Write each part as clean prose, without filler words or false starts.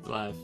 Live.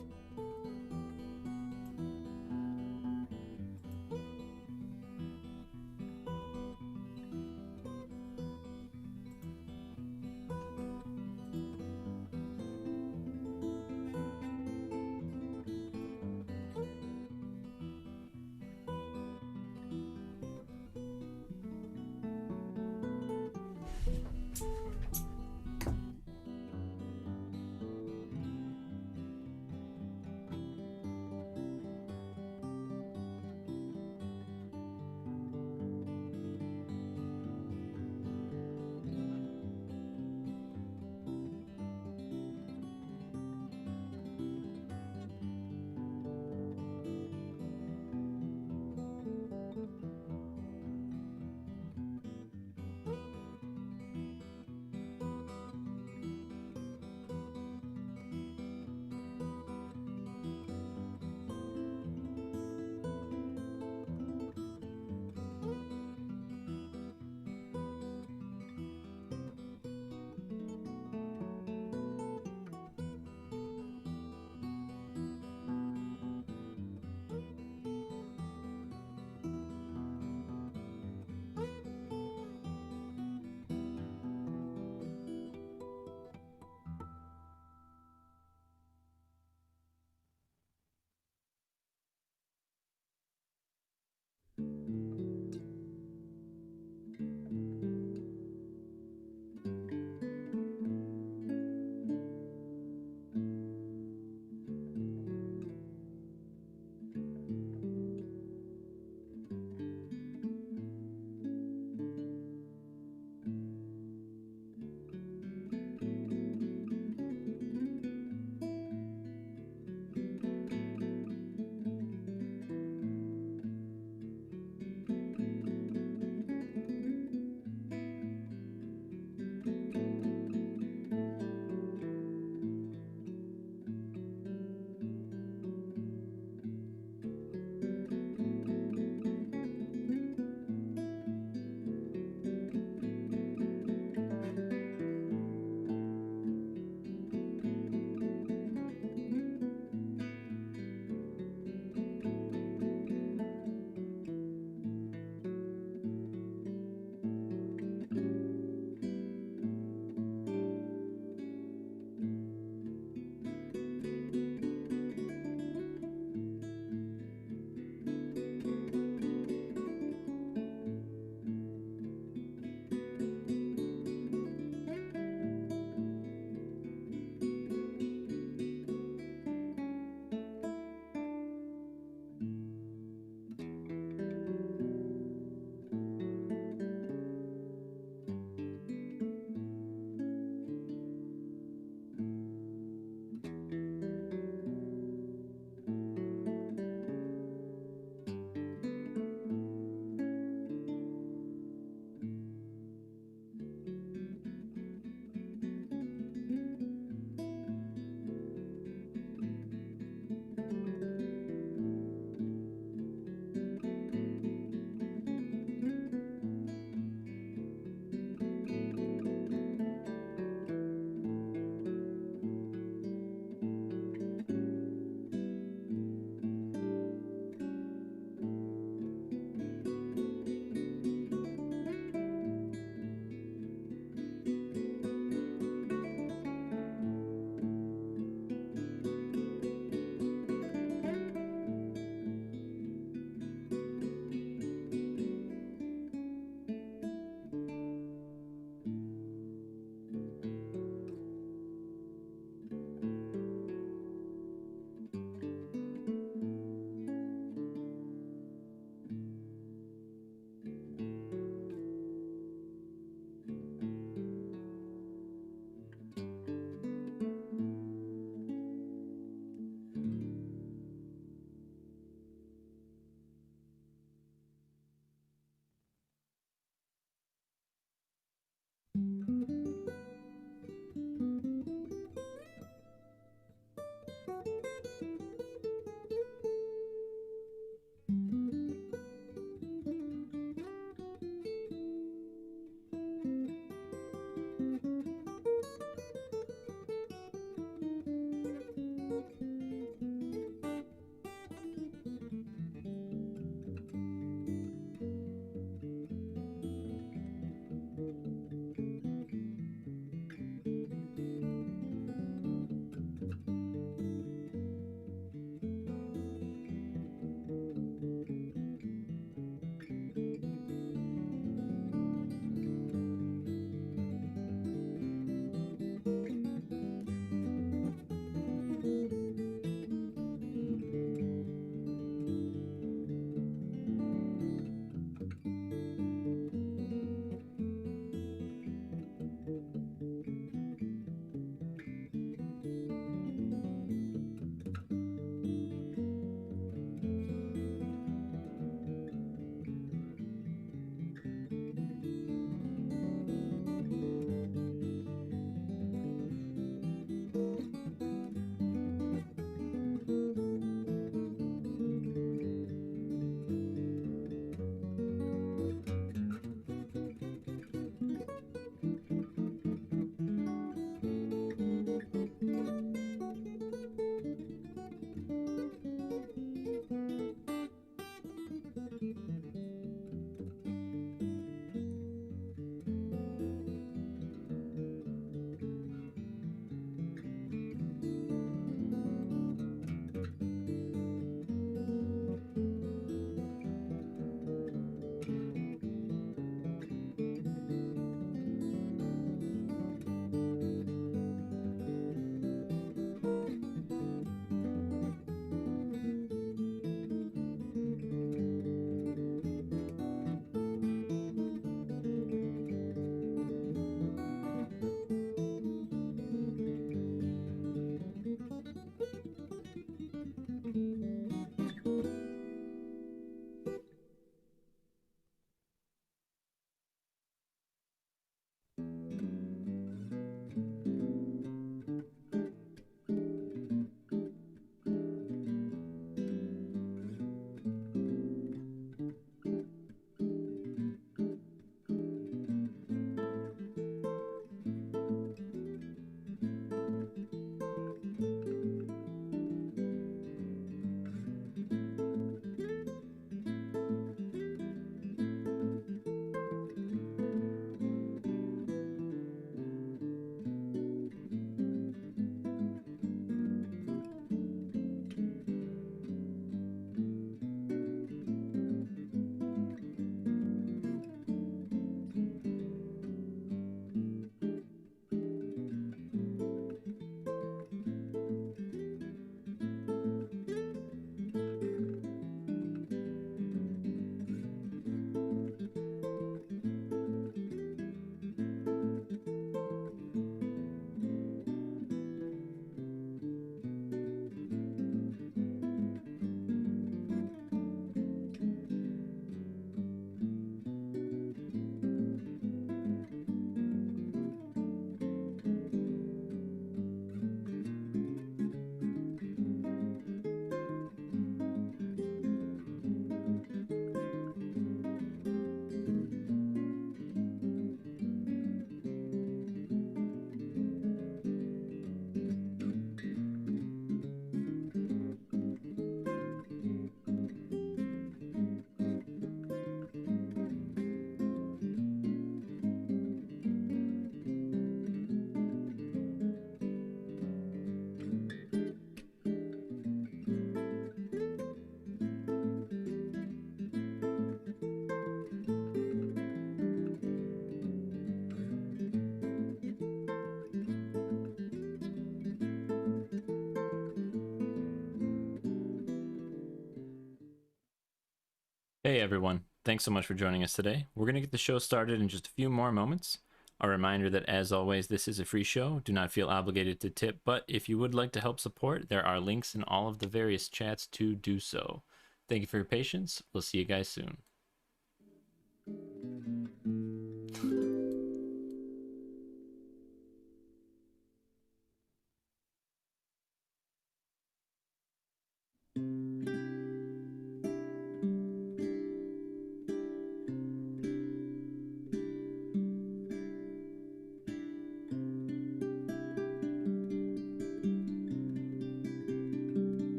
Hey everyone, thanks so much for joining us today. We're going to get the show started in just a few more moments. A reminder that, as always, this is a free show. Do not feel obligated to tip, but if you would like to help support, there are links in all of the various chats to do so. Thank you for your patience. We'll see you guys soon.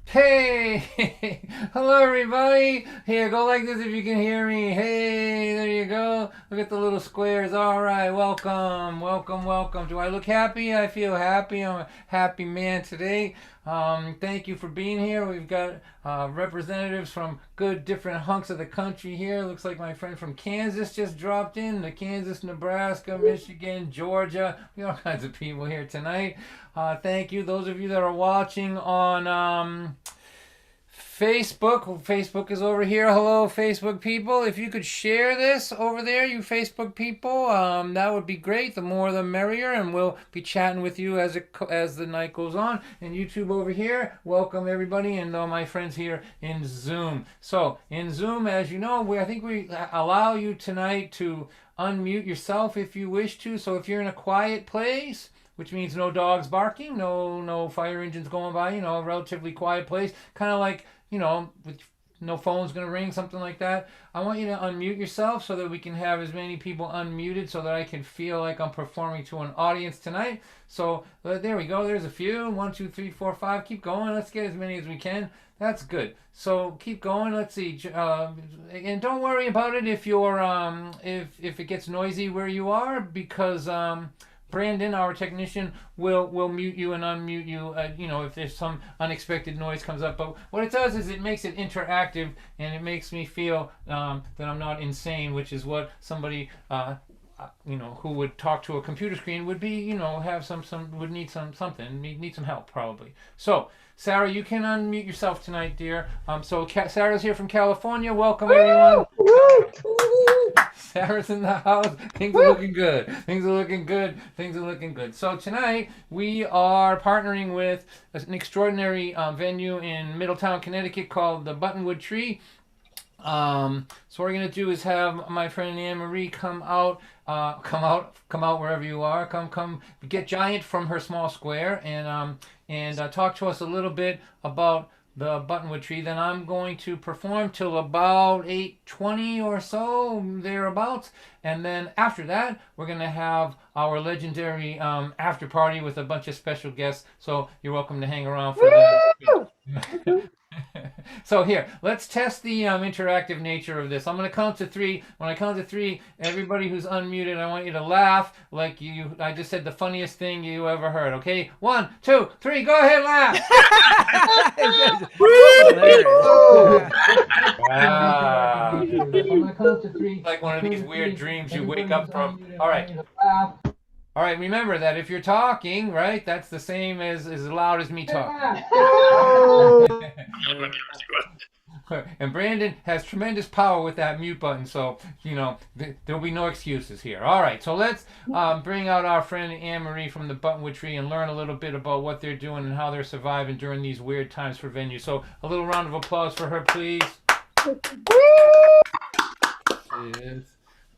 Hey, hello everybody. Here, go like this if you can hear me. Hey, there you go. Look at the little squares. All right, welcome, welcome, welcome. Do I look happy? I feel happy. I'm a happy man today. Thank you for being here. We've got representatives from good different hunks of the country here. Looks like my friend from Kansas just dropped in. The Kansas, Nebraska, Michigan, Georgia. We got all kinds of people here tonight. Thank you. Those of you that are watching on Facebook. Facebook is over here. Hello, Facebook people. If you could share this over there, you Facebook people, that would be great. The more, the merrier, and we'll be chatting with you as the night goes on. And YouTube over here, welcome everybody, and all my friends here in Zoom. So in Zoom, as you know, I think we allow you tonight to unmute yourself if you wish to. So if you're in a quiet place, which means no dogs barking, no fire engines going by, a relatively quiet place, kind of like, with no phone's going to ring, something like that. I want you to unmute yourself so that we can have as many people unmuted so that I can feel like I'm performing to an audience tonight. So there we go. There's a few. 1, 2, 3, 4, 5. Keep going. Let's get as many as we can. That's good. So keep going. Let's see. And don't worry about it if you're if it gets noisy where you are, because Brandon, our technician, will mute you and unmute you, if there's some unexpected noise comes up. But what it does is it makes it interactive, and it makes me feel that I'm not insane, which is what somebody, who would talk to a computer screen would be, have would need something, need some help probably. So, Sarah, you can unmute yourself tonight, dear. So Sarah's here from California. Welcome, everyone. Sarah's in the house. Things are looking good. Things are looking good. Things are looking good. So tonight we are partnering with an extraordinary venue in Middletown, Connecticut called the Buttonwood Tree. So what we're gonna do is have my friend Anne Marie come out wherever you are. Come get Giant from her small square and talk to us a little bit about the Buttonwood Tree. Then I'm going to perform till about 8:20 or so, thereabouts. And then after that, we're going to have our legendary after party with a bunch of special guests. So you're welcome to hang around for that. So here, let's test the interactive nature of this. I'm going to count to 3. When I count to 3, everybody who's unmuted, I want you to laugh like I just said the funniest thing you ever heard. Okay? 1, 2, 3, go ahead, laugh. Wow. I'm going to count to 3. Like one of these weird dreams you wake up from. All right. All right, remember that if you're talking, right, that's the same as loud as me talking. And Brandon has tremendous power with that mute button, so, there'll be no excuses here. All right, so let's bring out our friend Anne Marie from the Buttonwood Tree and learn a little bit about what they're doing and how they're surviving during these weird times for venues. So a little round of applause for her, please. Yes.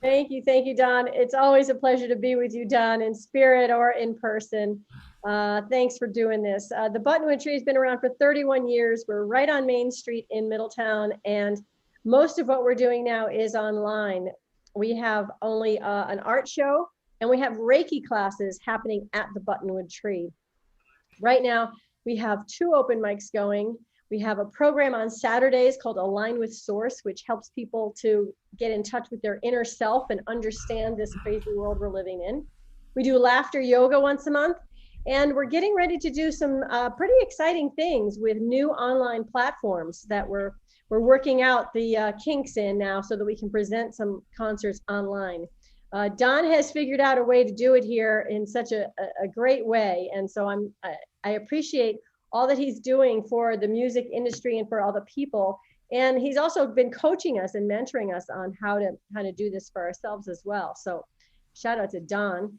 Thank you, Don. It's always a pleasure to be with you, Don, in spirit or in person. Thanks for doing this. The Buttonwood Tree has been around for 31 years. We're right on Main Street in Middletown, and most of what we're doing now is online. We have only an art show, and we have Reiki classes happening at the Buttonwood Tree. Right now, we have 2 open mics going. We have a program on Saturdays called Align with Source, which helps people to get in touch with their inner self and understand this crazy world we're living in. We do laughter yoga once a month, and we're getting ready to do some pretty exciting things with new online platforms that we're working out the kinks in now so that we can present some concerts online. Don has figured out a way to do it here in such a great way, and so I appreciate all that he's doing for the music industry and for all the people. And he's also been coaching us and mentoring us on how to do this for ourselves as well. So shout out to Don.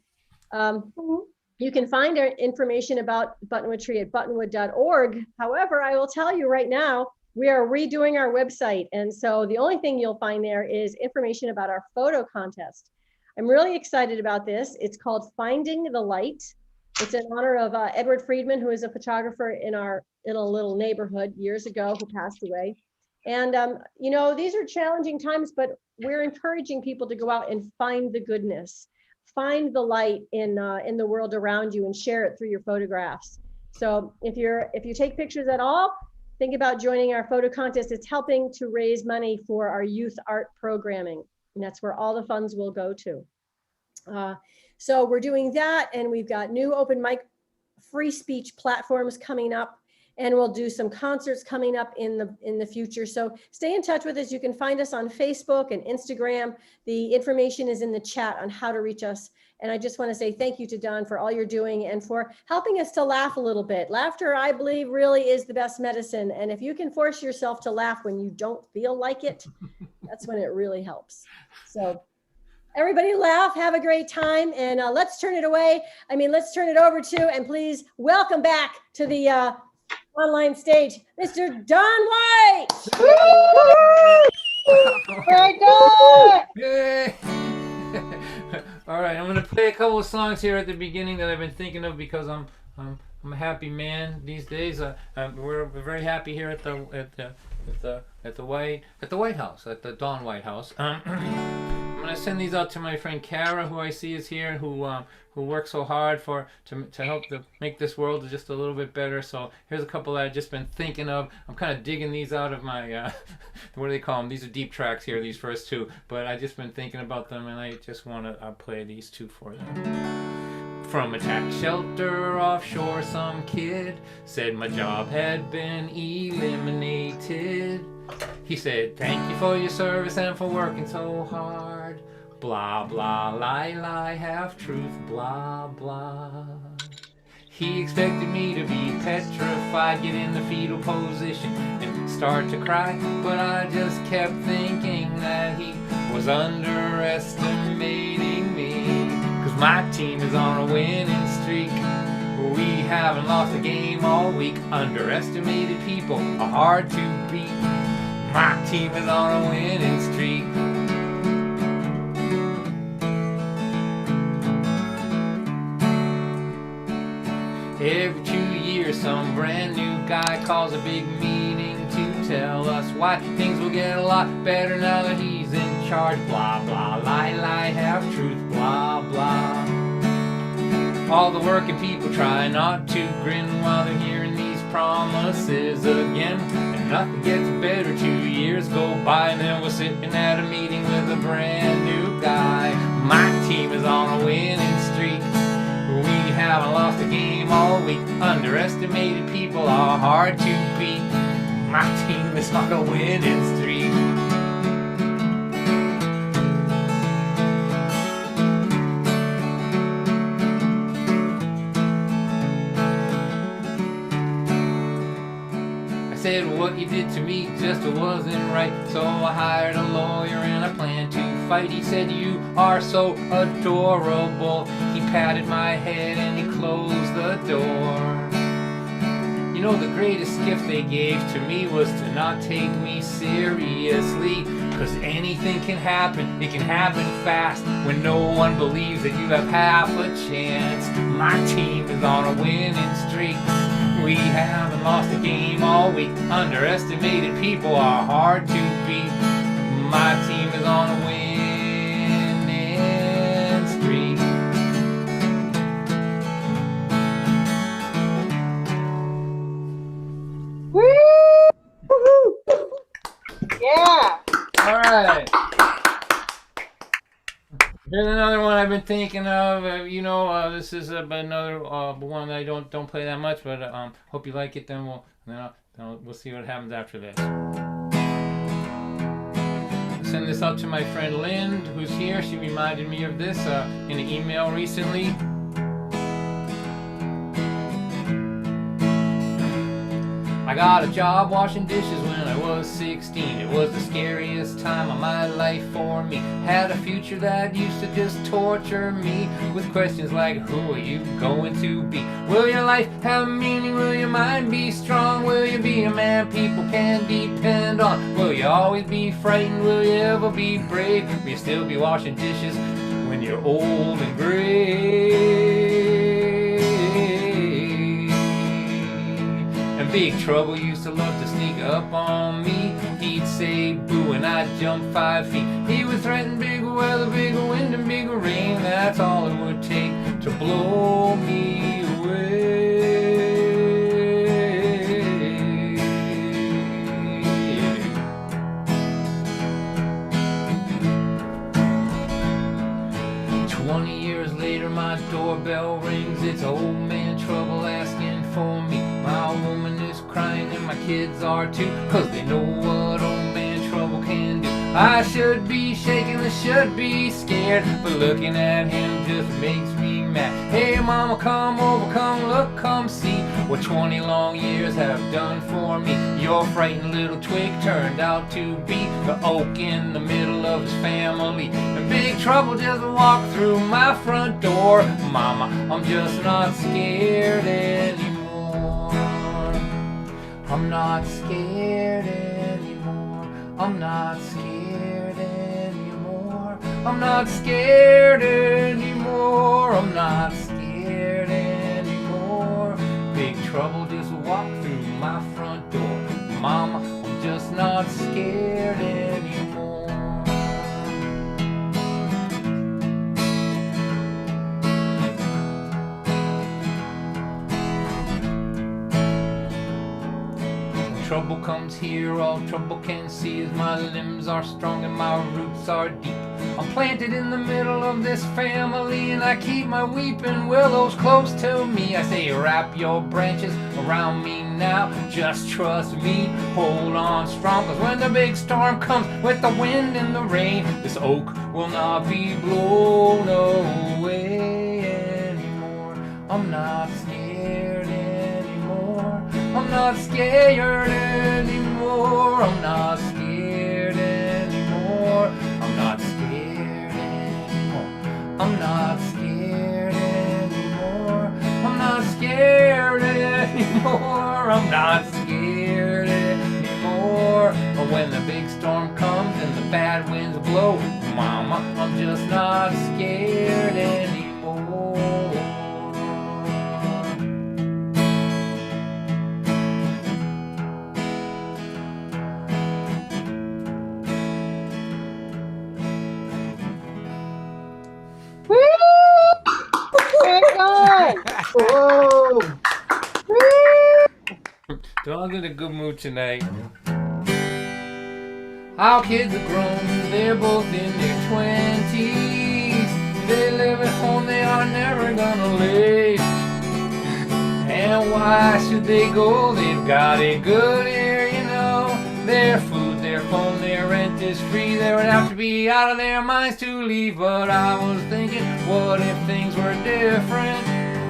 You can find our information about Buttonwood Tree at buttonwood.org. However, I will tell you right now, we are redoing our website. And so the only thing you'll find there is information about our photo contest. I'm really excited about this. It's called Finding the Light. It's in honor of Edward Friedman, who is a photographer in a little neighborhood years ago who passed away. And, these are challenging times, but we're encouraging people to go out and find the goodness, find the light in the world around you and share it through your photographs. So if you take pictures at all, think about joining our photo contest. It's helping to raise money for our youth art programming. And that's where all the funds will go to. So we're doing that, and we've got new open mic free speech platforms coming up. and we'll do some concerts coming up in the future. So stay in touch with us. You can find us on Facebook and Instagram. The information is in the chat on how to reach us. And I just want to say thank you to Don for all you're doing and for helping us to laugh a little bit. Laughter, I believe, really is the best medicine. And if you can force yourself to laugh when you don't feel like it, that's when it really helps. So everybody laugh, have a great time, and let's turn it over to, and please welcome back to the online stage, Mr. Don White. Right on! Yay! All right, I'm gonna play a couple of songs here at the beginning that I've been thinking of because I'm a happy man these days. We're very happy here at the White House, at the Don White House. I'm gonna send these out to my friend Kara, who I see is here, who works so hard to help make this world just a little bit better. So here's a couple that I've just been thinking of. I'm kind of digging these out of my what do they call them? These are deep tracks here, these first two. But I just been thinking about them, and I just want to play these two for you. From a tax shelter offshore, some kid said my job had been eliminated. He said, "Thank you for your service and for working so hard. Blah, blah, lie, lie, half truth, blah, blah." He expected me to be petrified, get in the fetal position and start to cry. But I just kept thinking that he was underestimating me. 'Cause my team is on a winning streak. We haven't lost a game all week. Underestimated people are hard to beat. My team is on a winning streak. Every 2 years, some brand new guy calls a big meeting to tell us why things will get a lot better now that he's in charge. Blah, blah, lie, lie, half truth, blah, blah. All the working people try not to grin while they're hearing these promises again. And nothing gets better. 2 years go by and then we're sitting at a meeting with a brand new guy. My team is on a winning streak. We haven't lost a game all week. Underestimated people are hard to beat. My team is on a winning streak. I said what you did to me just wasn't right, so I hired a lawyer and I planned to fight. He said, "You are so adorable." He patted my head and he closed the door. You know, the greatest gift they gave to me was to not take me seriously. 'Cause anything can happen, it can happen fast, when no one believes that you have half a chance. My team is on a winning streak. We haven't lost a game all week. Underestimated people are hard to beat. My team is on a winning streak. Woo! Yeah. All right. Here's another one I've been thinking of. This is another one that I don't play that much, but hope you like it. Then we'll see what happens after this. Send this out to my friend Lynn, who's here. She reminded me of this in an email recently. I got a job washing dishes when I was 16. It was the scariest time of my life for me. Had a future that used to just torture me with questions like, who are you going to be? Will your life have meaning? Will your mind be strong? Will you be a man people can depend on? Will you always be frightened? Will you ever be brave? Will you still be washing dishes when you're old and gray? Big Trouble used to love to sneak up on me. He'd say boo and I'd jump 5 feet. He would threaten bigger weather, bigger wind and bigger rain. That's all it would take to blow me away. 20 years later my doorbell rings. It's old man Trouble asking for me. My woman is kids are too, 'cause they know what old man Trouble can do. I should be shaking, I should be scared, but looking at him just makes me mad. Hey mama, come over, come look, come see what 20 long years have done for me. Your frightened little twig turned out to be the oak in the middle of his family. And Big Trouble just walked through my front door. Mama, I'm just not scared anymore. I'm not scared anymore. I'm not scared anymore. I'm not scared anymore. I'm not scared anymore. Big Trouble just walked through my front door. Mama, I'm just not scared anymore. Trouble comes here, all trouble can see is my limbs are strong and my roots are deep. I'm planted in the middle of this family and I keep my weeping willows close to me. I say wrap your branches around me now, just trust me, hold on strong, 'cause when the big storm comes with the wind and the rain, this oak will not be blown away anymore. I'm not scared anymore. I'm not scared anymore. I'm not scared anymore. I'm not scared anymore. I'm not scared anymore. I'm not scared anymore. I'm not scared anymore. But when the big storm comes and the bad winds blow, Mama, I'm just not scared anymore. Very good. Whoa! Dawn's in a good mood tonight. Our kids are grown, they're both in their 20s. They live at home, they are never gonna leave. And why should they go? They've got it good here, you know. Their food, their phone, their rent is free. They would have to be out of their minds to leave. But I was thinking, what if things were different?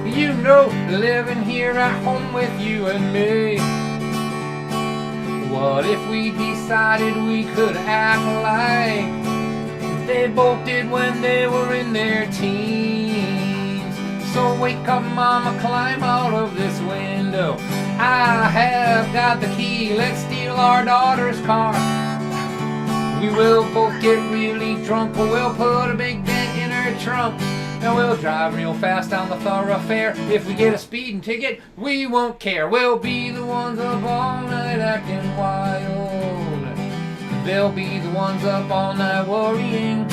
You know, living here at home with you and me. What if we decided we could act like they both did when they were in their teens? So wake up, Mama, climb out of this window. I have got the key, let's steal our daughter's car. We will both get really drunk, but we'll put a big dent in her trunk. And we'll drive real fast down the thoroughfare. If we get a speeding ticket, we won't care. We'll be the ones up all night acting wild. They'll be the ones up all night worrying.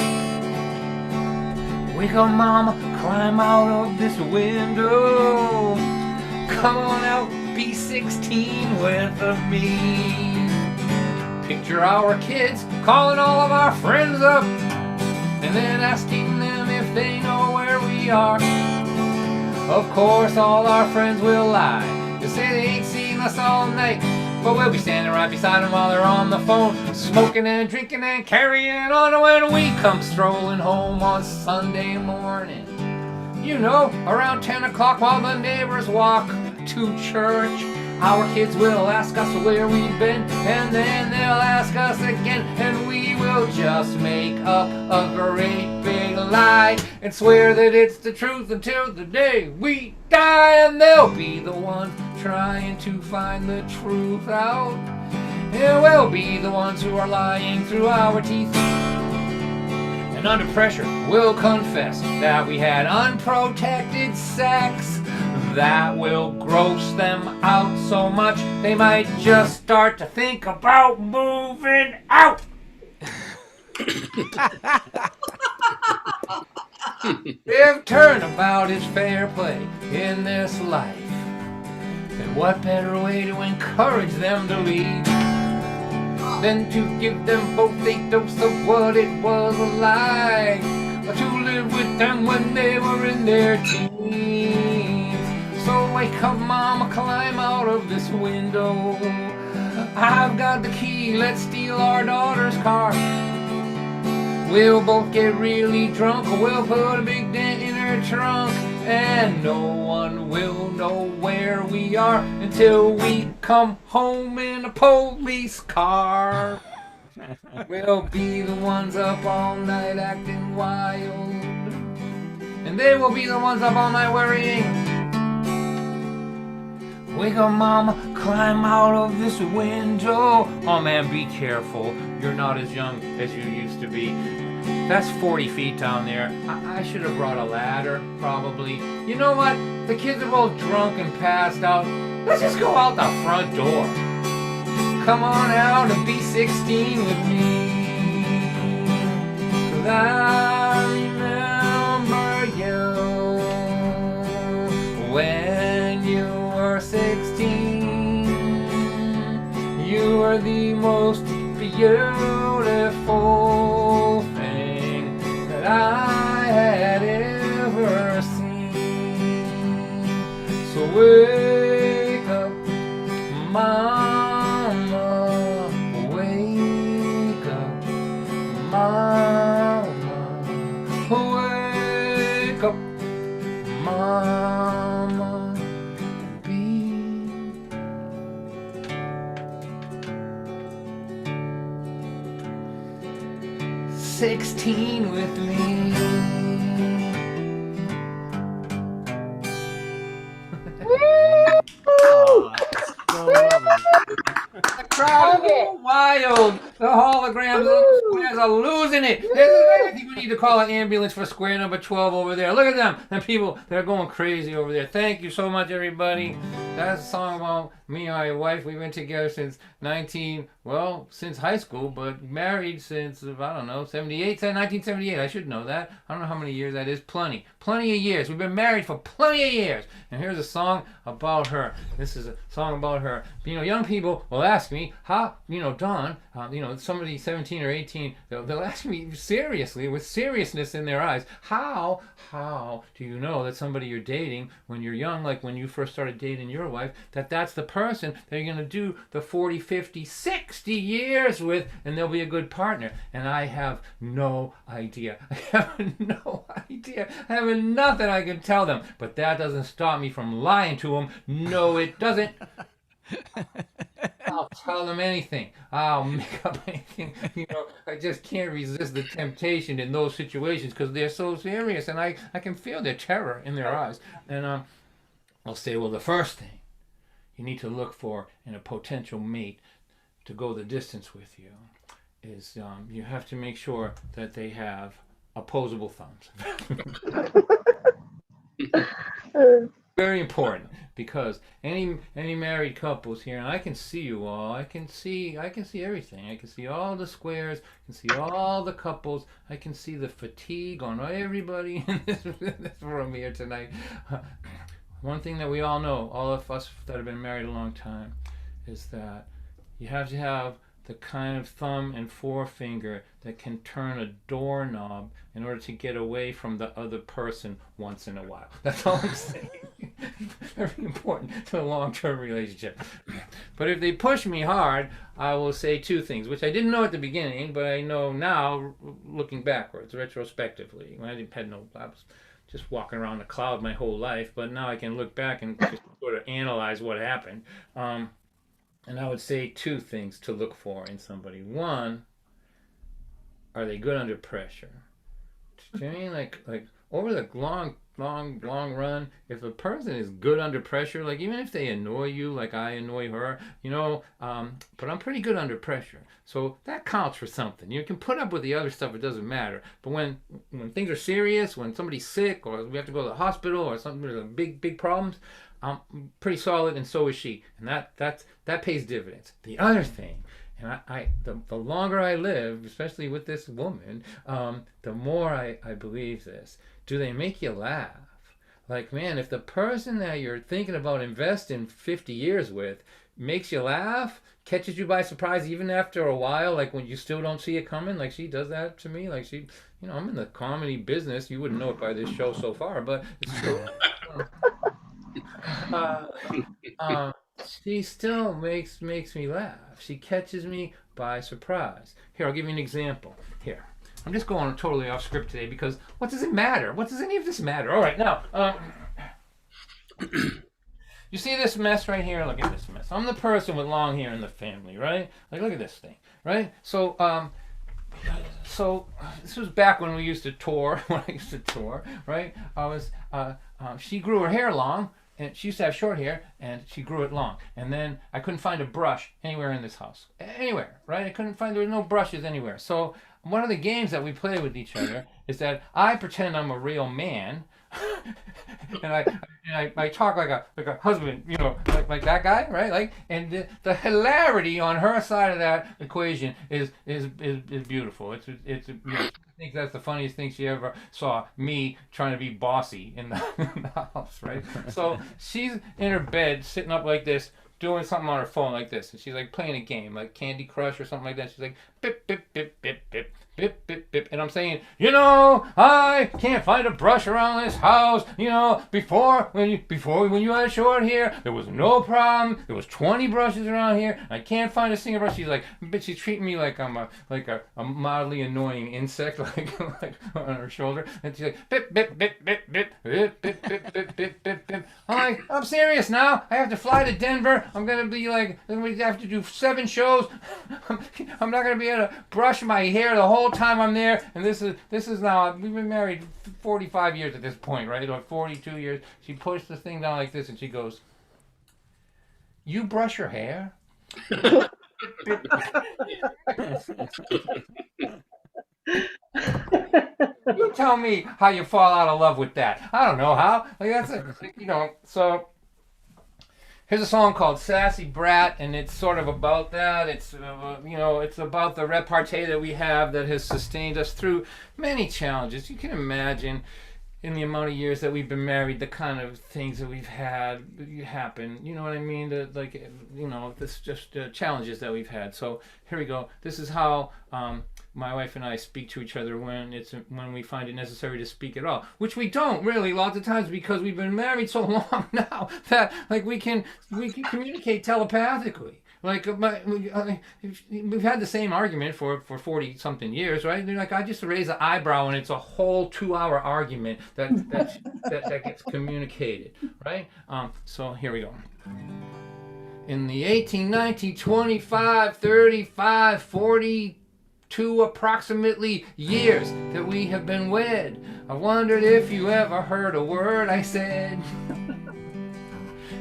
Wake up, Mama, climb out of this window. Come on out, be 16 with me. Picture our kids calling all of our friends up and then asking them if they know where we are. Of course, all our friends will lie. They say they ain't seen us all night, but we'll be standing right beside them while they're on the phone, smoking and drinking and carrying on when we come strolling home on Sunday morning. You know, around 10 o'clock while the neighbors walk to church. Our kids will ask us where we've been, and then they'll ask us again, and we will just make up a great big lie and swear that it's the truth until the day we die. And they'll be the ones trying to find the truth out, and we'll be the ones who are lying through our teeth. And under pressure, we'll confess that we had unprotected sex. That will gross them out so much they might just start to think about moving out. If turnabout is fair play in this life, then what better way to encourage them to leave than to give them both a dose of what it was like to live with them when they were in their teens. So wake up, Mama, climb out of this window. I've got the key, let's steal our daughter's car. We'll both get really drunk, we'll put a big dent in her trunk, and no one will know where we are until we come home in a police car. We'll be the ones up all night acting wild, and they will be the ones up all night worrying. Wake up, mama, climb out of this window. Oh man, be careful. You're not as young as you used to be. That's 40 feet down there. I should have brought a ladder, probably. You know what? The kids are both drunk and passed out. Let's just go out the front door. Come on out and be 16 with me. 'Cause I remember you when you were 16. You were the most beautiful thing that I had ever seen. So wake up, mama, wake up, mama, wake up, mama, be 16 with me. Oh, that's so lovely. The crowd is wild. The holograms, the squares are losing it. I think we need to call an ambulance for square number 12 over there. Look at them. The people, they're going crazy over there. Thank you so much, everybody. That's a song about me and my wife. We've been together since since high school, but married since, I don't know, 1978. I should know that. I don't know how many years that is. Plenty of years. We've been married for plenty of years. And here's a song about her. This is a song about her. You know, young people will ask me, how, Don, somebody 17 or 18, they'll ask me seriously, with seriousness in their eyes, how do you know that somebody you're dating when you're young, like when you first started dating your wife, that's the person that you're going to do the 40, 50, 60 years with, and they'll be a good partner? And I have no idea. I have no idea. I have nothing I can tell them. But that doesn't stop me from lying to them. No, it doesn't. I'll tell them anything. I'll make up anything. I just can't resist the temptation in those situations because they're so serious, and I can feel their terror in their eyes. And I'll say, well, the first thing you need to look for in a potential mate to go the distance with you is you have to make sure that they have opposable thumbs. Very important, because any married couples here, and I can see you all, I can see everything. I can see all the squares, I can see all the couples, I can see the fatigue on everybody in this room here tonight. One thing that we all know, all of us that have been married a long time, is that you have to have the kind of thumb and forefinger that can turn a doorknob in order to get away from the other person once in a while. That's all I'm saying. Very important to a long-term relationship. But if they push me hard, I will say two things, which I didn't know at the beginning, but I know now, looking backwards, retrospectively. When I was just walking around a cloud my whole life, but now I can look back and just sort of analyze what happened. And I would say two things to look for in somebody. One, are they good under pressure? Do you know what I mean? Like over the long run, if a person is good under pressure, like even if they annoy you, like I annoy her, but I'm pretty good under pressure. So that counts for something. You can put up with the other stuff, it doesn't matter. But when things are serious, when somebody's sick or we have to go to the hospital or something, there's big problems, I'm pretty solid, and so is she, and that pays dividends. The other thing, and the longer I live, especially with this woman, the more I believe this. Do they make you laugh? Like, man, if the person that you're thinking about investing 50 years with makes you laugh, catches you by surprise even after a while, like when you still don't see it coming, like she does that to me, like she, I'm in the comedy business. You wouldn't know it by this show so far, but it's true. she still makes me laugh. She catches me by surprise. Here, I'll give you an example. Here, I'm just going totally off script today because what does it matter? What does any of this matter? All right, now, you see this mess right here? Look at this mess. I'm the person with long hair in the family, right? Like, look at this thing, right? So this was back when we used to tour. When I used to tour, right? She grew her hair long, and she used to have short hair, and she grew it long. And then I couldn't find a brush anywhere in this house, anywhere, right? There were no brushes anywhere. So one of the games that we play with each other is that I pretend I'm a real man, and I talk like a husband, like that guy, right? Like, and the hilarity on her side of that equation is beautiful. I think that's the funniest thing she ever saw, me trying to be bossy in the house, right? So she's in her bed, sitting up like this, doing something on her phone like this, and she's like playing a game, like Candy Crush or something like that. She's like, bip, bip, bip, bip, bip, bip, bip, bip, and I'm saying, I can't find a brush around this house. Before when you had short hair, there was no problem. There was 20 brushes around here. I can't find a single brush. She's like, but she's treating me like I'm a mildly annoying insect, like on her shoulder, and she's like, bip, bip, bip, bip, bip, bip, bip, bip, bip, bip, bip, bip. I'm like, I'm serious now. I have to fly to Denver. I'm gonna have to do 7 shows. I'm not gonna be able to brush my hair the whole time I'm there. And this is now, we've been married 45 years at this point, right? Or 42 years. She pushed the thing down like this and she goes, "You brush your hair?" You tell me how you fall out of love with that. I don't know how. Like, so here's a song called Sassy Brat, and it's sort of about that. It's, it's about the repartee that we have that has sustained us through many challenges. You can imagine in the amount of years that we've been married, the kind of things that we've had happen. You know what I mean? This just challenges that we've had. So here we go. This is how my wife and I speak to each other when we find it necessary to speak at all, which we don't really lots of times because we've been married so long now that we can communicate telepathically. Like we've had the same argument for 40 something years, right? Like I just raise an eyebrow and it's a whole 2-hour argument that gets communicated, right? So here we go. In the 18, 19, 25, 35, 42 approximately years that we have been wed, I wondered if you ever heard a word I said.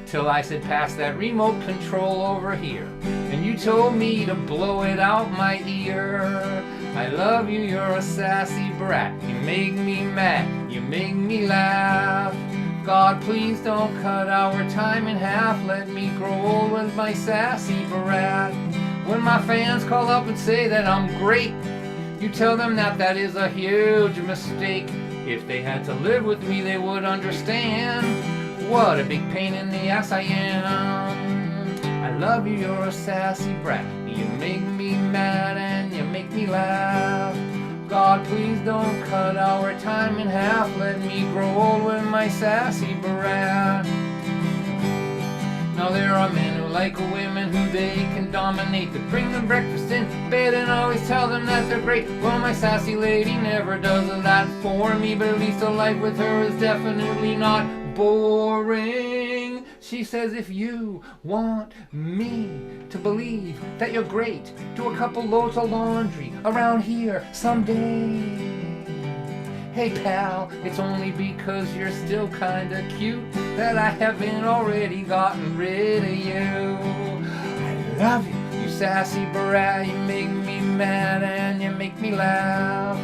Till I said, "Pass that remote control over here," and you told me to blow it out my ear. I love you, you're a sassy brat. You make me mad, you make me laugh. God, please don't cut our time in half. Let me grow old with my sassy brat. When my fans call up and say that I'm great, you tell them that is a huge mistake. If they had to live with me, they would understand what a big pain in the ass I am. I love you, you're a sassy brat. You make me mad and you make me laugh. God, please don't cut our time in half. Let me grow old with my sassy brat. Now there are men who like women who they can dominate, that bring them breakfast in bed and always tell them that they're great. Well, my sassy lady never does that for me, but at least a life with her is definitely not boring. She says, if you want me to believe that you're great, do a couple loads of laundry around here someday. Hey pal, it's only because you're still kinda cute that I haven't already gotten rid of you. I love you, you sassy brat. You make me mad and you make me laugh.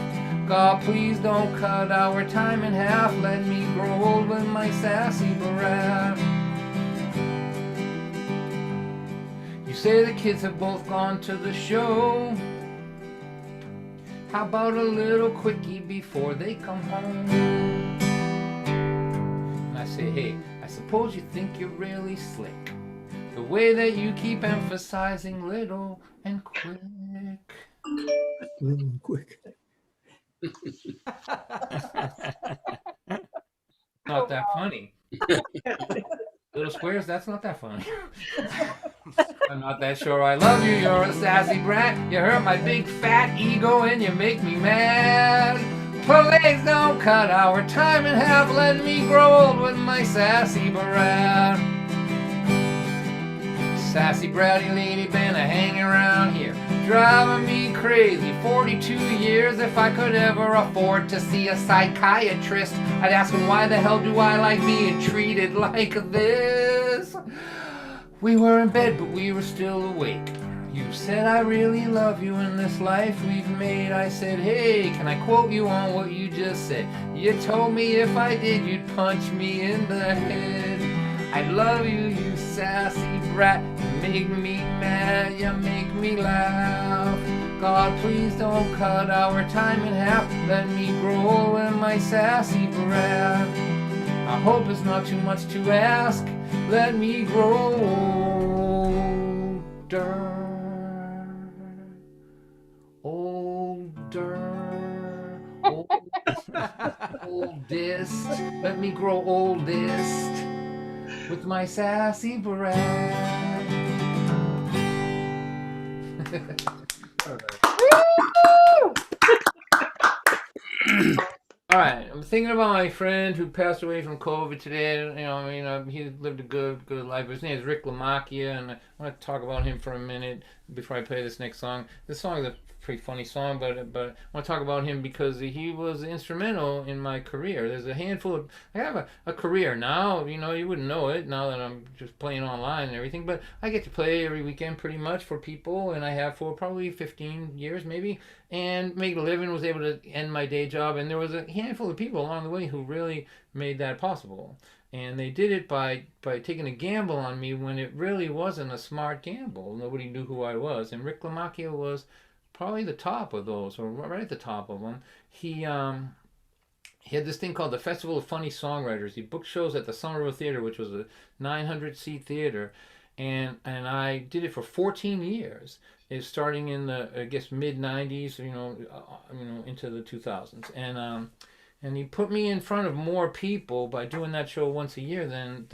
God, please don't cut our time in half. Let me grow old with my sassy brat. You say the kids have both gone to the show. How about a little quickie before they come home? And I say, hey, I suppose you think you're really slick, the way that you keep emphasizing little and quick. Little and quick. Not that funny. Little squares years. That's not that funny. I'm not that sure I love you. You're a sassy brat. You hurt my big fat ego and you make me mad. Please don't cut our time in half. Let me grow old with my sassy brat. Sassy bratty lady been a-hanging around here, driving me crazy. 42 years. If I could ever afford to see a psychiatrist, I'd ask him why the hell do I like being treated like this? We were in bed but we were still awake. You said I really love you in this life we've made. I said, hey, can I quote you on what you just said? You told me if I did you'd punch me in the head. I love you, you sassy brat. You make me mad, you make me laugh. God, please don't cut our time in half. Let me grow old with my sassy brat. I hope it's not too much to ask. Let me grow older. Oldest. Let me grow oldest with my sassy brat. All right, I'm thinking about my friend who passed away from COVID today. He lived a good life. His name is Rick Lamacchia, and I want to talk about him for a minute before I play this next song. This song is a pretty funny song, but I want to talk about him because he was instrumental in my career. There's a handful of, I have a career now, you wouldn't know it now that I'm just playing online and everything, but I get to play every weekend pretty much for people, and I have for probably 15 years maybe, and make a living, was able to end my day job, and there was a handful of people along the way who really made that possible. And they did it by taking a gamble on me when it really wasn't a smart gamble. Nobody knew who I was, and Rick Lamacchia was probably the top of those, or right at the top of them. He had this thing called the Festival of Funny Songwriters. He booked shows at the Somerville Theater, which was a 900-seat theater, and I did it for 14 years. It's starting in the, I guess, mid 90s, into the 2000s, and he put me in front of more people by doing that show once a year than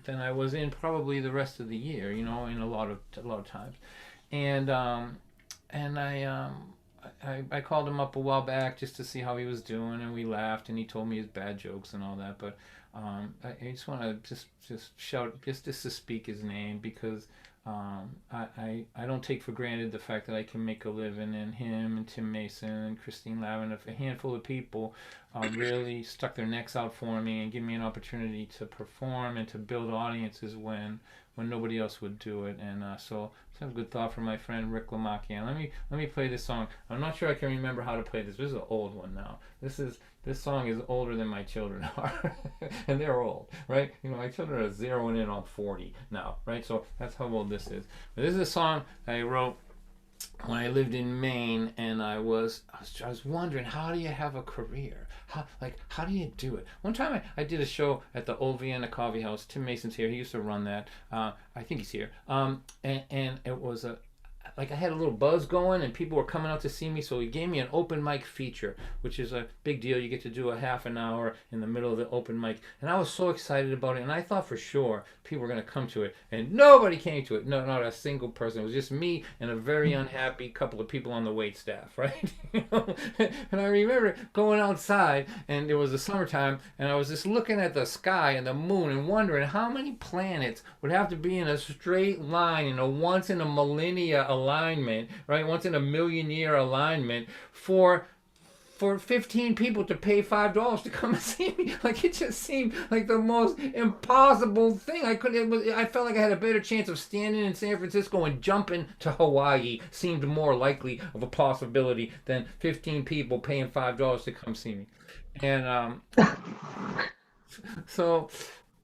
I was in probably the rest of the year, in a lot of times, and I called him up a while back just to see how he was doing, and we laughed, and he told me his bad jokes and all that. But I just want to just shout, just to speak his name, because I don't take for granted the fact that I can make a living, and him and Tim Mason and Christine Lavin, a handful of people really stuck their necks out for me and give me an opportunity to perform and to build audiences when nobody else would do it. And so have a good thought for my friend Rick Lamacchia. Let me play this song. I'm not sure I can remember how to play this. This is an old one now. This song is older than my children are, and they're old, right? My children are zeroing in on 40 now, right? So that's how old this is. But this is a song I wrote when I lived in Maine, and I was wondering, how do you have a career? How do you do it? One time I did a show at the Old Vienna Coffee House. Tim Mason's here. He used to run that. I think he's here. And it was I had a little buzz going, and people were coming out to see me, so he gave me an open mic feature, which is a big deal. You get to do a half an hour in the middle of the open mic, and I was so excited about it, and I thought for sure people were going to come to it, and nobody came to it. No, not a single person. It was just me and a very unhappy couple of people on the wait staff, right? And I remember going outside, and it was the summertime, and I was just looking at the sky and the moon and wondering how many planets would have to be in a straight line in a once in a millennia alignment, right? Once in a million year alignment for 15 people to pay $5 to come and see me. It just seemed like the most impossible thing. I felt like I had a better chance of standing in San Francisco and jumping to Hawaii seemed more likely of a possibility than 15 people paying $5 to come see me. And so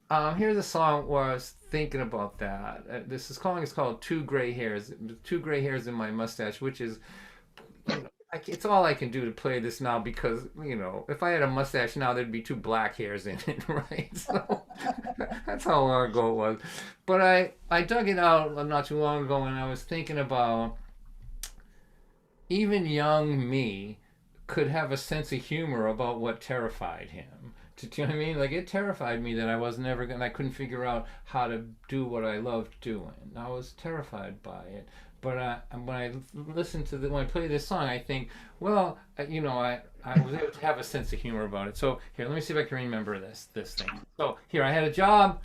here's a song where I was thinking about that. This song is called Two Gray Hairs. Two Gray Hairs in My Mustache, which is, it's all I can do to play this now, because, if I had a mustache now, there'd be two black hairs in it, right? So that's how long ago it was. But I dug it out not too long ago, and I was thinking about even young me could have a sense of humor about what terrified him. Do you know what I mean? Like, it terrified me that I was never gonna. I couldn't figure out how to do what I loved doing. I was terrified by it. But when I listen to when I play this song, I think, well, I was able to have a sense of humor about it. So here, let me see if I can remember this thing. So here, I had a job.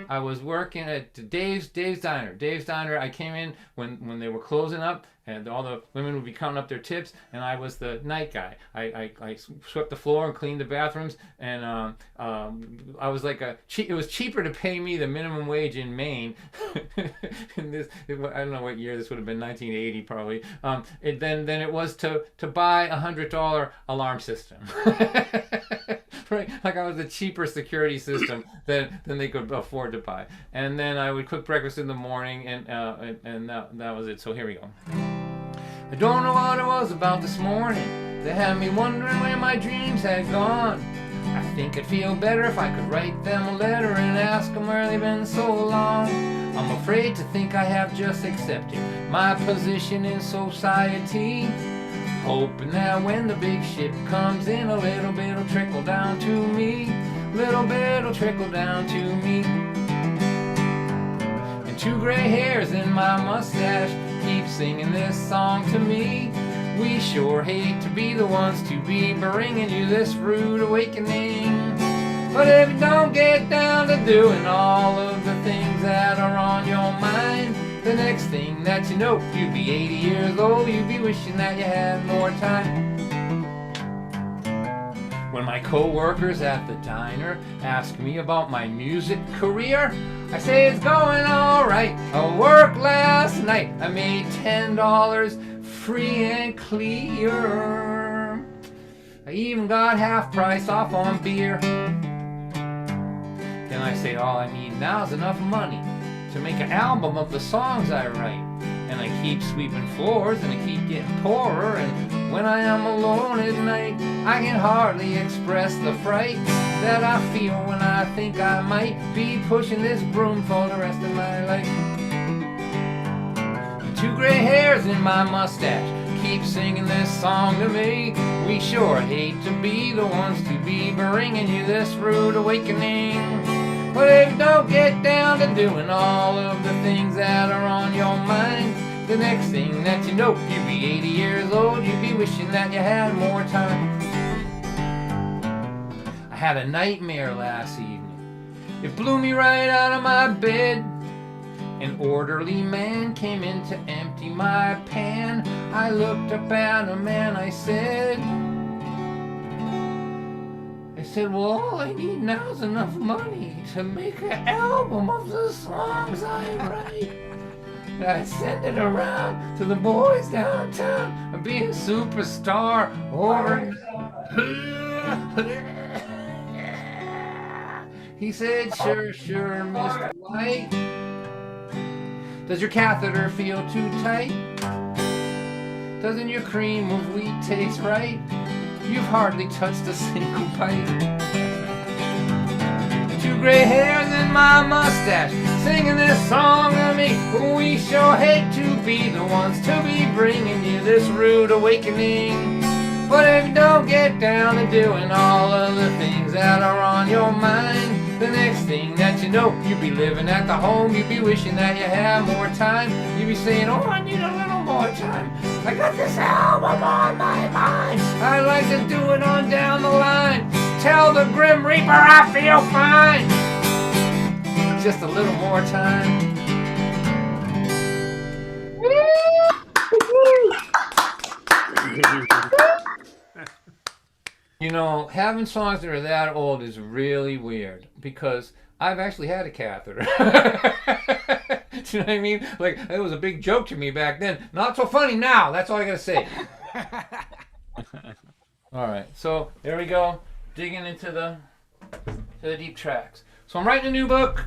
I was working at Dave's Diner. Dave's Diner. I came in when they were closing up, and all the women would be counting up their tips, and I was the night guy. I swept the floor and cleaned the bathrooms, and I was like it was cheaper to pay me the minimum wage in Maine. I don't know what year this would have been, 1980 probably. Then it was to buy $100 alarm system. Right, like I was a cheaper security system than they could afford to buy. And then I would cook breakfast in the morning, and that was it. So here we go. I don't know what it was about this morning that had me wondering where my dreams had gone. I think I'd feel better if I could write them a letter and ask them where they've been so long. I'm afraid to think I have just accepted my position in society, hoping that when the big ship comes in, a little bit'll trickle down to me. Little bit'll trickle down to me. And 2 gray hairs in my mustache keep singing this song to me. We sure hate to be the ones to be bringing you this rude awakening. But if you don't get down to doing all of the things that are on your mind, the next thing that you know, you'll be 80 years old, you'll be wishing that you had more time. When my co-workers at the diner ask me about my music career, I say it's going all right. I worked last night, I made $10 free and clear. I even got half price off on beer. Then I say all I need now is enough money to make an album of the songs I write. And I keep sweeping floors and I keep getting poorer, and when I am alone at night, I can hardly express the fright that I feel when I think I might be pushing this broom for the rest of my life. And 2 gray hairs in my mustache keep singing this song to me. We sure hate to be the ones to be bringing you this rude awakening. But if you don't get down to doing all of the things that are on your mind, the next thing that you know, you'll be 80 years old, you'll be wishing that you had more time. I had a nightmare last evening. It blew me right out of my bed. An orderly man came in to empty my pan. I looked up at him and I said, well, all I need now is enough money to make an album of the songs I write. And I send it around to the boys downtown and be a superstar or... He said, sure, Mr. White. Does your catheter feel too tight? Doesn't your cream of wheat taste right? You've hardly touched a single bite. 2 gray hairs in my mustache singing this song to me. We sure hate to be the ones to be bringing you this rude awakening. But if you don't get down to doing all of the things that are on your mind, the next thing that you know, you'll be living at the home, you'll be wishing that you had more time. You'll be saying, oh, I need a little more time. I got this album on my mind. I'd like to do it on down the line. Tell the Grim Reaper I feel fine. Just a little more time. You know, having songs that are that old is really weird because I've actually had a catheter. Do you know what I mean? Like, it was a big joke to me back then. Not so funny now. That's all I gotta say. All right, so there we go. Digging into the deep tracks. So I'm writing a new book.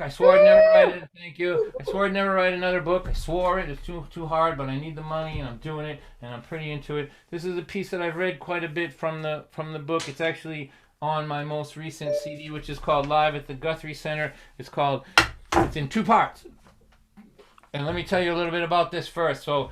I swore I'd never write it. Thank you. I swore I'd never write another book. I swore it. It's too hard, but I need the money, and I'm doing it, and I'm pretty into it. This is a piece that I've read quite a bit from the book. It's actually on my most recent CD, which is called Live at the Guthrie Center. It's in 2 parts. And let me tell you a little bit about this first. So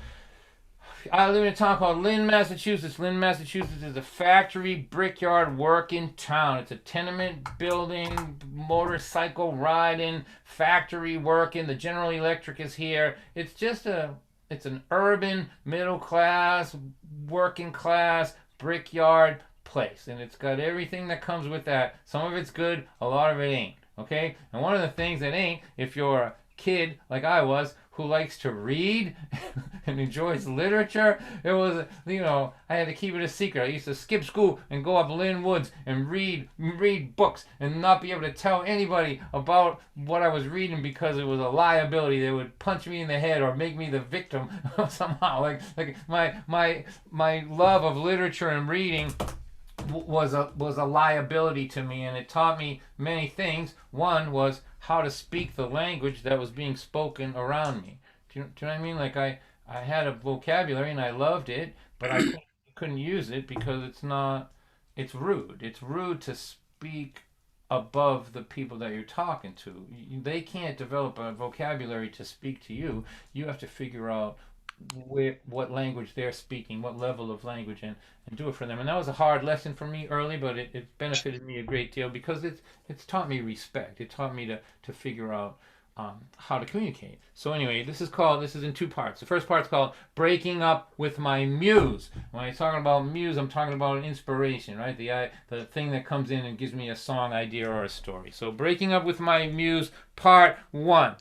I live in a town called Lynn, Massachusetts. Lynn, Massachusetts is a factory brickyard working town. It's a tenement building, motorcycle riding, factory working. The General Electric is here. It's an urban, middle class, working class, brickyard place. And it's got everything that comes with that. Some of it's good, a lot of it ain't. Okay? And one of the things that ain't, if you're a kid like I was, who likes to read and enjoys literature. It was, I had to keep it a secret. I used to skip school and go up Lynn Woods and read books and not be able to tell anybody about what I was reading because it was a liability. They would punch me in the head or make me the victim somehow. Like my love of literature and reading was a liability to me, and it taught me many things. One was how to speak the language that was being spoken around me. Do you know what I mean? Like I had a vocabulary and I loved it, but I couldn't use it because it's rude. It's rude to speak above the people that you're talking to. They can't develop a vocabulary to speak to you. You have to figure out what language they're speaking, what level of language, and do it for them. And that was a hard lesson for me early, but it benefited me a great deal because it's taught me respect. It taught me to figure out how to communicate. So anyway, this is in two parts. The first part's called Breaking Up with My Muse. When I'm talking about muse, I'm talking about an inspiration, right? The thing that comes in and gives me a song idea or a story. So Breaking Up with My Muse, part 1.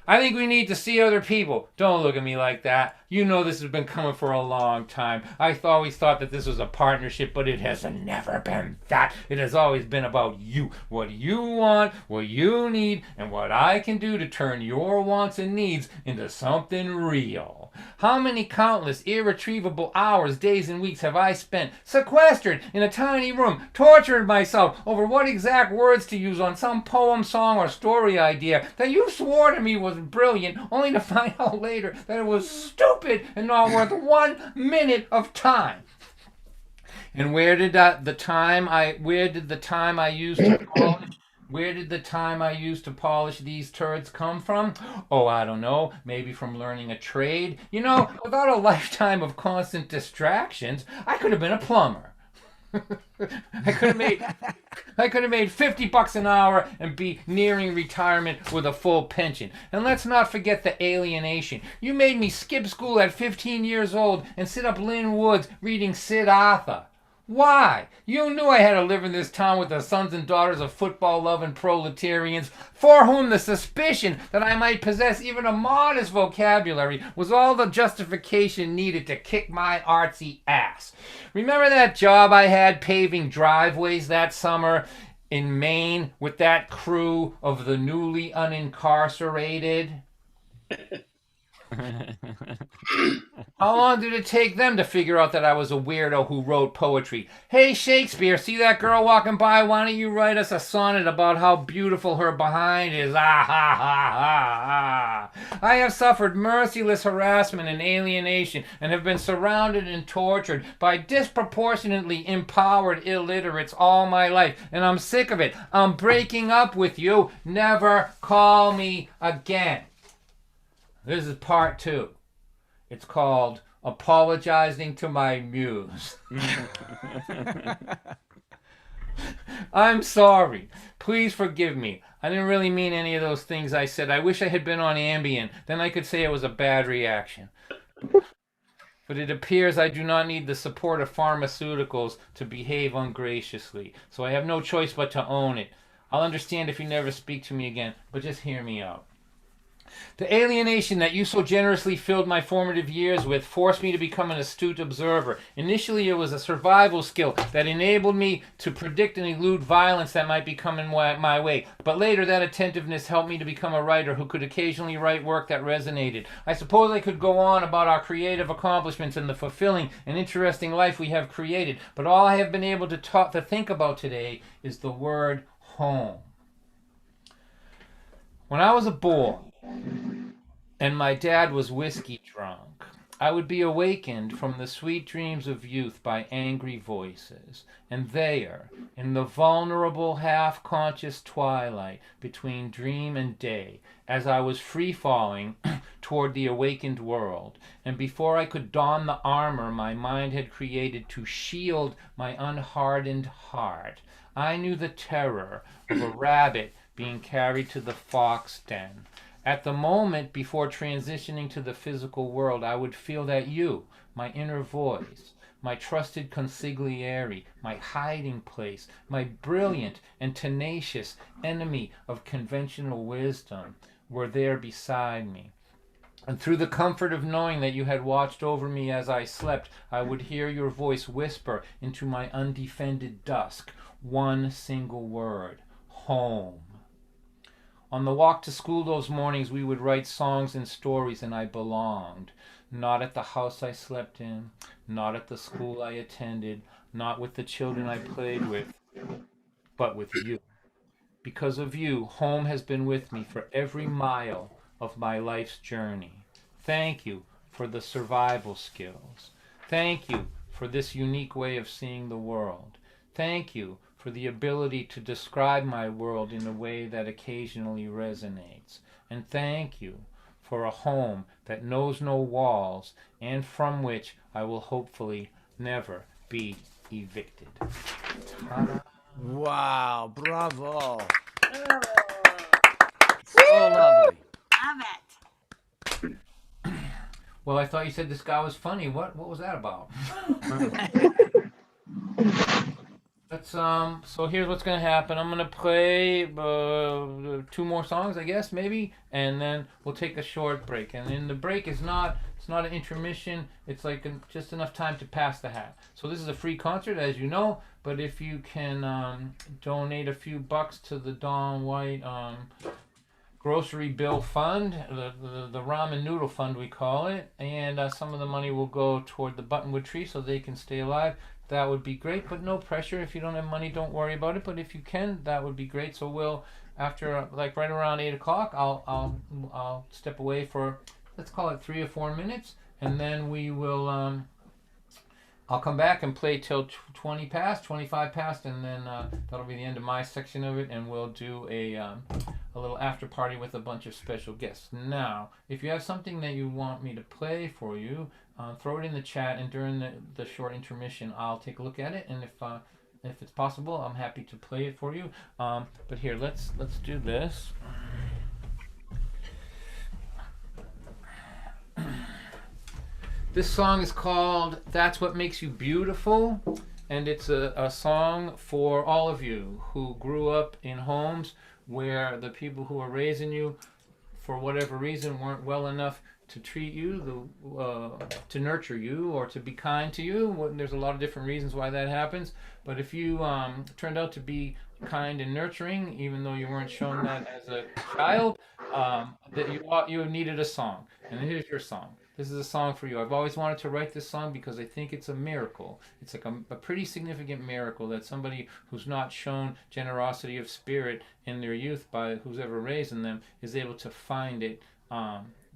I think we need to see other people. Don't look at me like that. You know this has been coming for a long time. I always thought that this was a partnership, but it has never been that. It has always been about you. What you want, what you need, and what I can do to turn your wants and needs into something real. How many countless, irretrievable hours, days, and weeks have I spent sequestered in a tiny room, torturing myself over what exact words to use on some poem, song, or story idea that you swore to me was brilliant, only to find out later that it was stupid and not worth 1 minute of time. And where did the time I used to polish these turds come from? Oh, I don't know. Maybe from learning a trade. Without a lifetime of constant distractions, I could have been a plumber. I could have made $50 an hour and be nearing retirement with a full pension. And let's not forget the alienation. You made me skip school at 15 years old and sit up Lynn Woods reading Siddhartha. Why? You knew I had to live in this town with the sons and daughters of football-loving proletarians, for whom the suspicion that I might possess even a modest vocabulary was all the justification needed to kick my artsy ass. Remember that job I had paving driveways that summer in Maine with that crew of the newly unincarcerated? How long did it take them to figure out that I was a weirdo who wrote poetry? Hey, Shakespeare, see that girl walking by? Why don't you write us a sonnet about how beautiful her behind is? Ah, ha, ha, ha, ha. I have suffered merciless harassment and alienation and have been surrounded and tortured by disproportionately empowered illiterates all my life, and I'm sick of it. I'm breaking up with you. Never call me again. This is part 2. It's called Apologizing to My Muse. I'm sorry. Please forgive me. I didn't really mean any of those things I said. I wish I had been on Ambien. Then I could say it was a bad reaction. But it appears I do not need the support of pharmaceuticals to behave ungraciously. So I have no choice but to own it. I'll understand if you never speak to me again, but just hear me out. The alienation that you so generously filled my formative years with forced me to become an astute observer. Initially, it was a survival skill that enabled me to predict and elude violence that might be coming my way. But later, that attentiveness helped me to become a writer who could occasionally write work that resonated. I suppose I could go on about our creative accomplishments and the fulfilling and interesting life we have created, but all I have been able to think about today is the word home. When I was a boy, and my dad was whiskey drunk, I would be awakened from the sweet dreams of youth by angry voices, and there, in the vulnerable half-conscious twilight between dream and day, as I was free-falling toward the awakened world. And before I could don the armor my mind had created to shield my unhardened heart, I knew the terror of a rabbit being carried to the fox den. At the moment before transitioning to the physical world, I would feel that you, my inner voice, my trusted consigliere, my hiding place, my brilliant and tenacious enemy of conventional wisdom, were there beside me. And through the comfort of knowing that you had watched over me as I slept, I would hear your voice whisper into my undefended dusk one single word: home. On the walk to school those mornings, we would write songs and stories, and I belonged. Not at the house I slept in, not at the school I attended, not with the children I played with, but with you. Because of you, home has been with me for every mile of my life's journey. Thank you for the survival skills. Thank you for this unique way of seeing the world. Thank you for the ability to describe my world in a way that occasionally resonates. And thank you for a home that knows no walls and from which I will hopefully never be evicted. Ta-da. Wow, bravo. So lovely. Love it. Well, I thought you said this guy was funny. What was that about? Let's so here's what's gonna happen. I'm gonna play 2 more songs, I guess, maybe, and then we'll take a short break. And then the break is not an intermission. It's like just enough time to pass the hat. So this is a free concert, as you know. But if you can donate a few bucks to the Don White grocery bill fund, the ramen noodle fund we call it, and some of the money will go toward the Buttonwood Tree so they can stay alive. That would be great, but no pressure. If you don't have money, don't worry about it. But if you can, that would be great. So we'll, after like right around 8 o'clock, I'll step away for, let's call it 3 or 4 minutes, and then we will I'll come back and play till 20 past, 25 past, and then that'll be the end of my section of it, and we'll do a little after party with a bunch of special guests. Now, if you have something that you want me to play for you, throw it in the chat, and during the short intermission, I'll take a look at it, and if it's possible, I'm happy to play it for you. But here, let's do this. This song is called That's What Makes You Beautiful, and it's a song for all of you who grew up in homes where the people who are raising you, for whatever reason, weren't well enough to treat you, to nurture you, or to be kind to you. There's a lot of different reasons why that happens, but if you turned out to be kind and nurturing, even though you weren't shown that as a child, that you needed a song, and here's your song. This is a song for you. I've always wanted to write this song because I think it's a miracle. It's like a pretty significant miracle that somebody who's not shown generosity of spirit in their youth by who's ever raising them is able to find it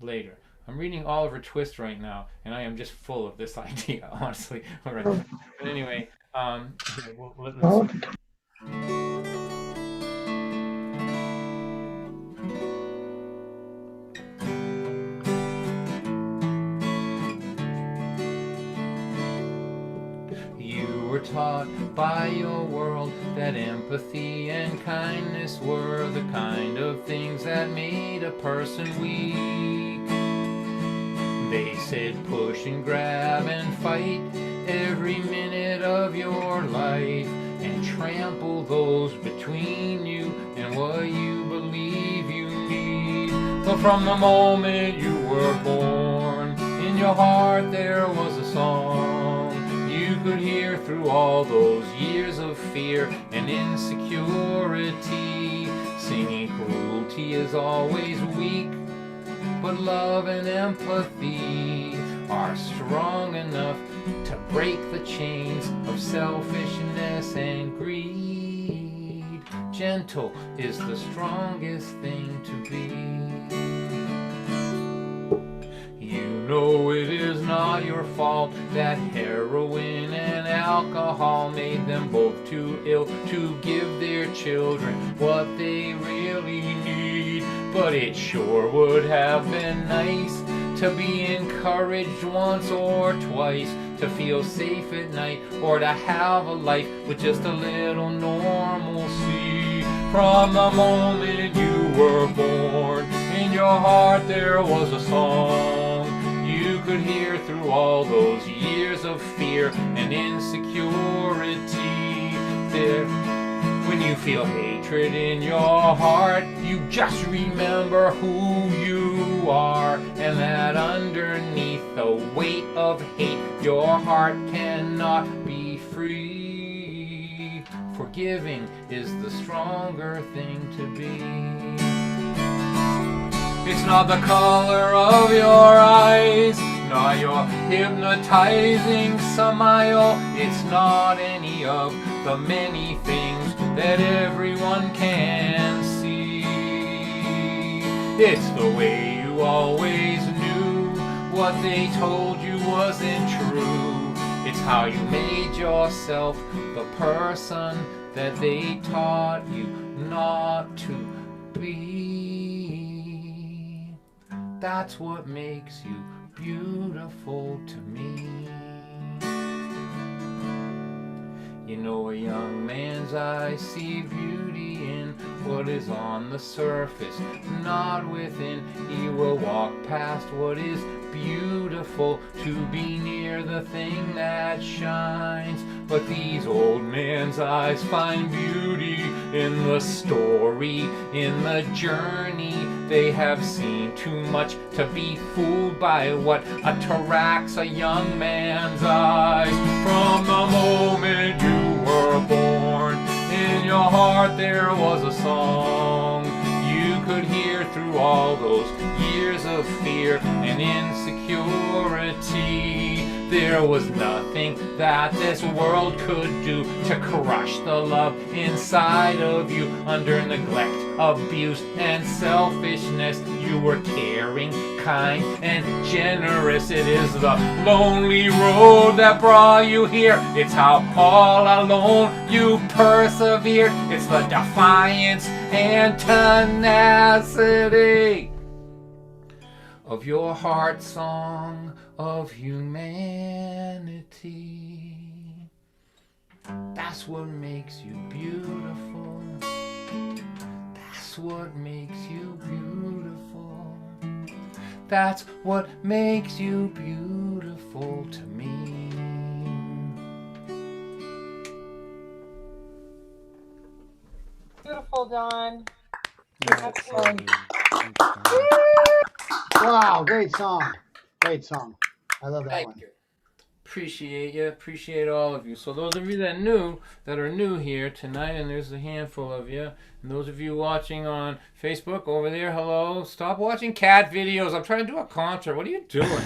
later. I'm reading Oliver Twist right now, and I am just full of this idea, honestly. All right. But anyway, let's... Taught by your world that empathy and kindness were the kind of things that made a person weak. They said push and grab and fight every minute of your life and trample those between you and what you believe you need. But from the moment you were born, in your heart there was a song you could hear through all those years of fear and insecurity, singing cruelty is always weak, but love and empathy are strong enough to break the chains of selfishness and greed. Gentle is the strongest thing to be. You no, it is not your fault that heroin and alcohol made them both too ill to give their children what they really need. But it sure would have been nice to be encouraged once or twice, to feel safe at night, or to have a life with just a little normalcy. From the moment you were born, in your heart there was a song you could hear through all those years of fear and insecurity. There, when you feel hatred in your heart, you just remember who you are, and that underneath the weight of hate, your heart cannot be free. Forgiving is the stronger thing to be. It's not the color of your eyes, not your hypnotizing smile. It's not any of the many things that everyone can see. It's the way you always knew what they told you wasn't true. It's how you made yourself the person that they taught you not to be. That's what makes you beautiful to me. You know, a young man's eyes see beauty in what is on the surface, not within. He will walk past what is beautiful to be near the thing that shines. But these old man's eyes find beauty in the story, in the journey. They have seen too much to be fooled by what attracts a young man's eyes. From the moment you were born, in your heart there was a song you could hear through all those years of fear and insecurity. There was nothing that this world could do to crush the love inside of you. Under neglect, abuse, and selfishness, you were caring, kind, and generous. It is the lonely road that brought you here. It's how all alone you persevered. It's the defiance and tenacity of your heart song of humanity. That's what makes you beautiful. That's what makes you beautiful. That's what makes you beautiful to me. Beautiful, Don. Excellent. Wow, great song. Great song. I love that Thank one. you. Appreciate you. Appreciate all of you. So those of you that are new here tonight, and there's a handful of you, and those of you watching on Facebook over there, hello. Stop watching cat videos. I'm trying to do a concert. What are you doing?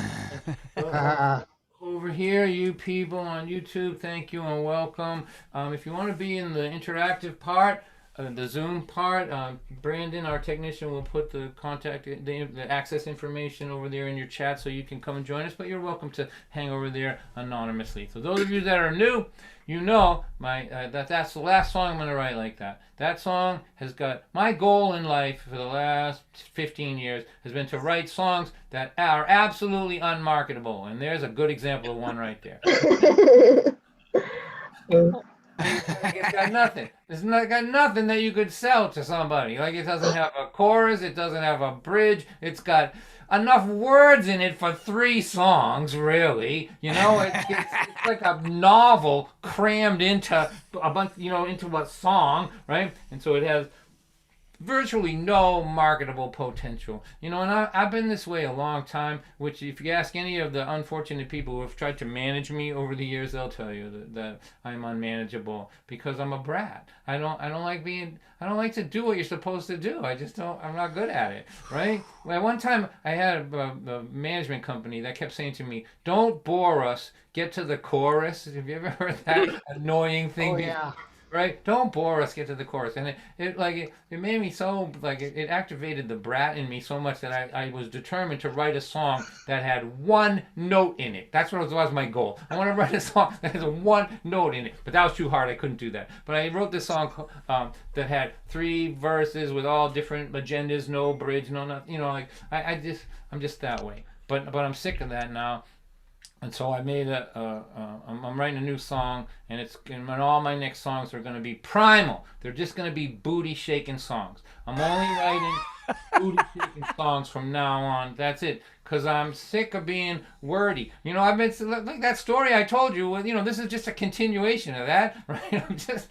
Over here, you people on YouTube, thank you and welcome. If you want to be in the interactive part, the Zoom part, Brandon, our technician, will put the the access information over there in your chat so you can come and join us, but you're welcome to hang over there anonymously. So those of you that are new, you know that's the last song I'm going to write like that. That song has got, my goal in life for the last 15 years has been to write songs that are absolutely unmarketable, and there's a good example of one right there. It's got nothing. It's got nothing that you could sell to somebody. Like, it doesn't have a chorus. It doesn't have a bridge. It's got enough words in it for 3 songs, really. You know, it's like a novel crammed into a bunch, into a song, right? And so it has virtually no marketable potential. And I've been this way a long time, which if you ask any of the unfortunate people who have tried to manage me over the years, they'll tell you that I'm unmanageable because I'm a brat. I don't like to do what you're supposed to do. I'm not good at it, right? Well, one time I had a management company that kept saying to me, "Don't bore us, get to the chorus." Have you ever heard that annoying thing? Oh, yeah. Right? Don't bore us. Get to the chorus. And it made me so like it activated the brat in me so much that I was determined to write a song that had one note in it. That's what was my goal. I want to write a song that has a one note in it. But that was too hard. I couldn't do that. But I wrote this song that had 3 verses with all different agendas, no bridge, no nothing. You know, like I'm just that way. But I'm sick of that now. And so I made I'm writing a new song, and all my next songs are going to be primal. They're just going to be booty shaking songs. I'm only writing booty shaking songs from now on. That's it. Because I'm sick of being wordy. You know, I've been, like that story I told you, well, you know, this is just a continuation of that, right? I'm just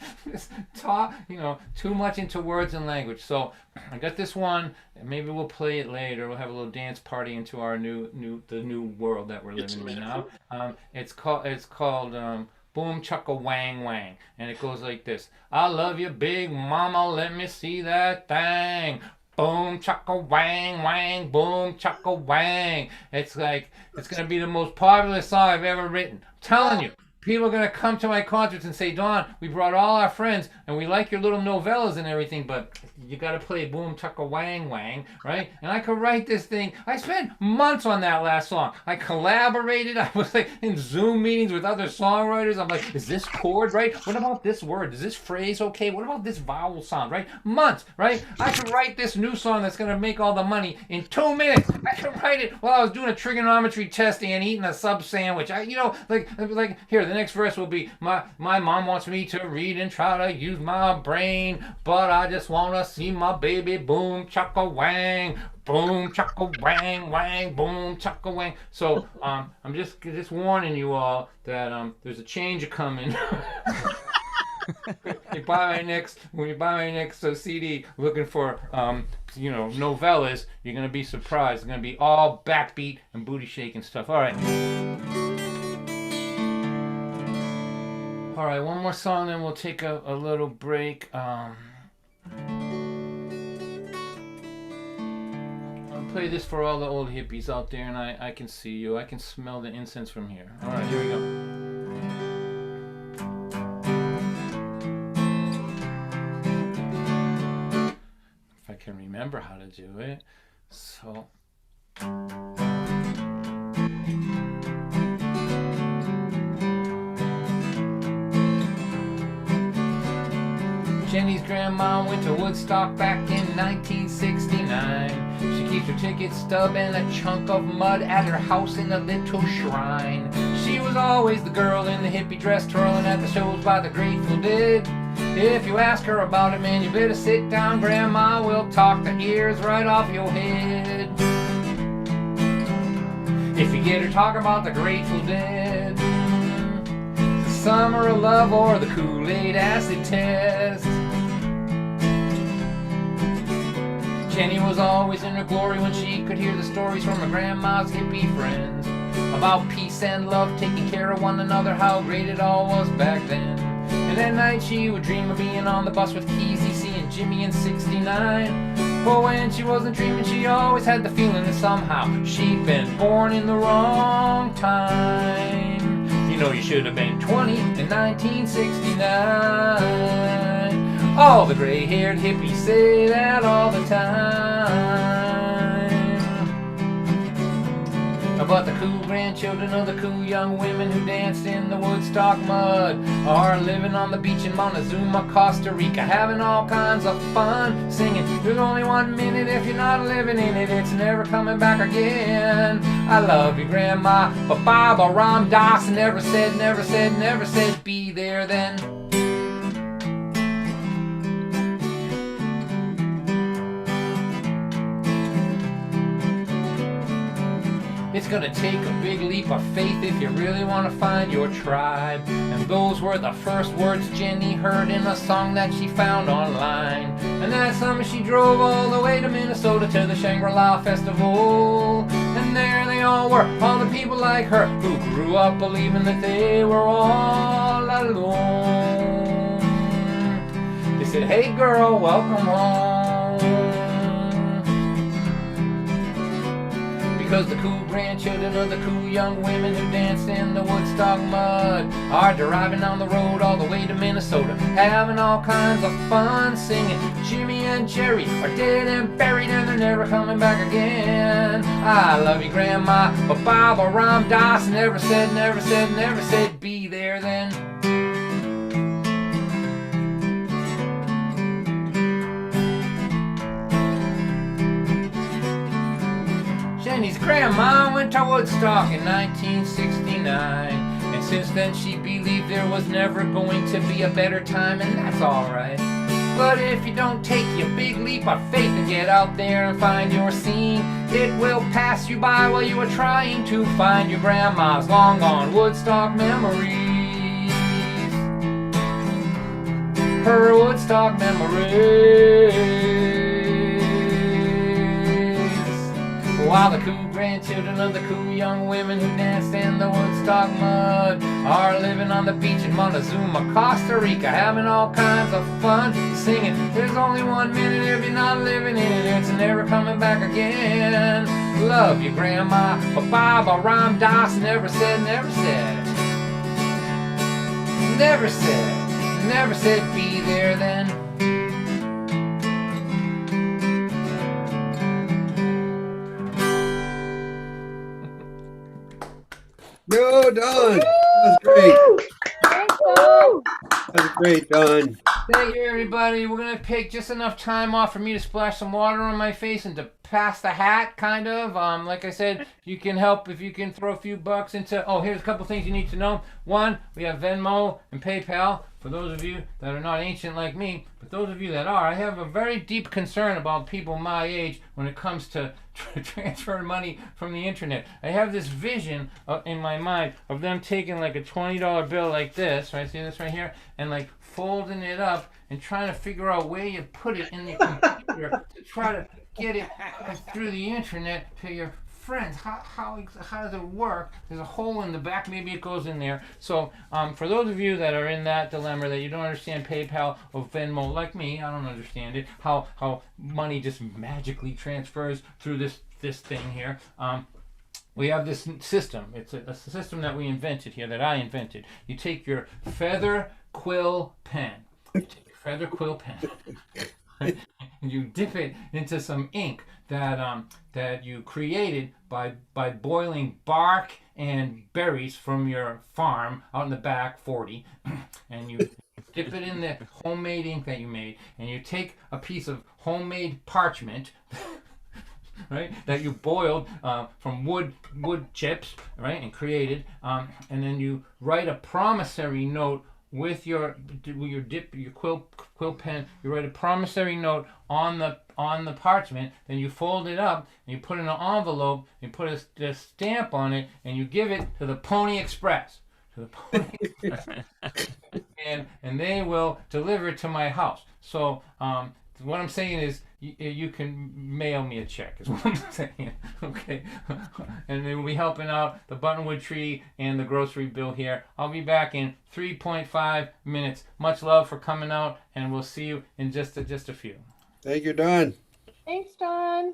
talk, you know, too much into words and language. So I got this one, and maybe we'll play it later. We'll have a little dance party into our the new world that we're living in now. It's called Boom Chucka Wang Wang, and it goes like this. I love you, big mama, let me see that thing. Boom chaka wang wang, boom chaka wang. It's like it's gonna be the most popular song I've ever written. I'm telling you. People are going to come to my concerts and say, Don, we brought all our friends and we like your little novellas and everything, but you got to play Boom Chaka Wang Wang, right? And I could write this thing. I spent months on that last song. I collaborated. I was like in Zoom meetings with other songwriters. I'm like, is this chord right? What about this word? Is this phrase okay? What about this vowel sound, right? Months, right? I could write this new song that's going to make all the money in 2 minutes. I could write it while I was doing a trigonometry test and eating a sub sandwich. Here, the next verse will be, my mom wants me to read and try to use my brain, but I just want to see my baby boom chaka wang, boom chaka wang wang, boom chaka wang. So I'm just warning you all that there's a change coming. When you buy my next CD looking for novellas, you're gonna be surprised. It's gonna be all backbeat and booty shaking stuff. All right. All right, one more song, then we'll take a little break. I'll play this for all the old hippies out there, and I can see you. I can smell the incense from here. All right, here we go. If I can remember how to do it. So... Jenny's grandma went to Woodstock back in 1969. She keeps her ticket stub and a chunk of mud at her house in a little shrine. She was always the girl in the hippie dress twirling at the shows by the Grateful Dead. If you ask her about it, man, you better sit down, Grandma. We'll talk the ears right off your head. If you get her talking about the Grateful Dead, the Summer of Love or the Kool-Aid acid test. Jenny was always in her glory when she could hear the stories from her grandma's hippie friends about peace and love, taking care of one another, how great it all was back then. And at night she would dream of being on the bus with Keezy, seeing Jimmy in 69. But when she wasn't dreaming, she always had the feeling that somehow she'd been born in the wrong time. You know, you should have been 20 in 1969. All the gray-haired hippies say that all the time. But the cool grandchildren of the cool young women who danced in the Woodstock mud are living on the beach in Montezuma, Costa Rica, having all kinds of fun, singing, there's only 1 minute if you're not living in it, it's never coming back again. I love you, Grandma, but Baba Ram Dass never said, be there then. It's gonna take a big leap of faith if you really want to find your tribe. And those were the first words Jenny heard in a song that she found online. And that summer she drove all the way to Minnesota to the Shangri-La Festival. And there they all were, all the people like her, who grew up believing that they were all alone. They said, hey girl, welcome home. Because the cool grandchildren of the cool young women who danced in the Woodstock Woodstock mud are driving on the road all the way to Minnesota, having all kinds of fun singing. Jimmy and Jerry are dead and buried and they're never coming back again. I love you, Grandma, but Baba Ram Dass never said be there then. Jenny's grandma went to Woodstock in 1969, and since then she believed there was never going to be a better time, and that's alright. But if you don't take your big leap of faith and get out there and find your scene, it will pass you by while you are trying to find your grandma's long gone Woodstock memories. Her Woodstock memories. While the cool grandchildren of the cool young women who danced in the Woodstock mud are living on the beach in Montezuma, Costa Rica, having all kinds of fun singing. There's only 1 minute if you're not living in it, it's never coming back again. Love you, Grandma, but Baba Ram Dass never said be there then. No, Don. That was great. Thanks, Don. That was great, Don. Thank you, everybody. We're going to take just enough time off for me to splash some water on my face and to pass the hat, kind of. Like I said, you can help if you can throw a few bucks into... Oh, here's a couple things you need to know. One, we have Venmo and PayPal. For those of you that are not ancient like me, but those of you that are, I have a very deep concern about people my age when it comes to transfer money from the internet. I have this vision in my mind of them taking like a $20 bill like this, right? See this right here? And like folding it up and trying to figure out where you put it in the computer to try to get it through the internet to your friends. How does it work? There's a hole in the back, maybe it goes in there. So for those of you that are in that dilemma, that you don't understand PayPal or Venmo like me, I don't understand it, how money just magically transfers through this thing here. We have this system. It's a system that we invented here, that I invented. You take your feather quill pen. And you dip it into some ink that you created by boiling bark and berries from your farm out in the back 40, and you dip it in the homemade ink that you made, and you take a piece of homemade parchment, right, that you boiled from wood chips, right, and created, and then you write a promissory note with your quill pen. You write a promissory note on the parchment, then you fold it up and you put it in an envelope and put a stamp on it, and you give it to the Pony Express. And they will deliver it to my house. So what I'm saying is you can mail me a check, is what I'm saying. Okay. And then we'll be helping out the Buttonwood Tree and the grocery bill here. I'll be back in 3.5 minutes. Much love for coming out, and we'll see you in just a few. Thank you, Don. Thanks, Don.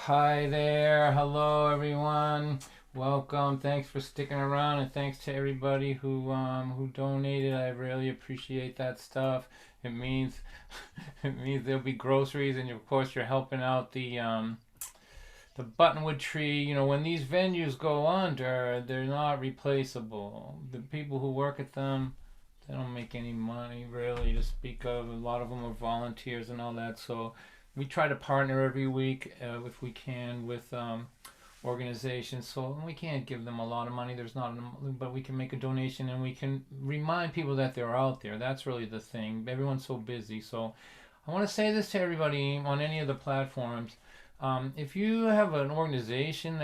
Hi there. Hello, everyone. Welcome. Thanks for sticking around, and thanks to everybody who donated. I really appreciate that stuff. It means it means there'll be groceries, and of course you're helping out the Buttonwood Tree. You know, when these venues go under, they're not replaceable. The people who work at them, they don't make any money really to speak of. A lot of them are volunteers and all that. So we try to partner every week if we can with organizations. So we can't give them a lot of money. There's not, but we can make a donation and we can remind people that they're out there. That's really the thing. Everyone's so busy. So I want to say this to everybody on any of the platforms. If you have an organization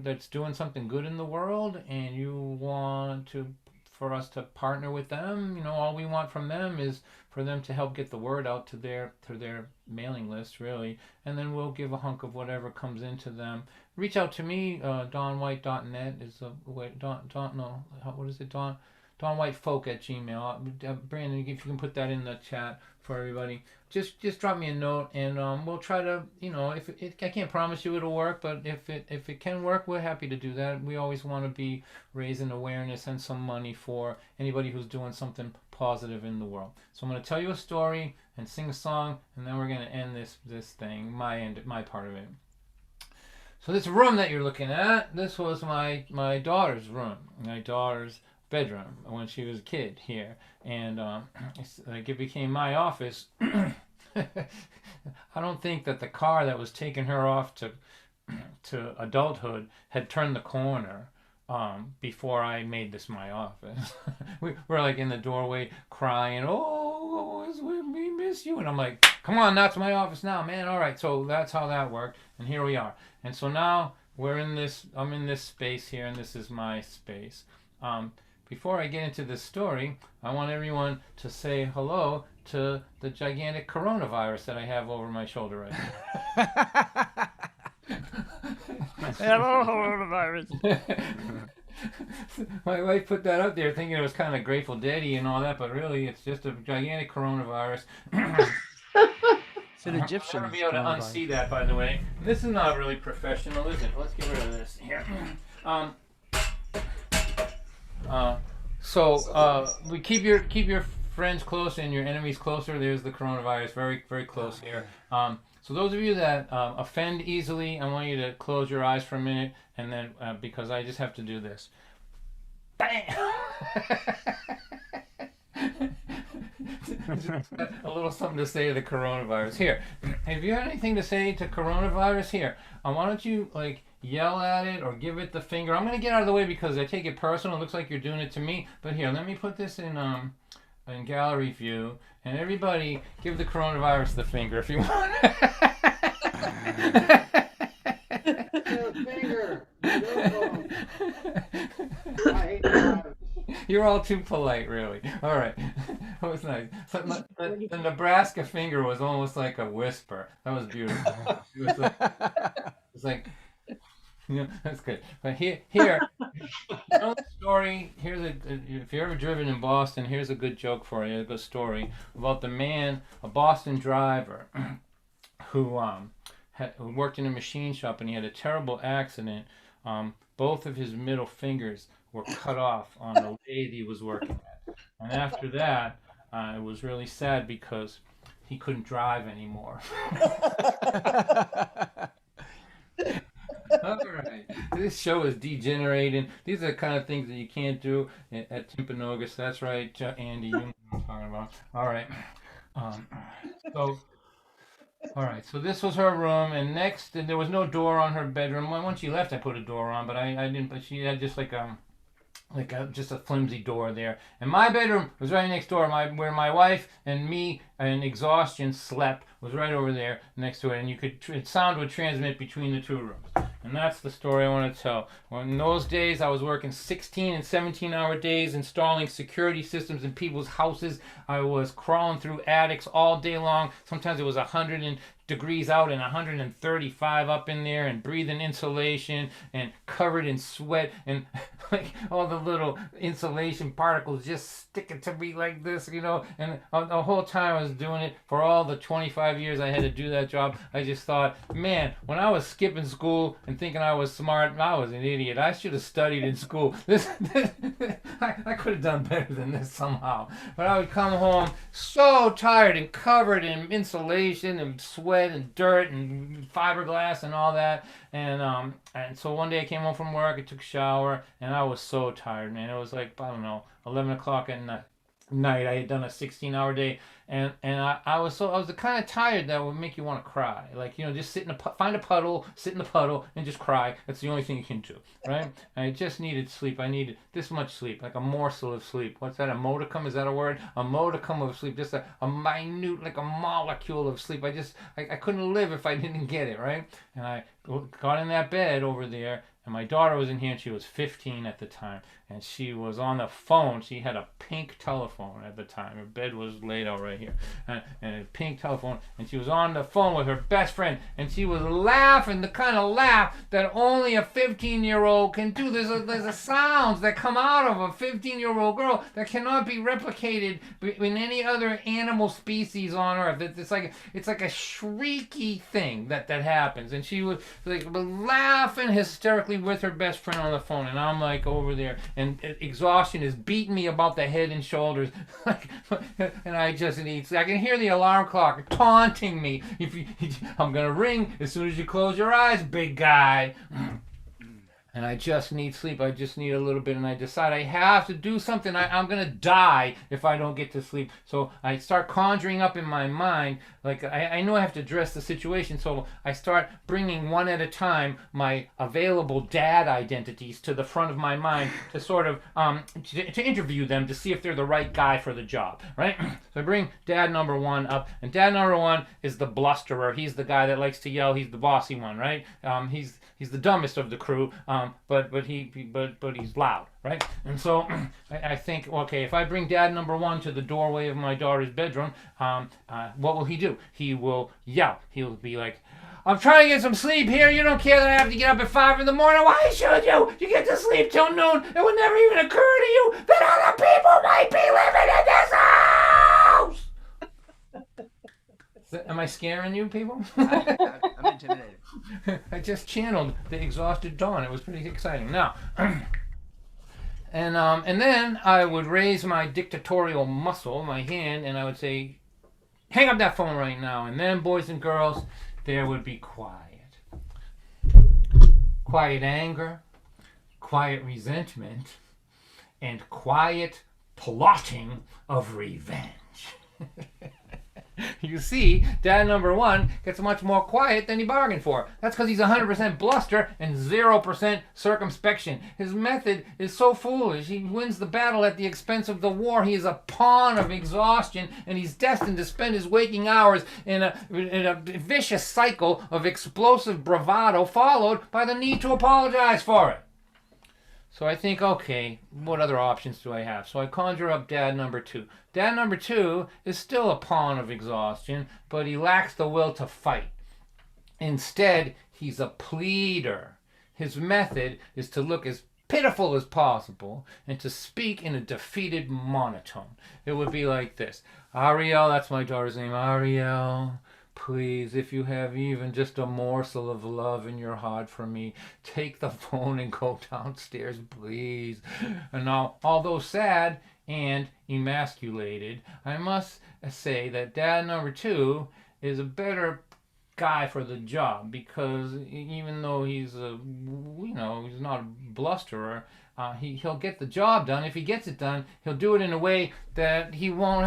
that's doing something good in the world and you want for us to partner with them, you know, all we want from them is for them to help get the word out to their mailing list, really, and then we'll give a hunk of whatever comes into them. Reach out to me. DonWhite.net is a way. What is it? DonWhiteFolk@gmail. Brandon, if you can put that in the chat for everybody. Just drop me a note, and we'll try to, you know, if I can't promise you it'll work, but if it can work, we're happy to do that. We always want to be raising awareness and some money for anybody who's doing something positive in the world. So I'm going to tell you a story and sing a song, and then we're going to end this thing, my part of it. So this room that you're looking at, this was my daughter's room, my daughter's bedroom when she was a kid here, and it became my office. I don't think that the car that was taking her off to adulthood had turned the corner before I made this my office. We're like in the doorway crying, "Oh, we miss you," and I'm like, "Come on, that's my office now, man." All right, so that's how that worked, and here we are. And so now I'm in this space here, and this is my space. Before I get into this story, I want everyone to say hello to the gigantic coronavirus that I have over my shoulder right now. Hello, coronavirus. My wife put that up there thinking it was kind of Grateful Daddy and all that, but really it's just a gigantic coronavirus. It's an Egyptian. I'll never be able to unsee that, by the way. This is not really professional, is it? Let's get rid of this here. We keep your friends close and your enemies closer. There's the coronavirus, very, very close here. So those of you that offend easily, I want you to close your eyes for a minute, and then because I just have to do this. Bang! A little something to say to the coronavirus. Here, if you have anything to say to coronavirus, here, why don't you like yell at it or give it the finger. I'm gonna get out of the way because I take it personal. It looks like you're doing it to me. But here, let me put this in gallery view, and everybody give the coronavirus the finger if you want. Finger. I hate the You're all too polite, really. All right. That was nice. So, the Nebraska finger was almost like a whisper. That was beautiful. It was like yeah, that's good. But here, you know the story. If you're ever driven in Boston, here's a good joke for you. A good story about a Boston driver, who worked in a machine shop, and he had a terrible accident. Both of his middle fingers were cut off on the lathe he was working at, and after that, it was really sad because he couldn't drive anymore. All right, this show is degenerating. These are the kind of things that you can't do at Timpanogos. That's right, Andy, you know what I'm talking about. All right, so this was her room, and next, there was no door on her bedroom. Once she left, I put a door on, but I didn't. But she had just just a flimsy door there. And my bedroom was right next door. Where my wife and me and exhaustion slept was right over there next to it, and sound would transmit between the two rooms. And that's the story I want to tell. Well, in those days, I was working 16 and 17-hour days installing security systems in people's houses. I was crawling through attics all day long. Sometimes it was 100 degrees out and 135 up in there and breathing insulation and covered in sweat and like all the little insulation particles just sticking to me like this, you know. And the whole time I was doing it, for all the 25 years I had to do that job, I just thought, man, when I was skipping school and thinking I was smart, I was an idiot. I should have studied in school. I could have done better than this somehow. But I would come home so tired and covered in insulation and sweat and dirt and fiberglass and all that. And so one day I came home from work, I took a shower, and I was so tired, man. It was like, I don't know, 11 o'clock at night. I had done a 16-hour day, and I was the kind of tired that would make you want to cry. Like, you know, just find a puddle, sit in the puddle, and just cry. That's the only thing you can do, right? I just needed sleep. I needed this much sleep, like a morsel of sleep. What's that, a modicum? Is that a word? A modicum of sleep, just a minute, like a molecule of sleep. I couldn't live if I didn't get it, right? And I got in that bed over there, and my daughter was in here, and she was 15 at the time, and she was on the phone. She had a pink telephone at the time. Her bed was laid out right here, and a pink telephone, and she was on the phone with her best friend, and she was laughing the kind of laugh that only a 15-year-old can do. There's a sounds that come out of a 15-year-old girl that cannot be replicated in any other animal species on Earth. It's like a shrieky thing that happens, and she was like laughing hysterically with her best friend on the phone, and I'm like over there, and exhaustion is beating me about the head and shoulders, and I just need. I can hear the alarm clock taunting me. I'm gonna ring as soon as you close your eyes, big guy. And I just need sleep. I just need a little bit. And I decide I have to do something. I'm going to die if I don't get to sleep. So I start conjuring up in my mind, like I know I have to address the situation. So I start bringing one at a time my available dad identities to the front of my mind to sort of to interview them to see if they're the right guy for the job, right? So I bring dad number one up. And dad number one is the blusterer. He's the guy that likes to yell. He's the bossy one, right? He's the dumbest of the crew, but he's loud, right? And so I think, okay, if I bring dad number one to the doorway of my daughter's bedroom, what will he do? He will yell. He'll be like, I'm trying to get some sleep here. You don't care that I have to get up at 5 in the morning. Why should you? You get to sleep till noon. It would never even occur to you that other people might be living in this house. Am I scaring you people? I'm intimidated. I just channeled the exhausted Dawn. It was pretty exciting. Now, and then I would raise my dictatorial muscle, my hand, and I would say, hang up that phone right now. And then, boys and girls, there would be quiet. Quiet anger, quiet resentment, and quiet plotting of revenge. You see, dad number one gets much more quiet than he bargained for. That's because he's 100% bluster and 0% circumspection. His method is so foolish. He wins the battle at the expense of the war. He is a pawn of exhaustion, and he's destined to spend his waking hours in a vicious cycle of explosive bravado, followed by the need to apologize for it. So I think, okay, what other options do I have? So I conjure up dad number two. Dad number two is still a pawn of exhaustion, but he lacks the will to fight. Instead, he's a pleader. His method is to look as pitiful as possible and to speak in a defeated monotone. It would be like this. Ariel, that's my daughter's name, Ariel. Please, if you have even just a morsel of love in your heart for me, take the phone and go downstairs, please. And now, although sad and emasculated, I must say that dad number two is a better guy for the job, because even though he's he's not a blusterer, he'll get the job done. If he gets it done, he'll do it in a way that I won't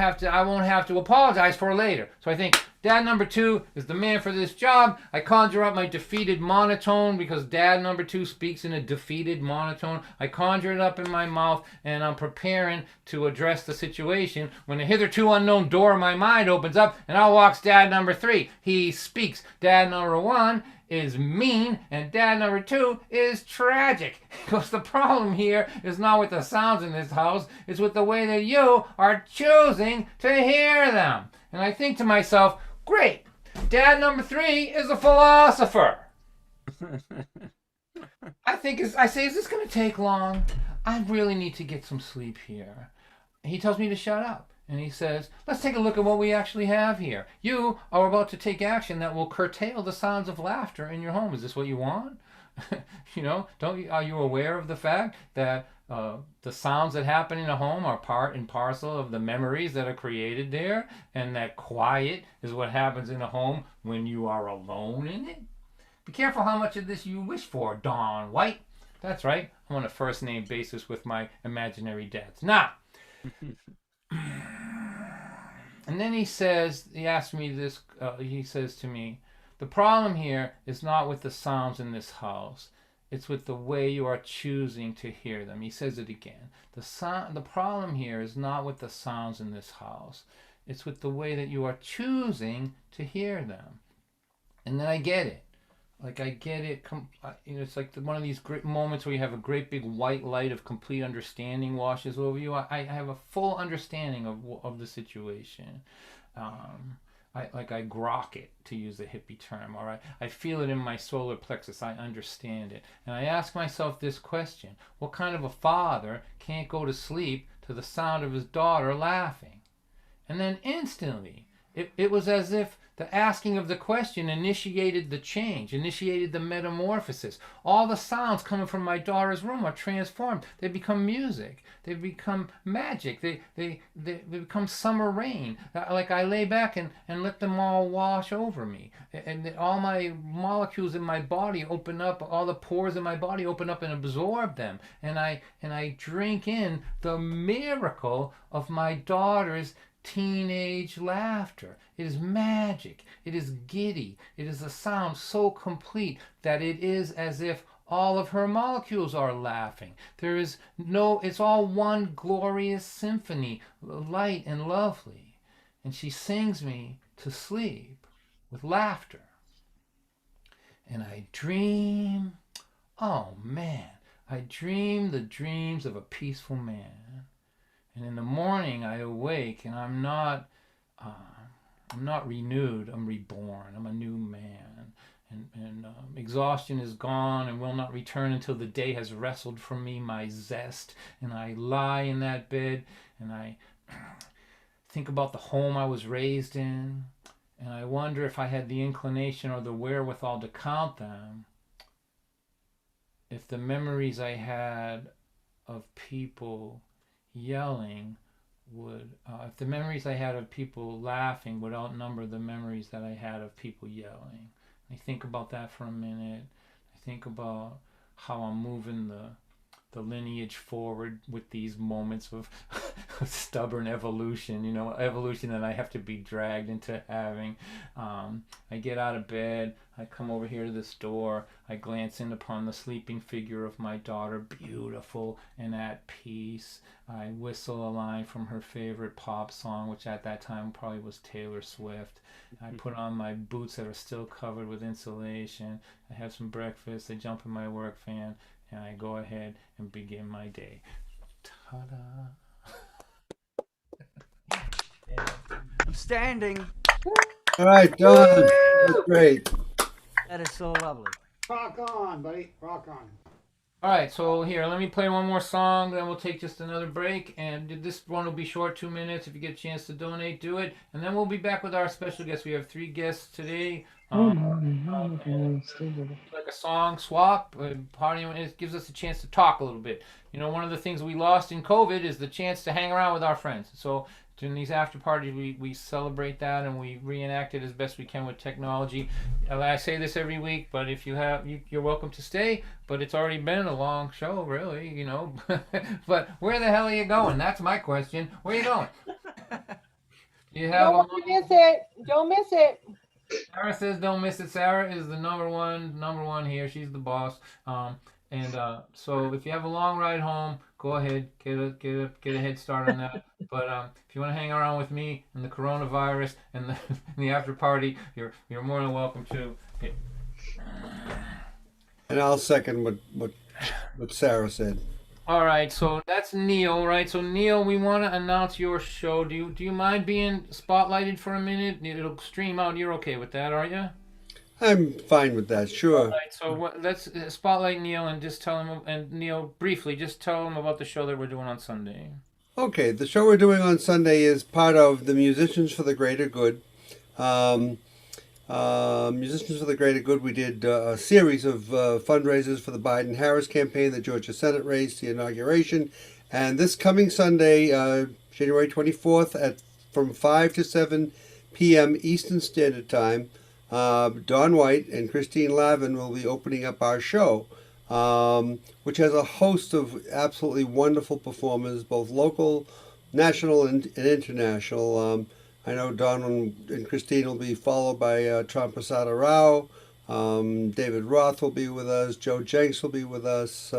have to apologize for later. So I think dad number two is the man for this job. I conjure up my defeated monotone because dad number two speaks in a defeated monotone. I conjure it up in my mouth, and I'm preparing to address the situation when a hitherto unknown door in my mind opens up, and out walks dad number three. He speaks. Dad number one is mean, and dad number two is tragic. Because the problem here is not with the sounds in this house, it's with the way that you are choosing to hear them. And I think to myself, great, Dad number 3 is a philosopher. I say, is this going to take long? I really need to get some sleep here. He tells me to shut up. And he says, let's take a look at what we actually have here. You are about to take action that will curtail the sounds of laughter in your home. Is this what you want? Are you aware of the fact that the sounds that happen in a home are part and parcel of the memories that are created there, and that quiet is what happens in a home when you are alone in it? Be careful how much of this you wish for, Don White. That's right. I'm on a first name basis with my imaginary dads. Now, and then he asks me this, he says to me, the problem here is not with the sounds in this house. It's with the way you are choosing to hear them. He says it again. The problem here is not with the sounds in this house. It's with the way that you are choosing to hear them. And then I get it. Like, I get it. It's like one of these great moments where you have a great big white light of complete understanding washes over you. I have a full understanding of the situation. I grok it, to use the hippie term, or I feel it in my solar plexus. I understand it. And I ask myself this question: what kind of a father can't go to sleep to the sound of his daughter laughing? And then instantly, it was as if the asking of the question initiated the change, initiated the metamorphosis. All the sounds coming from my daughter's room are transformed. They become music. They become magic. They become summer rain. Like, I lay back and let them all wash over me. And all my molecules in my body open up, all the pores in my body open up and absorb them. And I drink in the miracle of my daughter's teenage laughter. It is magic. It is giddy. It is a sound so complete that it is as if all of her molecules are laughing. It's all one glorious symphony, light and lovely. And she sings me to sleep with laughter. And I dream, oh man, I dream the dreams of a peaceful man. And in the morning I awake and I'm not renewed, I'm reborn. I'm a new man. And exhaustion is gone and will not return until the day has wrestled from me my zest. And I lie in that bed and I think about the home I was raised in. And I wonder if I had the inclination or the wherewithal to count them, if the memories I had of people yelling if the memories I had of people laughing would outnumber the memories that I had of people yelling. I think about that for a minute. I think about how I'm moving the lineage forward with these moments of stubborn evolution, evolution that I have to be dragged into having. I get out of bed, I come over here to this door, I glance in upon the sleeping figure of my daughter, beautiful and at peace. I whistle a line from her favorite pop song, which at that time probably was Taylor Swift. I put on my boots that are still covered with insulation. I have some breakfast, I jump in my work van, and I go ahead and begin my day. Ta-da! I'm standing. All right, Don. That's great. That is so lovely. Rock on, buddy. Rock on. All right, so here, let me play one more song, then we'll take just another break. And this one will be short, 2 minutes. If you get a chance to donate, do it. And then we'll be back with our special guests. We have 3 guests today. Like a song swap, party, it gives us a chance to talk a little bit. One of the things we lost in COVID is the chance to hang around with our friends. So during these after parties, we celebrate that and we reenact it as best we can with technology. I say this every week, but if you're welcome to stay. But it's already been a long show, really, But where the hell are you going? That's my question. Where are you going? Don't miss it. Don't miss it. Sarah says don't miss it. Sarah is the number one here. She's the boss. So if you have a long ride home, go ahead, get a head start on that. But if you want to hang around with me and the coronavirus and the after party, you're more than welcome to. And I'll second what Sarah said. All right, so that's Neil, right? So Neil, we want to announce your show. Do you mind being spotlighted for a minute? It'll stream out. You're okay with that, are you? I'm fine with that, All sure. right, so let's spotlight Neil and just tell him, and Neil, briefly, just tell him about the show that we're doing on Sunday. Okay, the show we're doing on Sunday is part of the Musicians for the Greater Good. Musicians for the Greater Good, we did a series of fundraisers for the Biden-Harris campaign, the Georgia Senate race, the inauguration, and this coming Sunday, January 24th, from 5 to 7 p.m. Eastern Standard Time, Don White and Christine Lavin will be opening up our show, which has a host of absolutely wonderful performers, both local, national, and international. I know Don and Christine will be followed by Tom Prasada Rao. David Roth will be with us. Joe Jenks will be with us.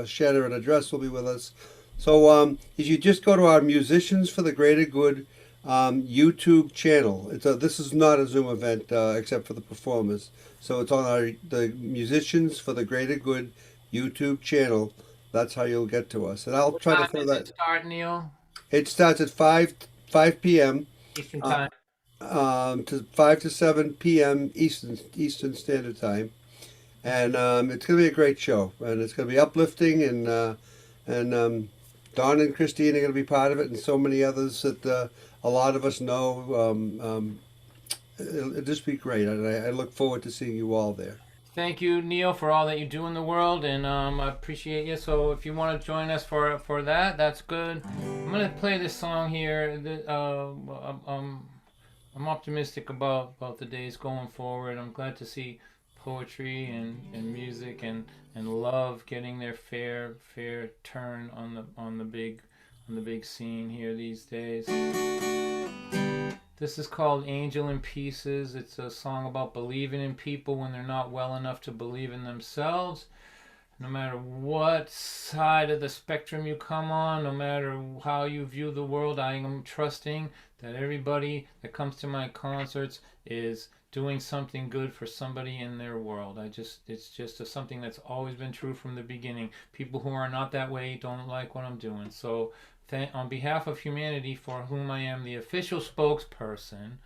Shatter and Address will be with us. So if you just go to our Musicians for the Greater Good YouTube channel, this is not a Zoom event except for the performers. So it's on the Musicians for the Greater Good YouTube channel. That's how you'll get to us. And I'll try to throw that. Start, Neil. It starts at 5 p.m. Eastern time. To 5 to 7 p.m. Eastern Standard Time, and it's going to be a great show, and it's going to be uplifting, and Don and Christine are going to be part of it, and so many others that a lot of us know. It'll just be great, and I look forward to seeing you all there. Thank you, Neil, for all that you do in the world, and I appreciate you. So if you want to join us for that, that's good. I'm gonna play this song here. I'm optimistic about the days going forward. I'm glad to see poetry and music and love getting their fair turn on the big scene here these days. This is called Angel in Pieces. It's a song about believing in people when they're not well enough to believe in themselves. No matter what side of the spectrum you come on, no matter how you view the world, I am trusting that everybody that comes to my concerts is doing something good for somebody in their world. It's just something that's always been true from the beginning. People who are not that way don't like what I'm doing. So on behalf of humanity, for whom I am the official spokesperson,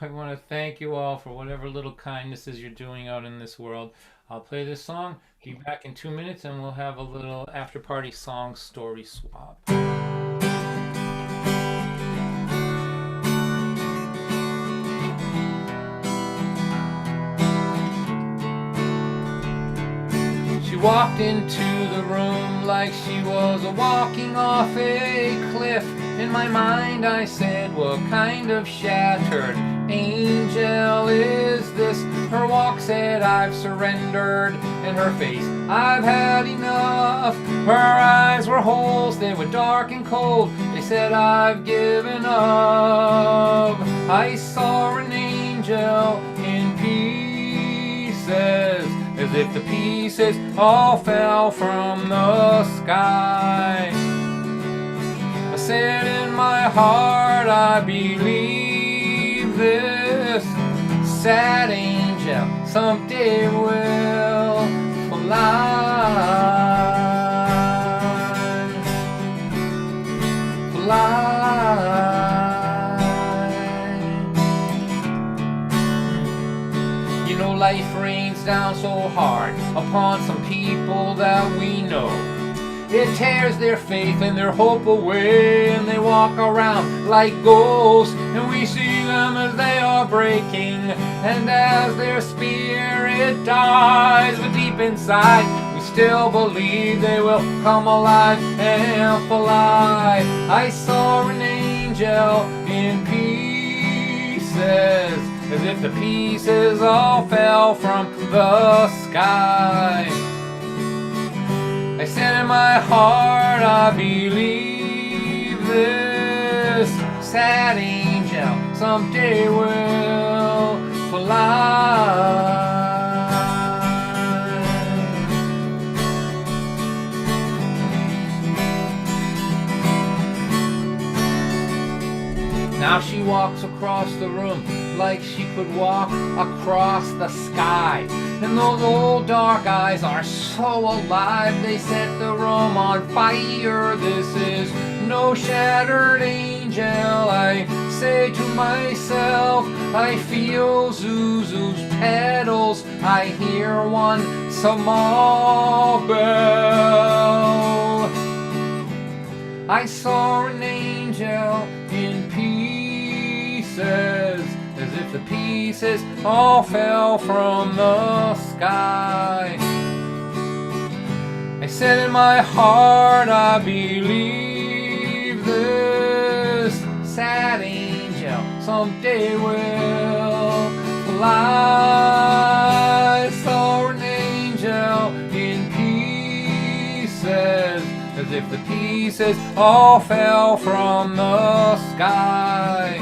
I want to thank you all for whatever little kindnesses you're doing out in this world. I'll play this song, be back in 2 minutes, and we'll have a little after-party song story swap. She walked into the room like she was walking off a cliff. In my mind I said, what kind of shattered angel is this? Her walk said, I've surrendered. In her face, I've had enough. Her eyes were holes, they were dark and cold. They said, I've given up. I saw an angel in pieces, as if the pieces all fell from the sky. I said in my heart, I believe this sad angel someday will fly. You know, life rains down so hard upon some people that we know. It tears their faith and their hope away, and they walk around like ghosts, and we see them as they are breaking, and as their spirit dies. But deep inside, we still believe they will come alive and fly. I saw an angel in pieces, as if the pieces all fell from the sky. I said in my heart, I believe this sad angel someday will fly. Now she walks across the room like she could walk across the sky. And those old dark eyes are so alive, they set the room on fire. This is no shattered angel, I say to myself. I feel Zuzu's petals, I hear one small bell. I saw an angel in pieces, as if the pieces all fell from the sky. I said in my heart, I believe this sad angel someday will fly. I saw an angel in pieces, as if the pieces all fell from the sky.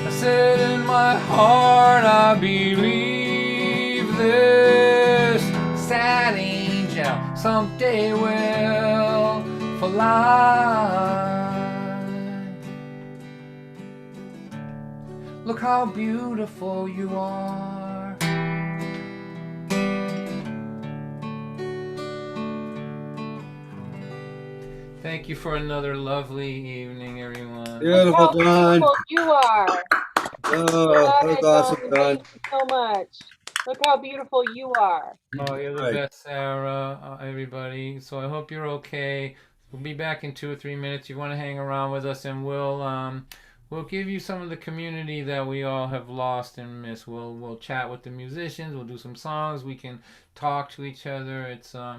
I said in my heart, I believe this sad angel someday will fly. Look how beautiful you are. Thank you for another lovely evening, everyone. Beautiful, How Don. beautiful you are. Oh, Love that was it, awesome, Don. Don. Thank you so much. Look how beautiful you are. Oh, you're the Right. best, Sarah, everybody. So I hope you're okay. We'll be back in 2 or 3 minutes. You want to hang around with us, and we'll give you some of the community that we all have lost and missed. We'll chat with the musicians. We'll do some songs. We can talk to each other. So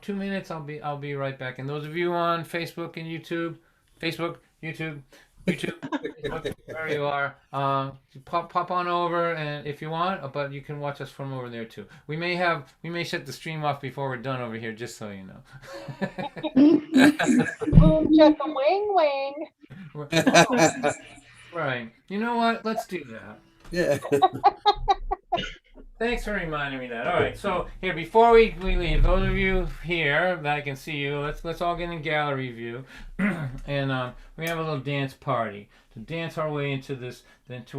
2 minutes. I'll be right back. And those of you on Facebook and YouTube, YouTube, where you are, pop on over, and if you want, but you can watch us from over there too. We may shut the stream off before we're done over here, just so you know. Boom, chicka, wang, wang. Right. You know what? Let's do that. Yeah. Thanks for reminding me that. All right. So here, before we leave, those of you here that I can see you, let's all get in gallery view, and we have a little dance party to dance our way into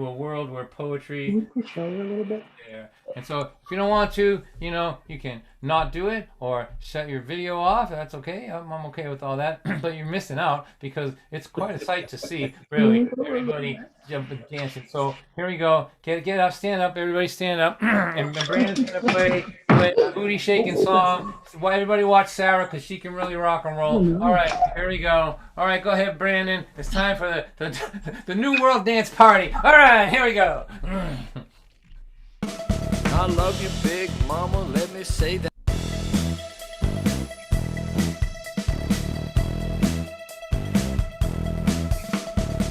a world where poetry. Show you a little bit. There. And so if you don't want to, you can not do it or shut your video off. That's okay. I'm okay with all that. But you're missing out because it's quite a sight to see, really. Everybody jumping, dancing. So here we go. Get up, stand up. Everybody stand up. And Brandon's going to play a booty shaking song. Everybody watch Sarah because she can really rock and roll. All right, here we go. All right, go ahead, Brandon. It's time for the New World Dance Party. All right, here we go. I love you, big mama, let me say that.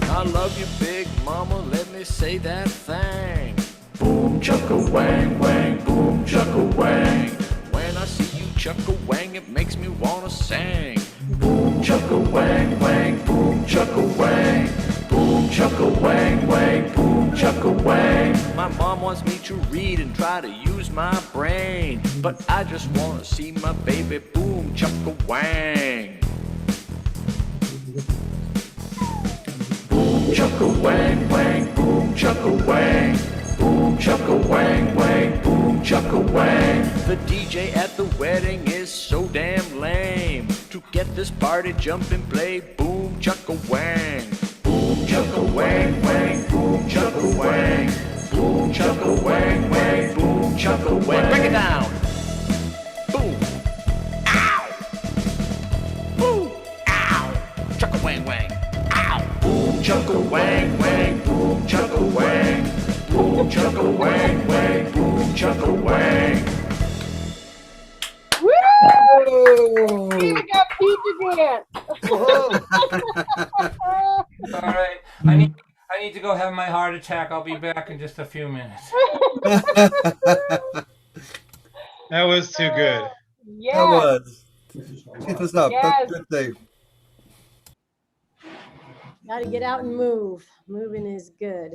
I love you, big mama, let me say that thing. Boom, chucka, wang, wang, boom, chucka, wang. When I see you chucka, wang, it makes me wanna sing. Boom, chucka, wang, wang, boom, chucka, wang. Boom, chucka, wang, wang, boom, chucka, wang. My mom wants me to read and try to use my brain, but I just wanna see my baby boom, chucka, wang. Boom, chucka, wang, wang, boom, chucka, wang. Boom, chucka, wang, wang, boom, chucka, wang. The DJ at the wedding is so damn lame. To get this party jumping, play boom, chucka, wang. Boom, chucka, wang, wang, boom, chucka, wang. Boom, chucka, wang, wang, boom, chucka, wang. Break it down. Boom. Ow. Boom. Ow. Chucka, wang, wang. Ow. Boom, chucka, wang, wang, boom, chucka, wang. Boom, chucka, wang, wang, boom, chucka, wang. Woo! Oh. We got pizza dance. All right. I need to go have my heart attack. I'll be back in just a few minutes. That was too good. That Yes. was. Keep this up. That's a good thing. Got to get out and move. Moving is good.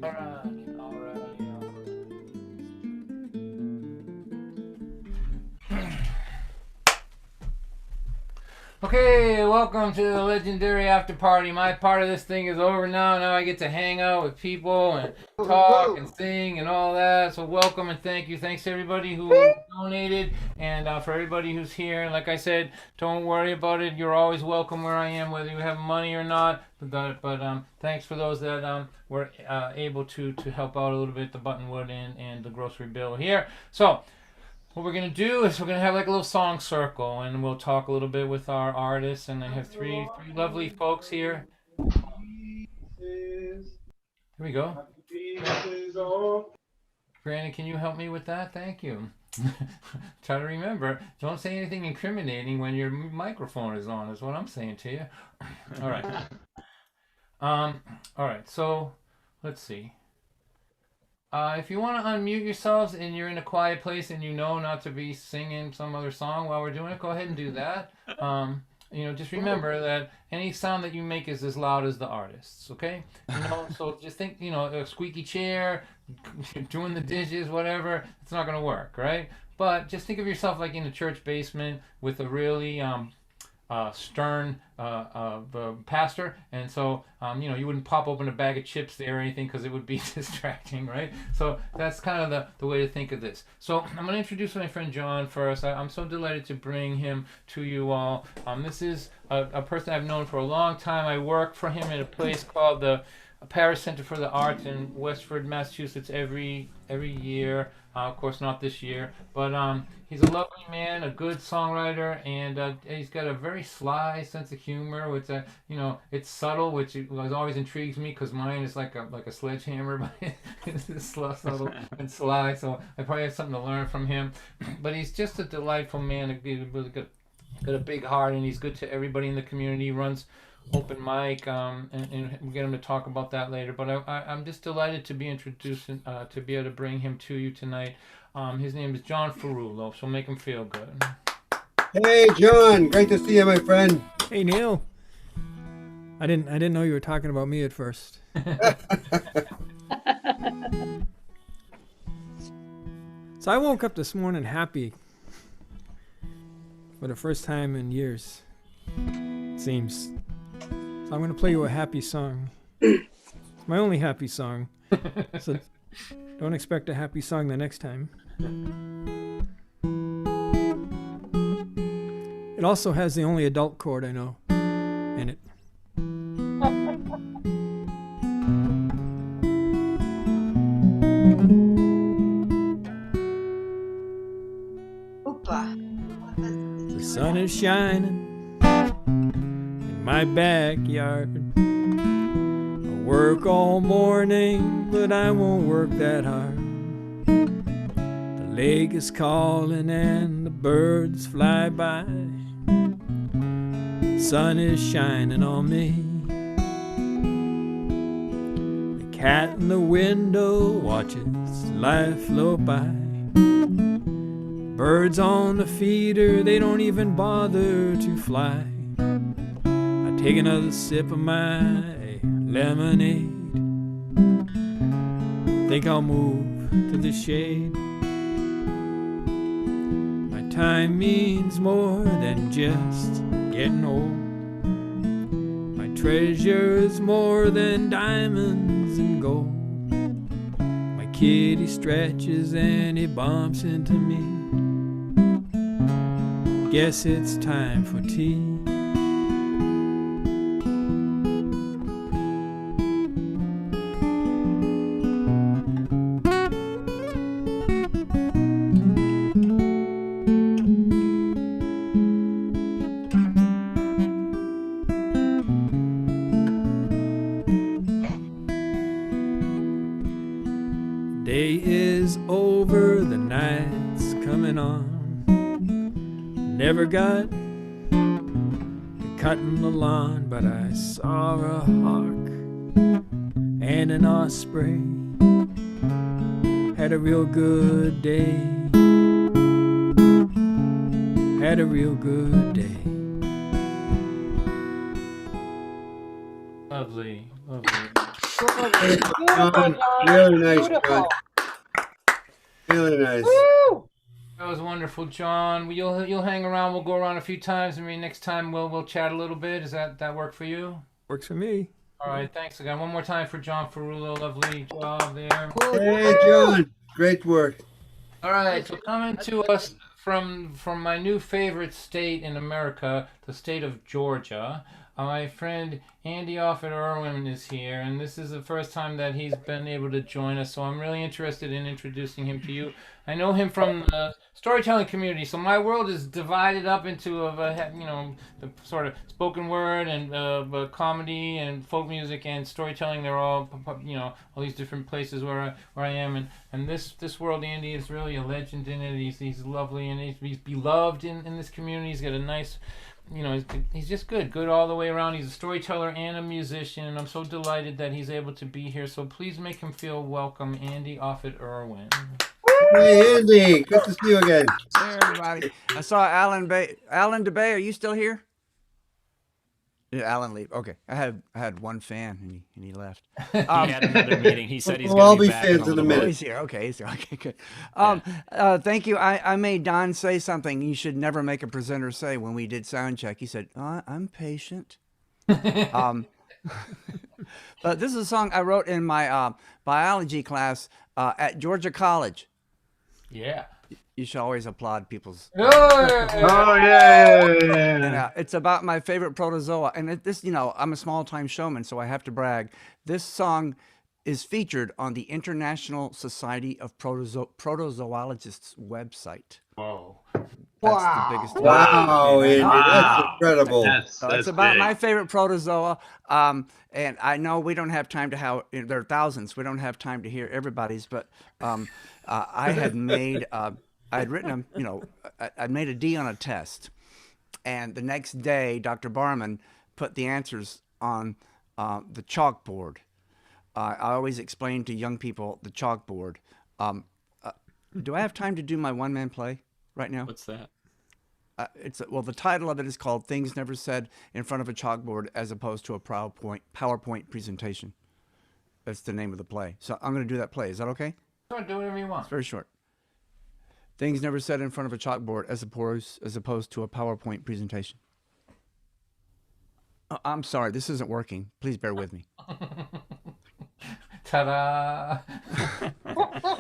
All right. Okay, welcome to the legendary after party. My part of this thing is over now. Now I get to hang out with people and talk and sing and all that. So welcome and thank you. Thanks to everybody who donated and for everybody who's here. Like I said, don't worry about it. You're always welcome where I am, whether you have money or not. But thanks for those that were able to help out a little bit, the Buttonwood and the grocery bill here. So what we're going to do is we're going to have like a little song circle and we'll talk a little bit with our artists. And I have three lovely folks here. Here we go. Brandon, can you help me with that? Thank you. Try to remember, don't say anything incriminating when your microphone is on, is what I'm saying to you. All right. All right, so let's see. If you want to unmute yourselves and you're in a quiet place and you know not to be singing some other song while we're doing it, go ahead and do that. Just remember that any sound that you make is as loud as the artist's, okay? So just think, a squeaky chair, doing the dishes, whatever, it's not going to work, right? But just think of yourself like in a church basement with a really stern pastor, and so you wouldn't pop open a bag of chips there or anything because it would be distracting, right? So that's kind of the way to think of this. So I'm going to introduce my friend John first. I'm so delighted to bring him to you all. This is a person I've known for a long time. I work for him at a place called the Paris Center for the Arts in Westford, Massachusetts every year. Of course, not this year, but he's a lovely man, a good songwriter, and he's got a very sly sense of humor. Which it's subtle, which always intrigues me because mine is like a sledgehammer, but it's subtle and sly. So I probably have something to learn from him. But he's just a delightful man. He's really got a big heart, and he's good to everybody in the community. He runs open mic, and we'll get him to talk about that later. But I'm just delighted to be introduced to be able to bring him to you tonight. His name is John Ferrulo, so make him feel good. Hey, John, great to see you, my friend. Hey, Neil. I didn't know you were talking about me at first. So I woke up this morning happy for the first time in years, it seems. So I'm going to play you a happy song. It's my only happy song. So don't expect a happy song the next time. It also has the only adult chord I know in it. The sun is shining in my backyard. I work all morning, but I won't work that hard. The lake is calling and the birds fly by. The sun is shining on me. The cat in the window watches life float by. Birds on the feeder, they don't even bother to fly. I take another sip of my lemonade. Think I'll move to the shade. My time means more than just getting old. My treasure is more than diamonds and gold. My kitty stretches and he bumps into me. Guess it's time for tea. Day is over, the night's coming on. Never got to cutting the lawn, but I saw a hawk and an osprey. Had a real good day. Had a real good day. Lovely, lovely. Beautiful, John, John. really nice, Beautiful. John. Really nice. Woo! That was wonderful, John. You'll hang around. We'll go around a few times. I mean, next time we'll chat a little bit. Does that work for you? Works for me. All right, thanks again. One more time for John Ferrulo. Lovely job there. Hey, John. Great work. All right, so coming to us from my new favorite state in America, the state of Georgia. My friend Andy Offit-Irwin is here, and this is the first time that he's been able to join us, so I'm really interested in introducing him to you. I know him from the storytelling community, so my world is divided up into the sort of spoken word and comedy and folk music and storytelling. They're all all these different places where I am, and this world, Andy is really a legend in it. He's lovely and he's beloved in this community. He's got a nice. He's just good all the way around. He's a storyteller and a musician, and I'm so delighted that he's able to be here. So please make him feel welcome, Andy Offit-Irwin. Hey, Andy. Good to see you again. Hey, everybody. I saw Alan Bay. Alan DeBay, are you still here? Yeah, Alan leave. Okay. I had one fan and he left. He had another meeting. He said he's We'll going all to be be back fans in a in a little minute. Oh, bit. he's here. Okay, he's here. Okay, good. Thank you. I made Don say something you should never make a presenter say when we did sound check. He said, I'm patient. But this is a song I wrote in my biology class at Georgia College. Yeah. You should always applaud people's. Oh yeah. And, it's about my favorite protozoa, and I'm a small-time showman, so I have to brag. This song is featured on the International Society of Protozoologists website. Whoa. That's the biggest. Wow, Andy. That's incredible. So it's about my favorite protozoa, and I know we don't have time to there are thousands. We don't have time to hear everybody's, but I had made. I'd written them, I'd made a D on a test. And the next day, Dr. Barman put the answers on the chalkboard. I always explain to young people the chalkboard. Do I have time to do my one-man play right now? What's that? The title of it is called Things Never Said in Front of a Chalkboard as opposed to a PowerPoint presentation. That's the name of the play. So I'm going to do that play. Is that okay? Sure, do whatever you want. It's very short. Things never said in front of a chalkboard as opposed to a PowerPoint presentation. Oh, I'm sorry, this isn't working. Please bear with me. Ta-da!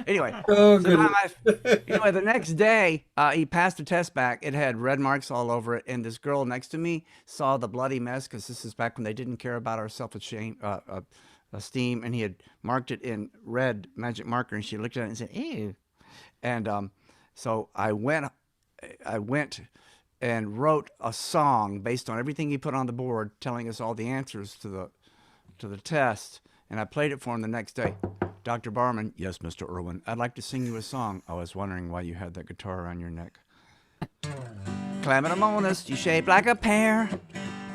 Anyway, Oh, so goodness. the next day, he passed the test back. It had red marks all over it, and this girl next to me saw the bloody mess because this is back when they didn't care about our self-esteem, and he had marked it in red magic marker, and she looked at it and said, "Ew," and so I went and wrote a song based on everything he put on the board, telling us all the answers to the test, and I played it for him the next day. Dr. Barman, yes, Mr. Irwin, I'd like to sing you a song. I was wondering why you had that guitar around your neck. Chlamydomonas, you shaped like a pear.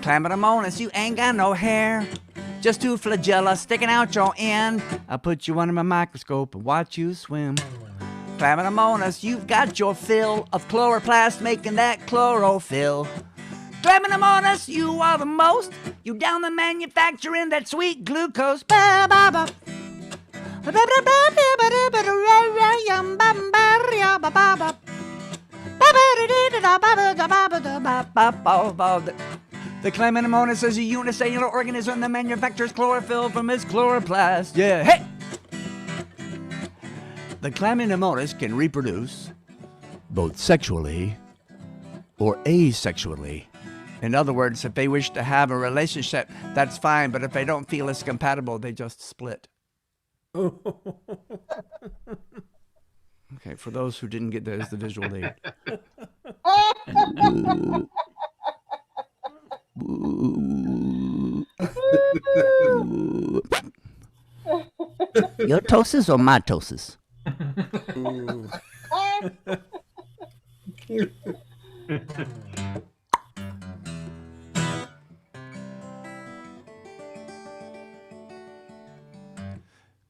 Chlamydomonas, you ain't got no hair. Just two flagella sticking out your end. I'll put you under my microscope and watch you swim. Chlamydomonas, you've got your fill of chloroplast making that chlorophyll. Chlamydomonas, you are the most. You down the manufacturing that sweet glucose. The Chlamydomonas is a unicellular organism that manufactures chlorophyll from its chloroplast. Yeah, hey! The Chlamydomonas can reproduce both sexually or asexually. In other words, if they wish to have a relationship, that's fine, but if they don't feel it's compatible, they just split. Okay, for those who didn't get that as the visual aid. Your tosis or my tosis?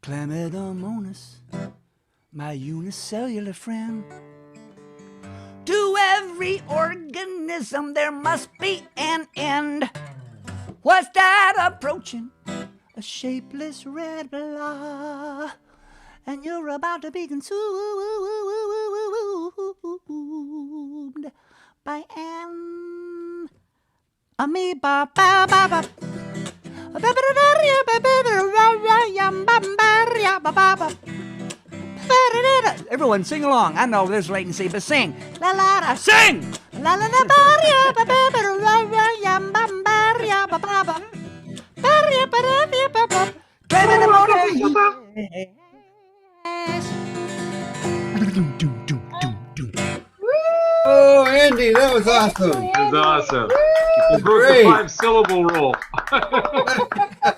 Chlamydomonas, my unicellular friend. To every organism there must be an end. What's that approaching? a shapeless red blah, and you're about to be consumed by an amoeba. Everyone sing along. I know there's latency, but sing. La la la, sing. La la la Oh, Andy, that was awesome. That's awesome. You broke Great. the 5-syllable rule.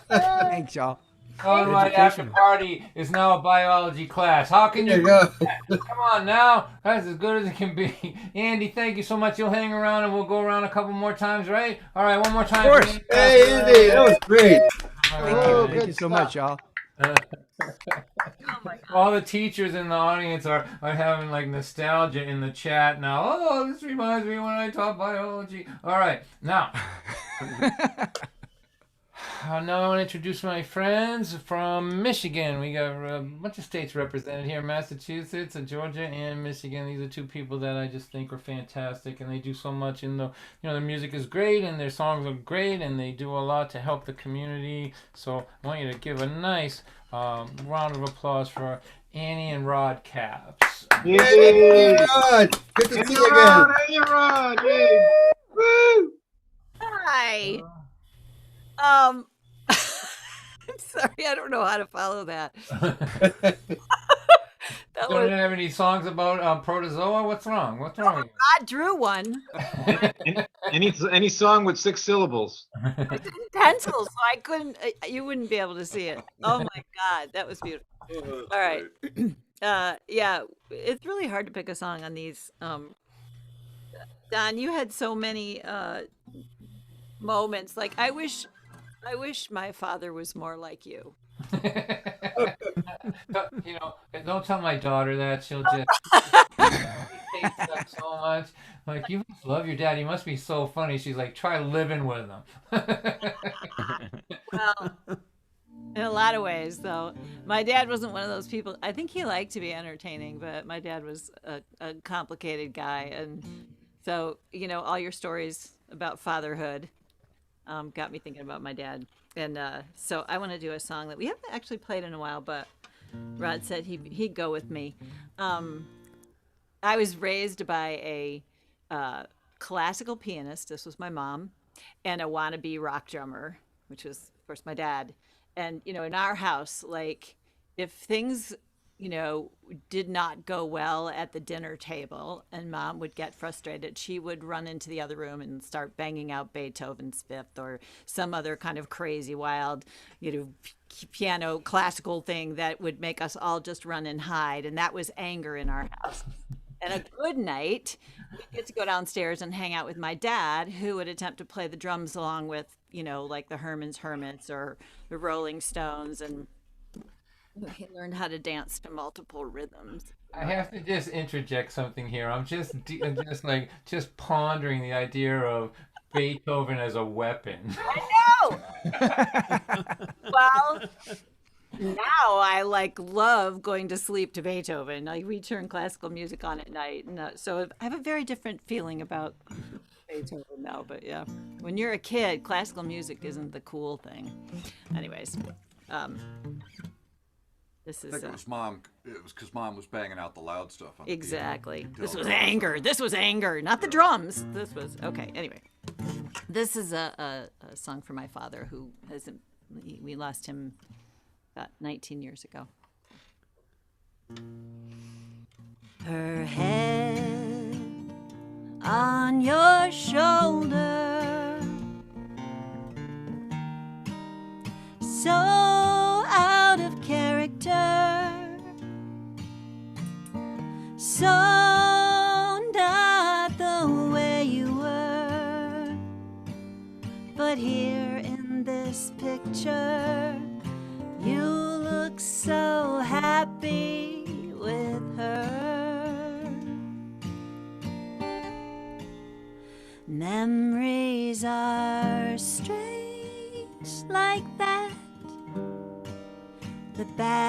Thanks, y'all. Oh, my after party is now a biology class. How can There you you go. Come on now. That's as good as it can be. Andy, thank you so much. You'll hang around and we'll go around a couple more times, right? All right, one more time. Of course. Hey, Andy, that was great. Thank you so much, y'all. All the teachers in the audience are having like nostalgia in the chat now. Oh, this reminds me when I taught biology. All right, now. Now I want to introduce my friends from Michigan. We got a bunch of states represented here: Massachusetts, Georgia, and Michigan. These are two people that I just think are fantastic, and they do so much in the, their music is great, and their songs are great, and they do a lot to help the community. So I want you to give a nice round of applause for Annie and Rod Caps. Hey, Rod. Good to see you again. Hey, Rod. Hey. Woo. Hi. I'm sorry, I don't know how to follow that. Don't have any songs about protozoa? What's wrong? What's wrong with you? I drew one. Any song with 6 syllables. It's in pencil, so I couldn't. You wouldn't be able to see it. Oh my God, that was beautiful. All right. Yeah, it's really hard to pick a song on these. Don, you had so many moments. Like I wish my father was more like you. Don't tell my daughter that. She'll just hates that so much. Like, you must love your dad. He must be so funny. She's like, try living with him. Well, in a lot of ways, though, my dad wasn't one of those people. I think he liked to be entertaining, but my dad was a complicated guy, and so all your stories about fatherhood got me thinking about my dad. And so I want to do a song that we haven't actually played in a while, but Rod said he'd go with me. I was raised by a classical pianist. This was my mom, and a wannabe rock drummer, which was, of course, my dad. And, in our house, like, if things, did not go well at the dinner table and mom would get frustrated, she would run into the other room and start banging out Beethoven's Fifth or some other kind of crazy, wild, piano classical thing that would make us all just run and hide. And that was anger in our house. And a good night, we'd get to go downstairs and hang out with my dad, who would attempt to play the drums along with, like the Herman's Hermits or the Rolling Stones. And he learned how to dance to multiple rhythms. I have to just interject something here. I'm just pondering the idea of Beethoven as a weapon. I know. Well, now I love going to sleep to Beethoven. We turn classical music on at night, and so I have a very different feeling about Beethoven now. But yeah, when you're a kid, classical music isn't the cool thing. Anyways, this is. I think it was mom. It was because mom was banging out the loud stuff. On the exactly. piano. This was anger. This was anger, not the drums. This was okay. Anyway, this is a song for my father, who hasn't. We lost him about 19 years ago. Her head on your shoulder, so out of character, so not the way you were, but here in this picture you look so happy with her. Memories are strange like that,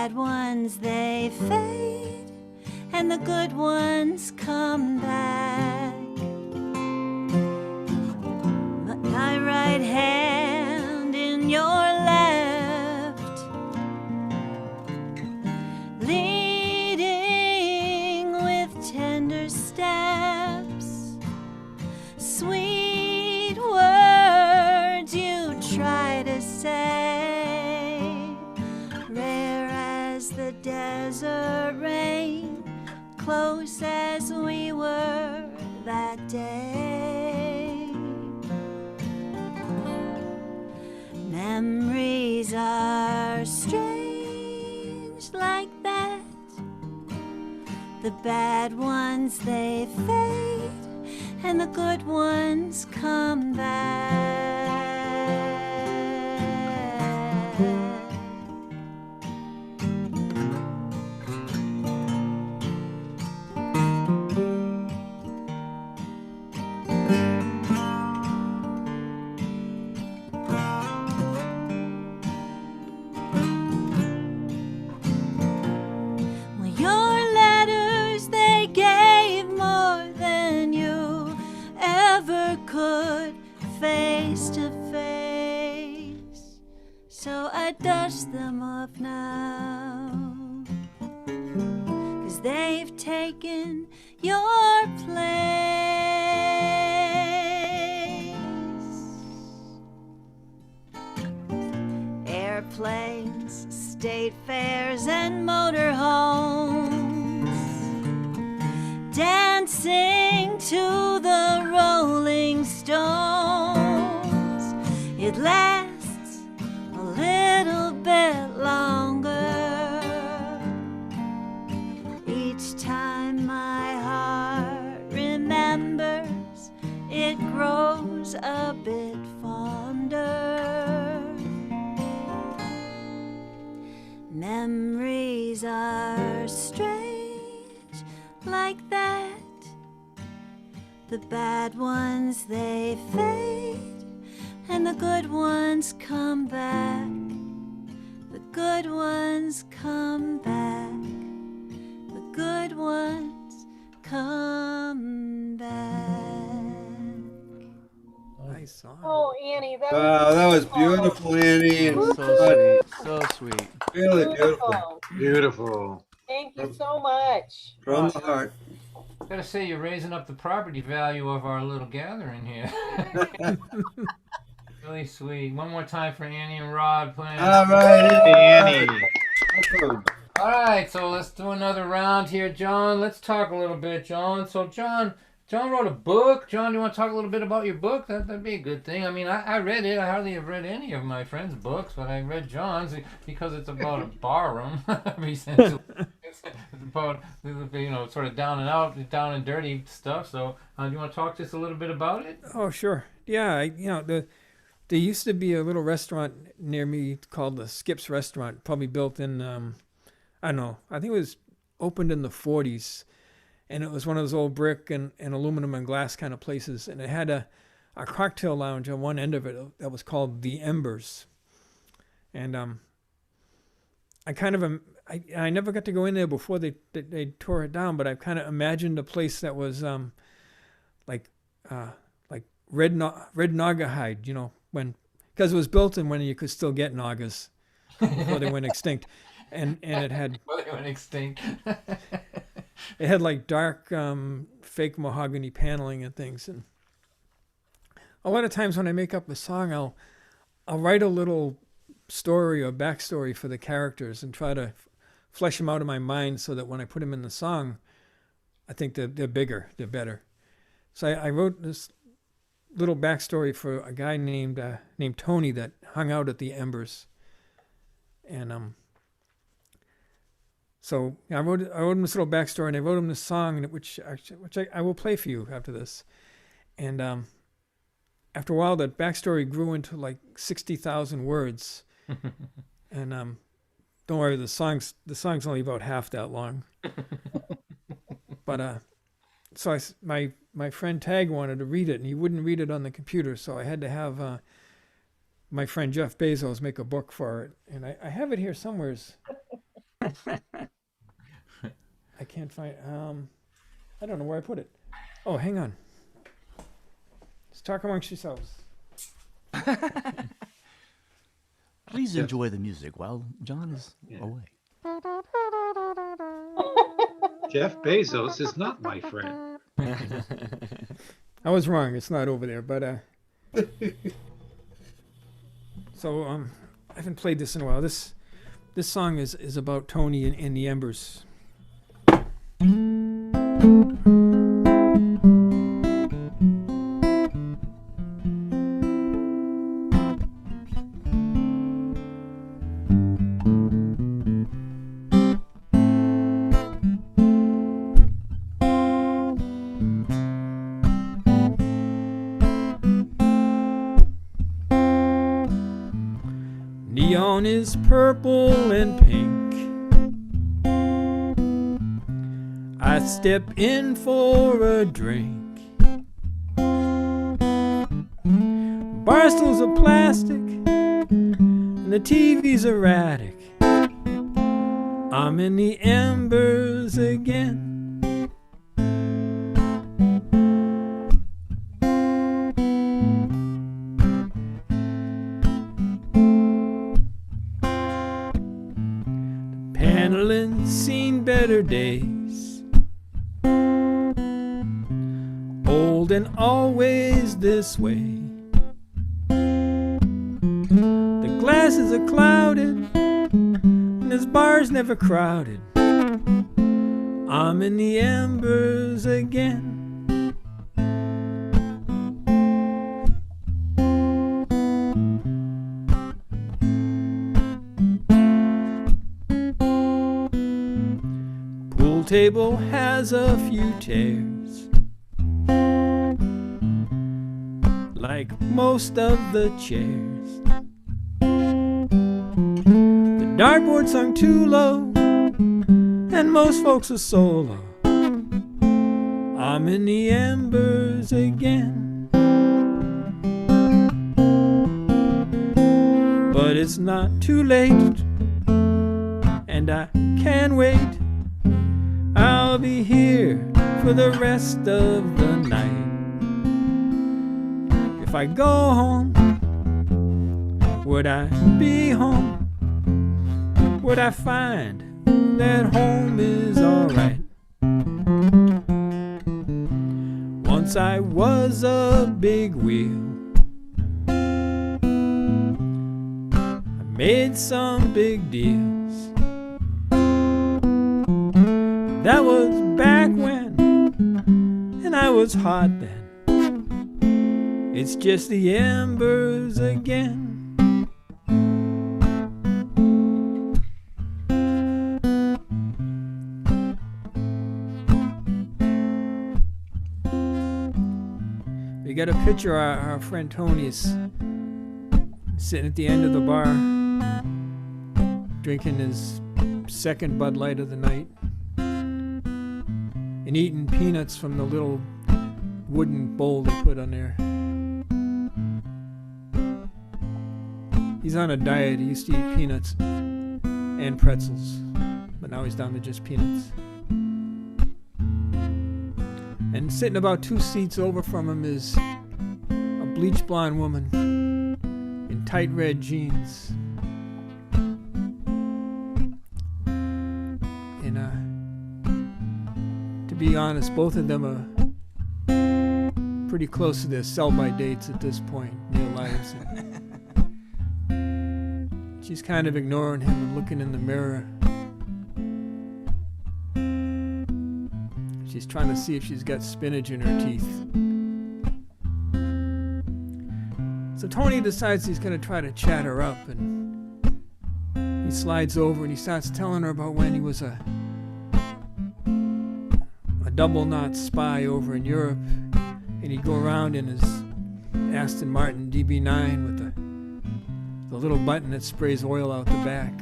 bad ones, they fade, and the good ones come back. My right hand in your left, leading with tender steps, sweet words you try to say, rare as the desert rain, close as we were that day. Memories are strange like that. The bad ones, they fade, and the good ones come back. Well, your letters, they gave more than you ever could face to face. So I dust them off now, 'cause they've taken your place. Airplanes, state fairs, and motorhomes, dancing to the Rolling Stones. It lasts a little bit longer each time my heart remembers. It grows a bit fonder. Memories are strange like that. The bad ones, they fade, and the good ones come back. The good ones come back. The good ones come back. Nice song. Oh, Annie, that was Wow, that was beautiful, Annie. And So sweet, so sweet. really beautiful. beautiful. Beautiful. Thank you so much. From the heart. Gotta say, you're raising up the property value of our little gathering here. Really sweet. One more time for Annie and Rod playing. All right, Annie. Awesome. All right, so let's do another round here, John. Let's talk a little bit, John. So, John wrote a book. John, do you want to talk a little bit about your book? That'd be a good thing. I mean, I read it. I hardly have read any of my friends' books, but I read John's because it's about a bar room. Essentially. It's about, sort of down and out, down and dirty stuff. So, do you want to talk just a little bit about it? Oh, sure. Yeah, there used to be a little restaurant near me called the Skip's Restaurant, probably built in, I don't know, I think it was opened in the 40s. And it was one of those old brick and aluminum and glass kind of places. And it had a cocktail lounge on one end of it that was called The Embers. And I kind of, I never got to go in there before they tore it down, but I've kind of imagined a place that was like red naga hide, because it was built in when you could still get nagas before they went extinct. And it had... Before they went extinct. It had like dark fake mahogany paneling and things. And a lot of times when I make up a song, I'll write a little story or backstory for the characters and try to flesh them out in my mind so that when I put them in the song, I think they're bigger, they're better. So I wrote this little backstory for a guy named Tony that hung out at the Embers. And so I wrote him this little backstory, and I wrote him this song, which I will play for you after this. And after a while, that backstory grew into like 60,000 words. And don't worry, the song's only about half that long. But so my friend Tag wanted to read it, and he wouldn't read it on the computer, so I had to have my friend Jeff Bezos make a book for it, and I have it here somewhere. I can't find. I don't know where I put it. Oh, hang on. Let's talk amongst yourselves. Please enjoy the music while John is away. Jeff Bezos is not my friend. I was wrong. It's not over there, but so I haven't played this in a while. This song is about Tony and the Embers. Neon is purple and pink. I step in for a drink. Bar stools are plastic and the TV's erratic. I'm in the embers again. Paneling seen better days, old and always this way. The glasses are clouded and this bar's never crowded. I'm in the embers again. Pool table has a few tears, like most of the chairs. The dartboard sung too low, and most folks are solo. I'm in the embers again. But it's not too late, and I can wait. I'll be here for the rest of the night. If I go home, would I be home? Would I find that home is alright? Once I was a big wheel, I made some big deals. That was back when, and I was hot then. It's just the embers again. We got a picture of our friend Tony is sitting at the end of the bar, drinking his second Bud Light of the night, and eating peanuts from the little wooden bowl they put on there. He's on a diet. He used to eat peanuts and pretzels, but now he's down to just peanuts. And sitting about 2 seats over from him is a bleach blonde woman in tight red jeans. And to be honest, both of them are pretty close to their sell-by dates at this point in their lives. And she's kind of ignoring him and looking in the mirror. She's trying to see if she's got spinach in her teeth. So Tony decides he's going to try to chat her up, and he slides over and he starts telling her about when he was a double knot spy over in Europe, and he'd go around in his Aston Martin DB9 with the little button that sprays oil out the back.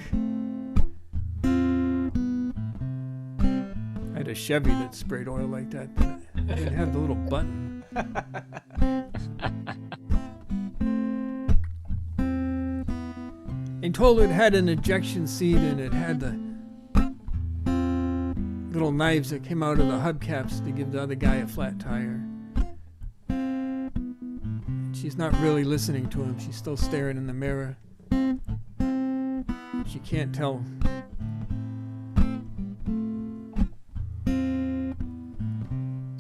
I had a Chevy that sprayed oil like that, but I didn't have the little button. And told her it had an ejection seat and it had the little knives that came out of the hubcaps to give the other guy a flat tire. She's not really listening to him. She's still staring in the mirror. She can't tell.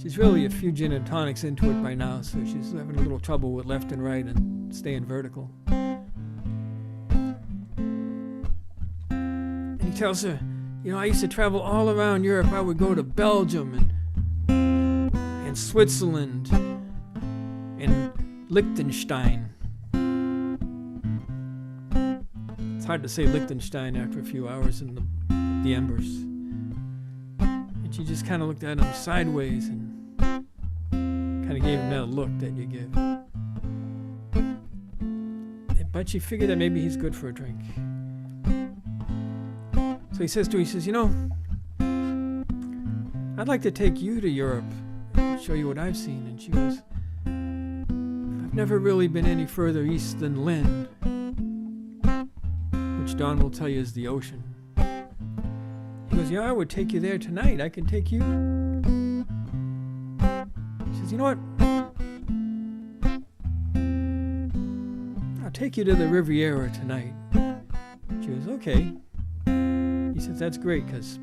She's really a few gin and tonics into it by now, so she's having a little trouble with left and right and staying vertical. And he tells her, you know, I used to travel all around Europe. I would go to Belgium and Switzerland and Liechtenstein. It's hard to say Liechtenstein after a few hours in the embers. And she just kind of looked at him sideways and kind of gave him that look that you give. But she figured that maybe he's good for a drink. So he says to her, he says, you know, I'd like to take you to Europe and show you what I've seen. And she goes, I've never really been any further east than Lynn, which Don will tell you is the ocean. He goes, yeah, I would take you there tonight. I can take you. She says, you know what? I'll take you to the Riviera tonight. She goes, okay. He says, that's great, because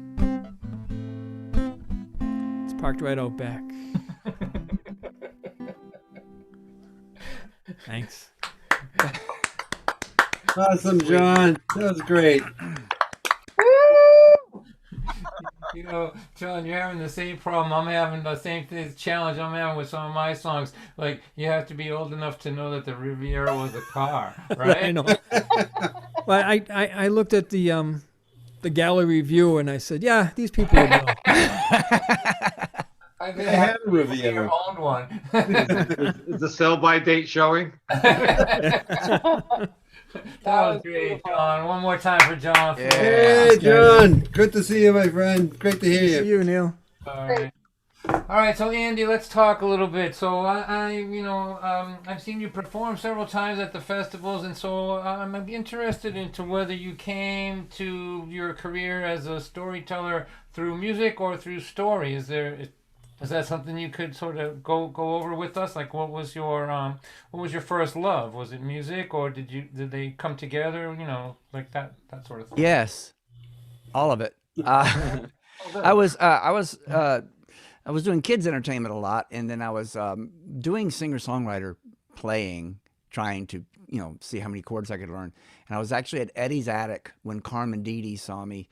it's parked right out back. Thanks. Awesome, John. That was great. You know, John, you're having the same problem. I'm having the same challenge I'm having with some of my songs. Like, you have to be old enough to know that the Riviera was a car, right? I know. Well, I looked at the gallery view and I said, yeah, these people would know. I had a Riviera. Owned one. Is the sell-by date showing? That was great, John. One more time for John. Yeah. Hey, John. Good to see you, my friend. Great to hear you. See you, Neil. All right, so Andy, let's talk a little bit. So I've seen you perform several times at the festivals, and so I'm interested into whether you came to your career as a storyteller through music or through story. Is that something you could sort of go over with us? Like, what was your first love? Was it music, or did they come together? You know, like that sort of thing. Yes, all of it. I was doing kids entertainment a lot, and then I was doing singer-songwriter playing, trying to see how many chords I could learn. And I was actually at Eddie's attic when Carmen Didi saw me,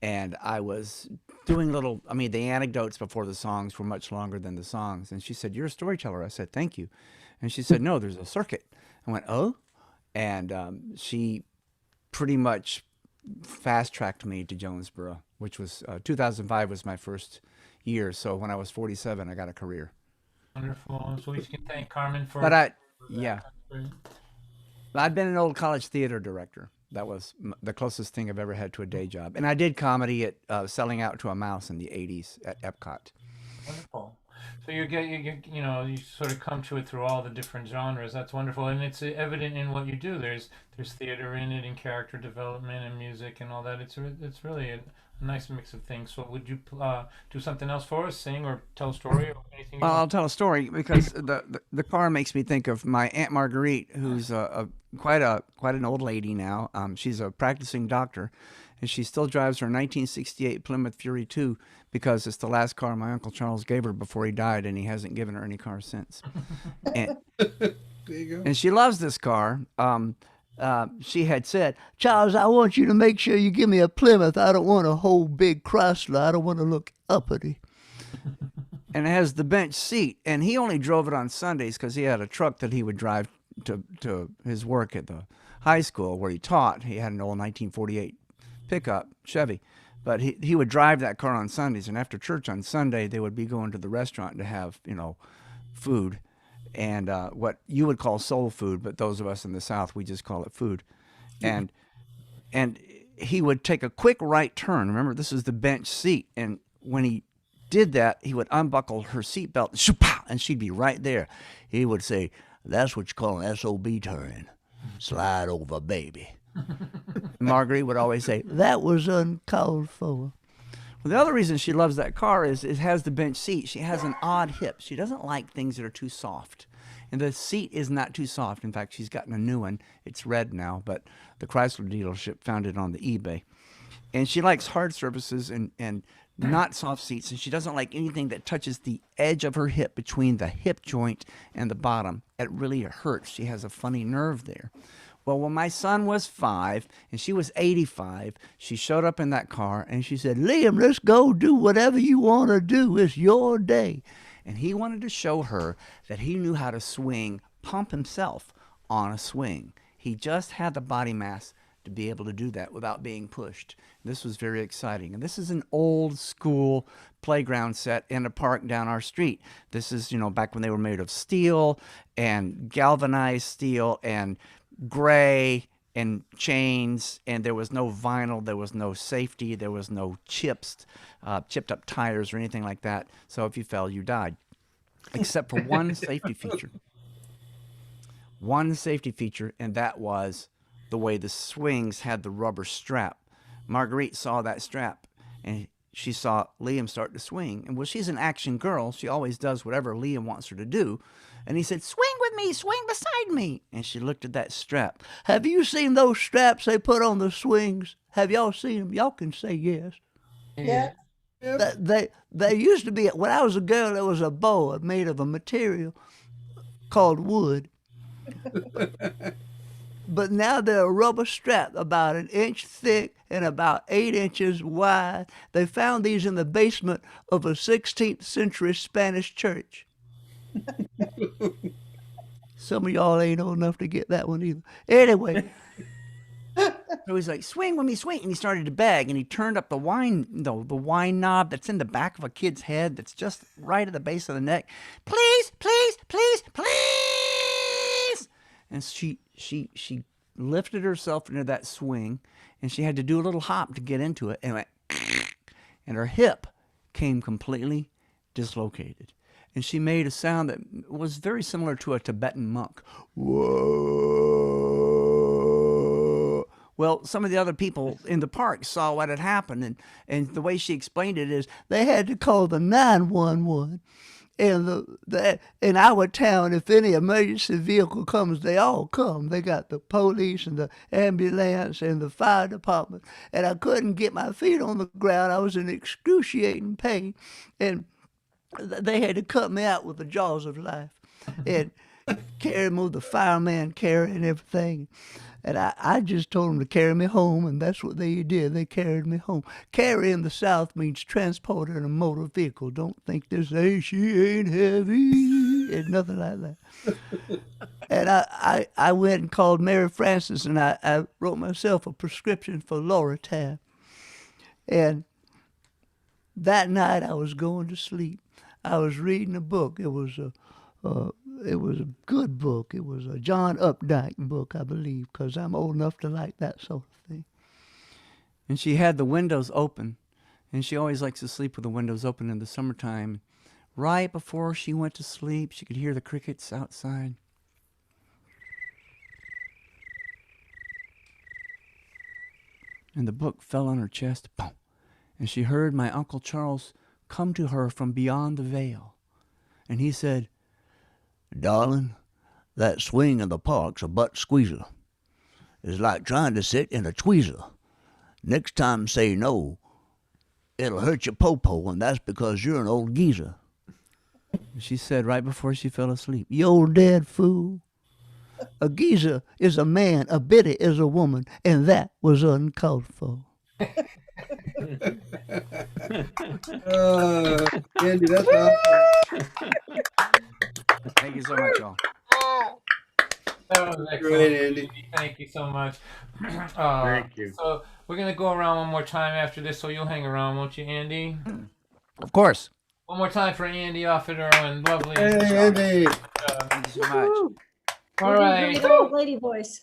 and I was doing the anecdotes before the songs were much longer than the songs. And she said, "You're a storyteller." I said, "Thank you." And she said, "No, there's a circuit." I went, "Oh?" And she pretty much fast-tracked me to Jonesboro, which was 2005 was my first year. So when I was 47, I got a career. Wonderful. So we can thank Carmen for. I've been an old college theater director. That was the closest thing I've ever had to a day job. And I did comedy at Selling Out to a Mouse in the 80s at Epcot. Wonderful. So you sort of come to it through all the different genres. That's wonderful, and it's evident in what you do. There's theater in it, and character development, and music, and all that. It's really a nice mix of things. So would you do something else for us, sing or tell a story or anything? Well, I'll tell a story because the car makes me think of my Aunt Marguerite, who's quite an old lady now. She's a practicing doctor, and she still drives her 1968 Plymouth Fury 2 because it's the last car my Uncle Charles gave her before he died, and he hasn't given her any car since. And, there you go. And she loves this car. She had said, "Charles, I want you to make sure you give me a Plymouth. I don't want a whole big Chrysler. I don't want to look uppity." And it has the bench seat. And he only drove it on Sundays because he had a truck that he would drive to his work at the high school where he taught. He had an old 1948 pickup Chevy. But he would drive that car on Sundays. And after church on Sunday, they would be going to the restaurant to have, food. And what you would call soul food, but those of us in the South, we just call it food. And he would take a quick right turn. Remember, this is the bench seat. And when he did that, he would unbuckle her seatbelt, and she'd be right there. He would say, "That's what you call an SOB turn. Slide over, baby." Marguerite would always say, "That was uncalled for." Well, the other reason she loves that car is it has the bench seat. She has an odd hip. She doesn't like things that are too soft. And the seat is not too soft. In fact, she's gotten a new one. It's red now, but the Chrysler dealership found it on the eBay. And she likes hard surfaces and not soft seats. And she doesn't like anything that touches the edge of her hip between the hip joint and the bottom. It really hurts. She has a funny nerve there. Well, when my son was 5 and she was 85, she showed up in that car and she said, Liam, let's go do whatever you want to do. It's your day. And he wanted to show her that he knew how to swing, pump himself on a swing. He just had the body mass to be able to do that without being pushed. This was very exciting. And this is an old school playground set in a park down our street. This is, back when they were made of steel and galvanized steel and gray and chains, and there was no vinyl, there was no safety, there was no chipped up tires or anything like that. So if you fell, you died, except for one safety feature. One safety feature, and that was the way the swings had the rubber strap. Marguerite saw that strap, and she saw Liam start to swing. And well, she's an action girl. She always does whatever Liam wants her to do. And he said, swing with me, swing beside me. And she looked at that strap. Have you seen those straps they put on the swings? Have y'all seen them? Y'all can say yes. Yeah. They used to be, when I was a girl, there was a boa made of a material called wood. But now they're a rubber strap about 1 inch thick and about 8 inches wide. They found these in the basement of a 16th century Spanish church. Some of y'all ain't old enough to get that one either. Anyway, so he's like, swing with me, swing. And he started to beg, and he turned up the wine knob that's in the back of a kid's head that's just right at the base of the neck. Please, please, please, please. And she lifted herself into that swing, and she had to do a little hop to get into it, and went, and her hip came completely dislocated. And she made a sound that was very similar to a Tibetan monk. Whoa. Well, some of the other people in the park saw what had happened, and the way she explained it is they had to call the 911. And in our town, if any emergency vehicle comes, they all come. They got the police and the ambulance and the fire department. And I couldn't get my feet on the ground. I was in excruciating pain. And they had to cut me out with the jaws of life and carry me with the fireman carrying everything. And I just told them to carry me home, and that's what they did. They carried me home. Carry in the South means transporter in a motor vehicle. Don't think this, hey, she ain't heavy. It's nothing like that. And I went and called Mary Frances, and I wrote myself a prescription for Loratab. And that night I was going to sleep. I was reading a book. It was a good book. It was a John Updike book, I believe, because I'm old enough to like that sort of thing. And she had the windows open, and she always likes to sleep with the windows open in the summertime. Right before she went to sleep, she could hear the crickets outside. And the book fell on her chest, boom, and she heard my Uncle Charles come to her from beyond the veil. And he said, darling, that swing in the park's a butt squeezer. It's like trying to sit in a tweezer. Next time say no. It'll hurt your po-po, and that's because you're an old geezer. She said right before she fell asleep, you old dead fool. A geezer is a man, a biddy is a woman, and that was uncalled for. Andy, that's awesome. Thank you so much, y'all. That was excellent. Great, Andy. Thank you so much. Thank you. So we're going to go around one more time after this, so you'll hang around, won't you, Andy? Of course. One more time for Andy Offerer and lovely. Hey, Andy. Thank you so much. All right. Great old lady voice.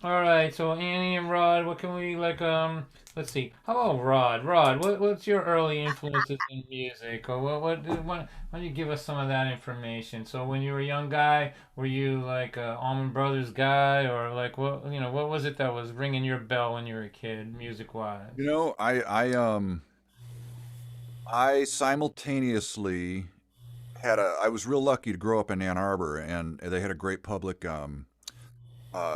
All right, so Annie and Rod, what can we let's see. How about Rod? Rod, what's your early influences in music, or why don't you give us some of that information? So when you were a young guy, were you like a Allman Brothers guy, or like what was it that was ringing your bell when you were a kid, music wise? You know, I simultaneously I was real lucky to grow up in Ann Arbor, and they had a great public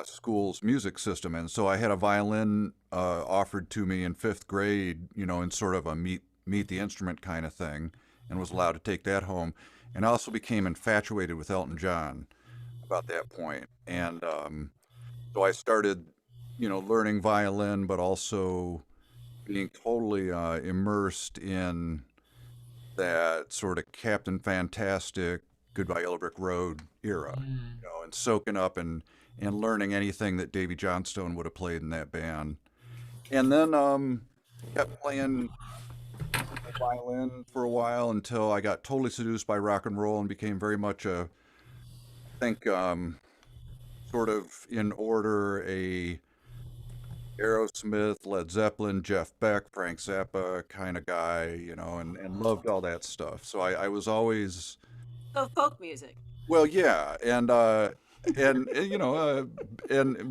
school's music system, and so I had a violin offered to me in 5th grade, in sort of a meet the instrument kind of thing, and was allowed to take that home. And I also became infatuated with Elton John about that point, and so I started, learning violin, but also being totally immersed in that sort of Captain Fantastic, Goodbye Yellow Brick Road era, and soaking up and learning anything that Davy Johnstone would have played in that band. And then kept playing the violin for a while until I got totally seduced by rock and roll and became very much I think, sort of in order, a Aerosmith, Led Zeppelin, Jeff Beck, Frank Zappa kind of guy, and loved all that stuff. So I was always, So folk music. well, yeah, and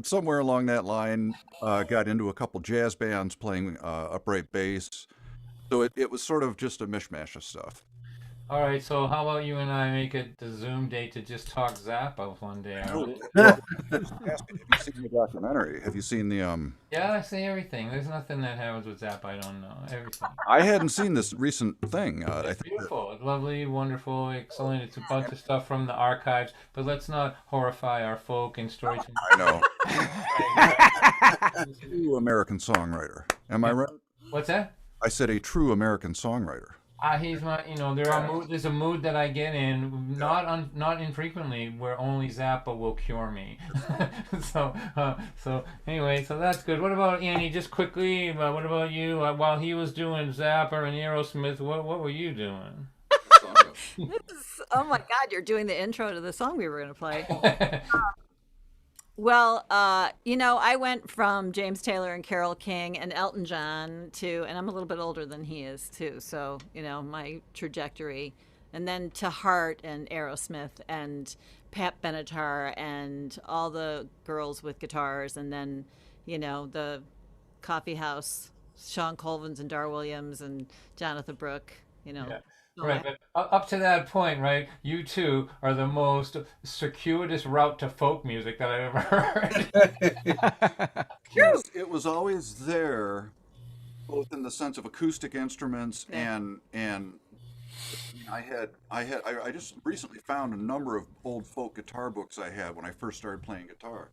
somewhere along that line, got into a couple jazz bands playing upright bass. So it was sort of just a mishmash of stuff. All right, so how about you and I make it the Zoom date to just talk Zappa one day? Well, just asking, have you seen the documentary? Have you seen the Yeah, I say everything. There's nothing that happens with Zappa I don't know. Everything. I hadn't seen this recent thing. I It's think beautiful. It's lovely, wonderful, excellent. It's a bunch of stuff from the archives, but let's not horrify our folk and storytelling. I know. True American songwriter. Am I right? What's that? I said a true American songwriter. He's my, there's a mood that I get in, not infrequently, where only Zappa will cure me. so anyway, so that's good. What about Annie? Just quickly, what about you? While he was doing Zappa and Aerosmith, what were you doing? Oh my God, you're doing the intro to the song we were going to play. Well, I went from James Taylor and Carole King and Elton John and I'm a little bit older than he is too, so, my trajectory, and then to Heart and Aerosmith and Pat Benatar and all the girls with guitars, and then, the coffee house, Sean Colvins and Dar Williams and Jonathan Brooke, Yeah. Right, but up to that point, right, you two are the most circuitous route to folk music that I've ever heard. Yes, it was always there, both in the sense of acoustic instruments and I just recently found a number of old folk guitar books I had when I first started playing guitar,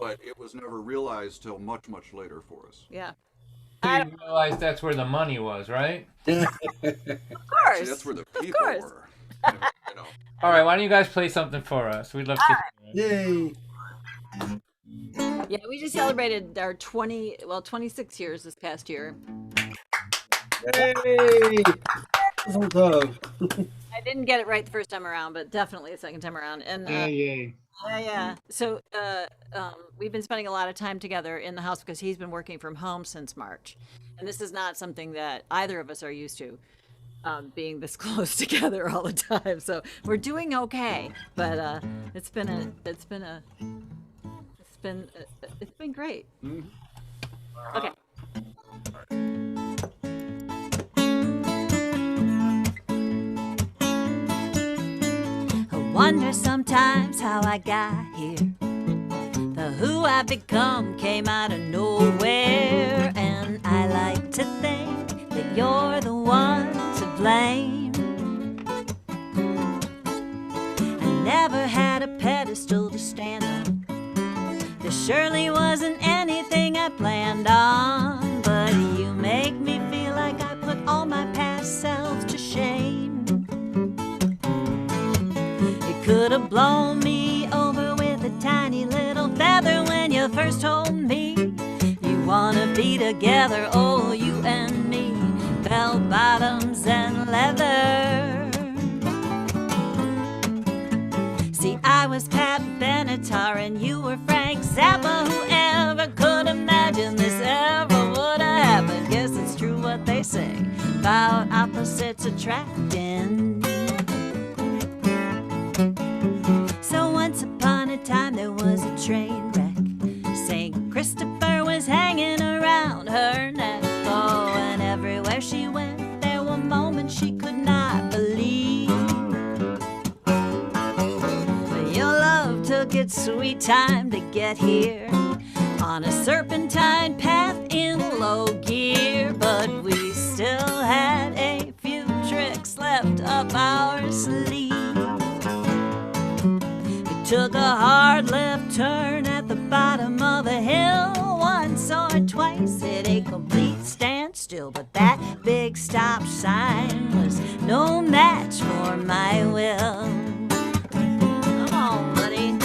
but it was never realized till much, much later for us. Yeah. You realize that's where the money was, right? Of course. See, that's where the people were. All right, why don't you guys play something for us? We'd love to. Yay! Yeah, we just celebrated our 26 years this past year. Yay! Love. I didn't get it right the first time around, but definitely the second time around. And Yay. yeah. So we've been spending a lot of time together in the house because he's been working from home since March, and this is not something that either of us are used to, being this close together all the time. So we're doing okay, but it's been great. Okay. I wonder sometimes how I got here. The who I've become came out of nowhere, and I like to think that you're the one to blame. I never had a pedestal to stand on. There surely wasn't anything I planned on, but you make me feel like I put all my past selves to shame. Could have blown me over with a tiny little feather when you first told me you wanna be together, oh, you and me, bell bottoms and leather. See, I was Pat Benatar and you were Frank Zappa. Whoever could imagine this ever would have happened? Guess it's true what they say about opposites attracting. Once upon a time there was a train wreck. St. Christopher was hanging around her neck. Oh, and everywhere she went there were moments sweet time to get here on a serpentine path in low gear, but we still had a few tricks left up our sleeve. We took a hard left turn at the bottom of a hill. Once or twice hit a complete standstill, but that big stop sign was no match for my will. Come on, buddy.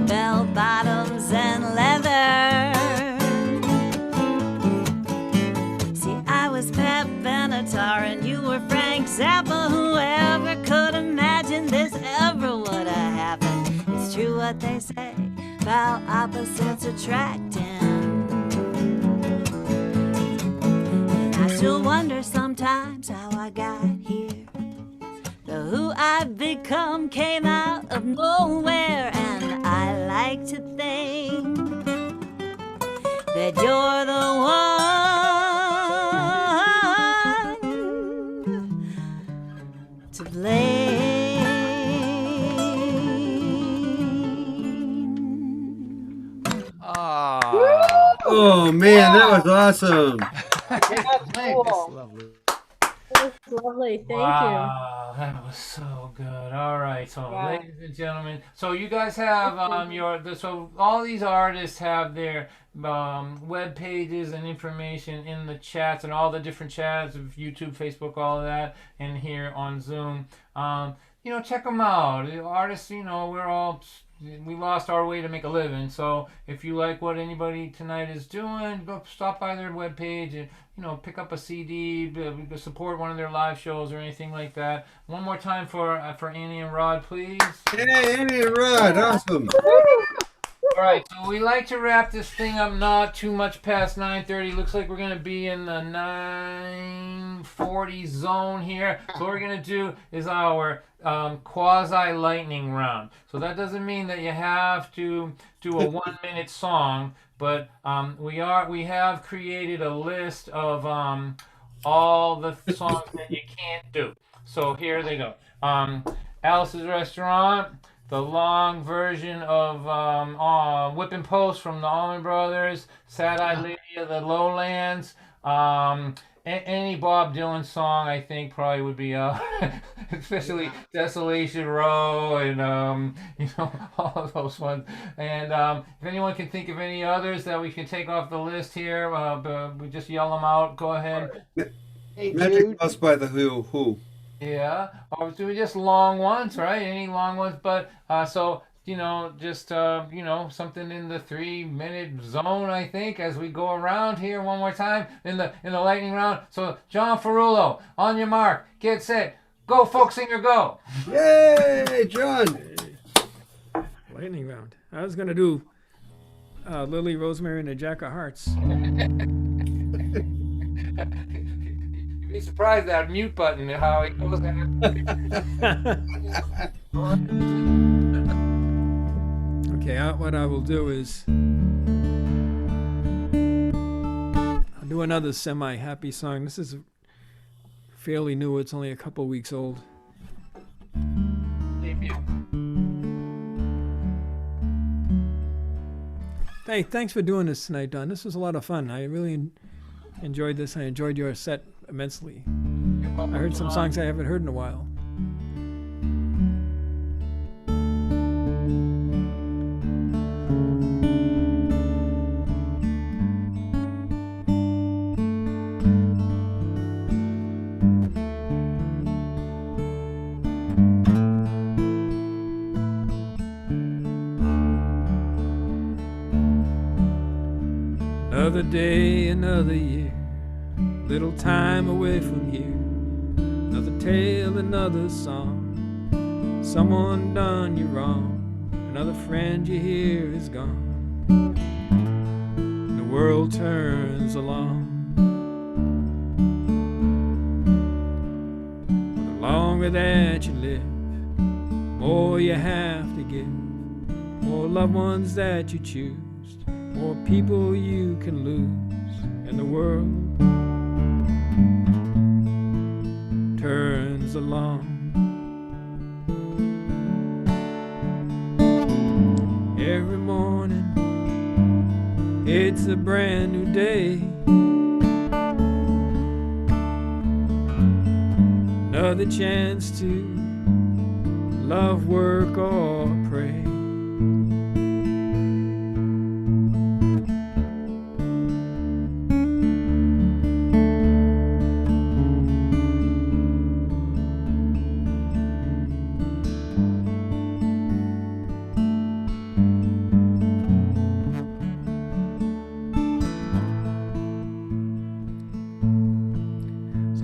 Bell-bottoms and leather. See, I was Pep Benatar and you were Frank Zappa. Whoever could imagine this ever would have happened? It's true what they say about opposites attracting. And I still wonder sometimes how I got here. The who I've become came out of nowhere, and I like to think that you're the one to blame. Oh man, that was awesome. Cool. Lovely. Thank Wow, that was so good. All right, so Yeah. ladies and gentlemen, so you guys have so all these artists have their web pages and information in the chats and all the different chats of YouTube, Facebook, all of that, and here on Zoom. Check them out. The artists, we lost our way to make a living. So if you like what anybody tonight is doing, go stop by their webpage and pick up a CD, support one of their live shows or anything like that. One more time for Annie and Rod, please. Hey, Annie and Rod, awesome. All right, so we like to wrap this thing up not too much past 9:30. Looks like we're going to be in the 9:40 zone here. So what we're going to do is our quasi lightning round. So that doesn't mean that you have to do a 1-minute song, but we have created a list of all the songs that you can't do. So here they go. Alice's Restaurant, the long version of Whippin' Post from the Allman Brothers, Sad-Eyed Lady of the Lowlands, any Bob Dylan song I think probably would be especially Desolation Row and all of those ones. And if anyone can think of any others that we can take off the list here, we just yell them out. Go ahead. Hey, Magic Jude. Bus by the Who. Yeah, or do we just long ones, right? Any long ones, but just something in the 3-minute zone, I think, as we go around here one more time in the lightning round. So John Ferrulo, on your mark, get set, go, folk singer, go. Yay, John. Lightning round. I was gonna do Lily, Rosemary, and a Jack of Hearts. You'd be surprised that mute button, how it goes. Okay, what I will do is I'll do another semi-happy song. This is fairly new. It's only a couple weeks old. Hey, thanks for doing this tonight, Don. This was a lot of fun. I really enjoyed this. I enjoyed your set immensely. I heard some songs I haven't heard in a while. Another day, another year, little time away from here. Another tale, another song. Someone done you wrong. Another friend you hear is gone. The world turns along. The longer that you live, more you have to give. More loved ones that you choose, more people you can lose, and the world turns along. Every morning, it's a brand new day. Another chance to love, work, or pray.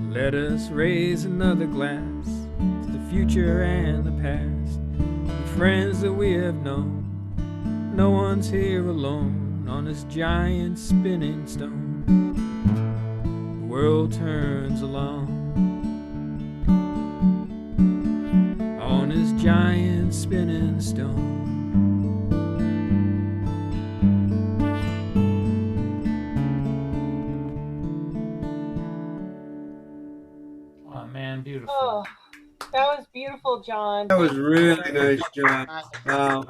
Let us raise another glass to the future and the past, the friends that we have known. No one's here alone on this giant spinning stone. The world turns along on this giant spinning stone. Beautiful. Oh, that was beautiful, John. That was really nice, John. Wow.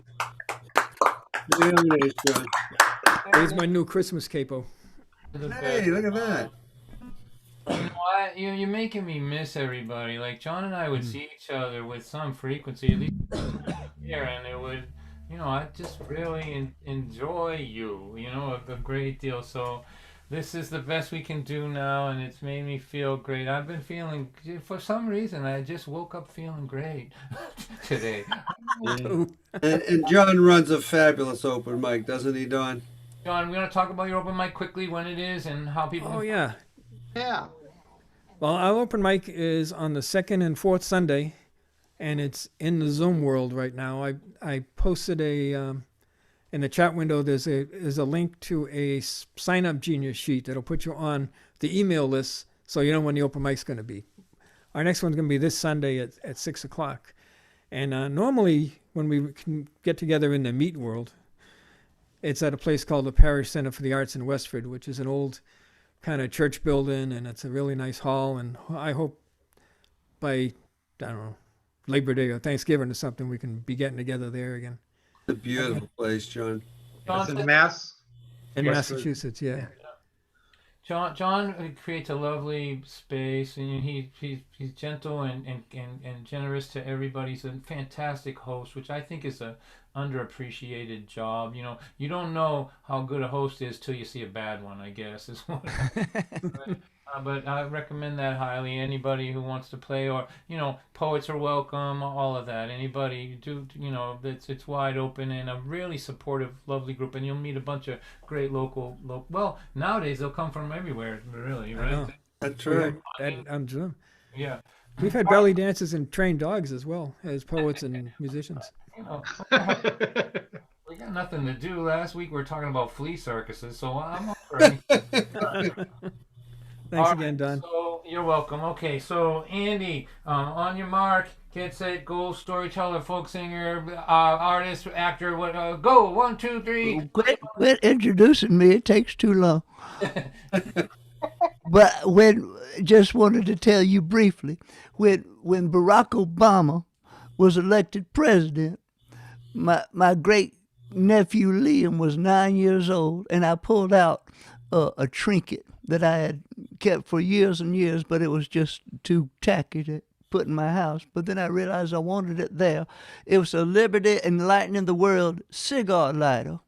Really nice, John. Here's my new Christmas capo. Hey, look at that. You know what? You're making me miss everybody. Like John and I would see each other with some frequency, at least here, and it would, I just really enjoy you, a great deal. So this is the best we can do now, and it's made me feel great. I've been feeling, for some reason, I just woke up feeling great today. And John runs a fabulous open mic, doesn't he, Don? John, we're going to talk about your open mic quickly, when it is, and how people... Oh, yeah. Yeah. Well, our open mic is on the second and fourth Sunday, and it's in the Zoom world right now. I posted in the chat window, there's a link to a sign-up Genius sheet that'll put you on the email list so you know when the open mic's going to be. Our next one's going to be this Sunday at 6 o'clock. And normally, when we can get together in the meat world, it's at a place called the Parish Center for the Arts in Westford, which is an old kind of church building, and it's a really nice hall. And I hope by, I don't know, Labor Day or Thanksgiving or something, we can be getting together there again. It's a beautiful place, John. It's in Mass? In Massachusetts, yeah. John creates a lovely space, and he's gentle and generous to everybody. He's a fantastic host, which I think is a underappreciated job. You don't know how good a host is till you see a bad one, I guess, is what but I recommend that highly. Anybody who wants to play, or poets are welcome, all of that. Anybody it's wide open, and a really supportive, lovely group, and you'll meet a bunch of great local. Well, nowadays they'll come from everywhere, really, right? That's true. Yeah. We've had belly dancers and trained dogs as well as poets and musicians. We got nothing to do. Last week we were talking about flea circuses, so I'm all right. Thanks again, Don. So you're welcome. Okay, so Andy, on your mark, get set, go, storyteller, folk singer, artist, actor. What? Go! 1, 2, 3. Quit introducing me. It takes too long. But just wanted to tell you briefly, when Barack Obama was elected president, my great nephew Liam was 9 years old, and I pulled out a trinket that I had kept for years and years, but it was just too tacky to put in my house. But then I realized I wanted it there. It was a Liberty Enlightening the World cigar lighter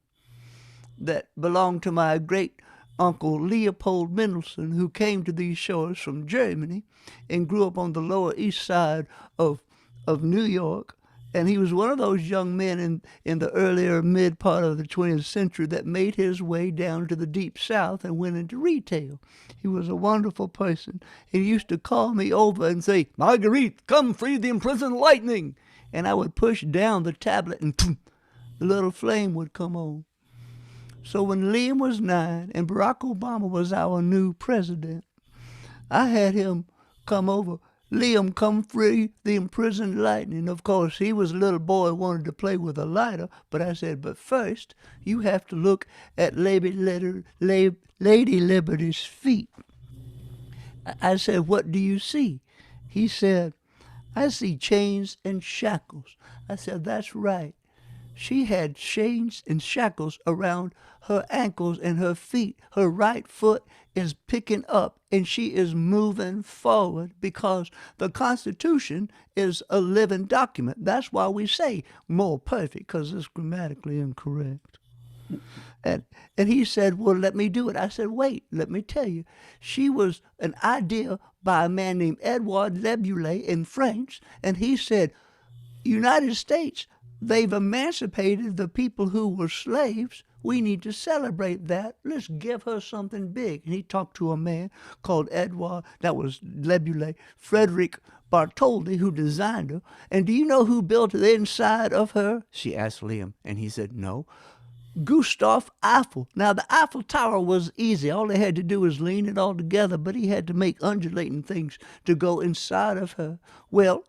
that belonged to my great uncle Leopold Mendelssohn, who came to these shores from Germany and grew up on the Lower East Side of New York. And he was one of those young men in the earlier mid part of the 20th century that made his way down to the deep south and went into retail. He was a wonderful person. He used to call me over and say, "Marguerite, come free the imprisoned lightning." And I would push down the tablet and the little flame would come on. So when Liam was 9 and Barack Obama was our new president, I had him come over. "Liam, come free the imprisoned lightning." Of course, he was a little boy, wanted to play with a lighter, but I said, "But first, you have to look at Lady Liberty's feet." I said, "What do you see?" He said, "I see chains and shackles." I said, "That's right. She had chains and shackles around her ankles and her feet. Her right foot is picking up and she is moving forward because the Constitution is a living document. That's why we say more perfect, because it's grammatically incorrect." And he said, "Well, let me do it." I said, "Wait, let me tell you. She was an idea by a man named Edouard Leboulet in France, and he said, United States, they've emancipated the people who were slaves. We need to celebrate that. Let's give her something big." And he talked to a man called Edouard, that was Leboulet, Frederic Bartholdi, who designed her. "And do you know who built the inside of her?" she asked Liam, and he said, "No." "Gustav Eiffel." Now, the Eiffel Tower was easy. All they had to do was lean it all together, but he had to make undulating things to go inside of her. Well,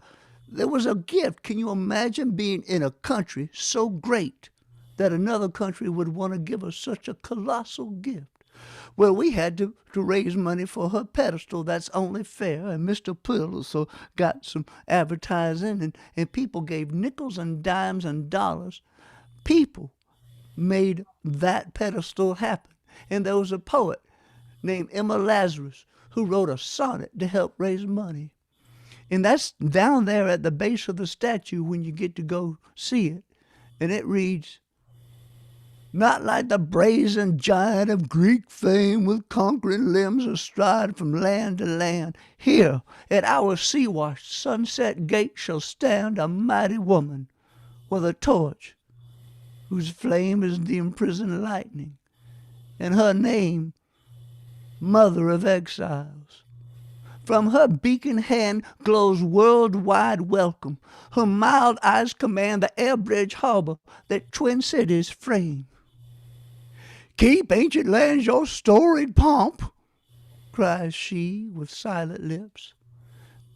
there was a gift. Can you imagine being in a country so great that another country would want to give us such a colossal gift? Well, we had to raise money for her pedestal. That's only fair. And Mr. Pulitzer got some advertising, and people gave nickels and dimes and dollars. People made that pedestal happen. And there was a poet named Emma Lazarus who wrote a sonnet to help raise money. And that's down there at the base of the statue when you get to go see it. And it reads, "Not like the brazen giant of Greek fame with conquering limbs astride from land to land. Here at our sea-washed sunset gate shall stand a mighty woman with a torch whose flame is the imprisoned lightning, and her name, Mother of Exiles. From her beacon hand glows worldwide welcome. Her mild eyes command the air bridge harbor that twin cities frame. Keep ancient lands your storied pomp," cries she with silent lips.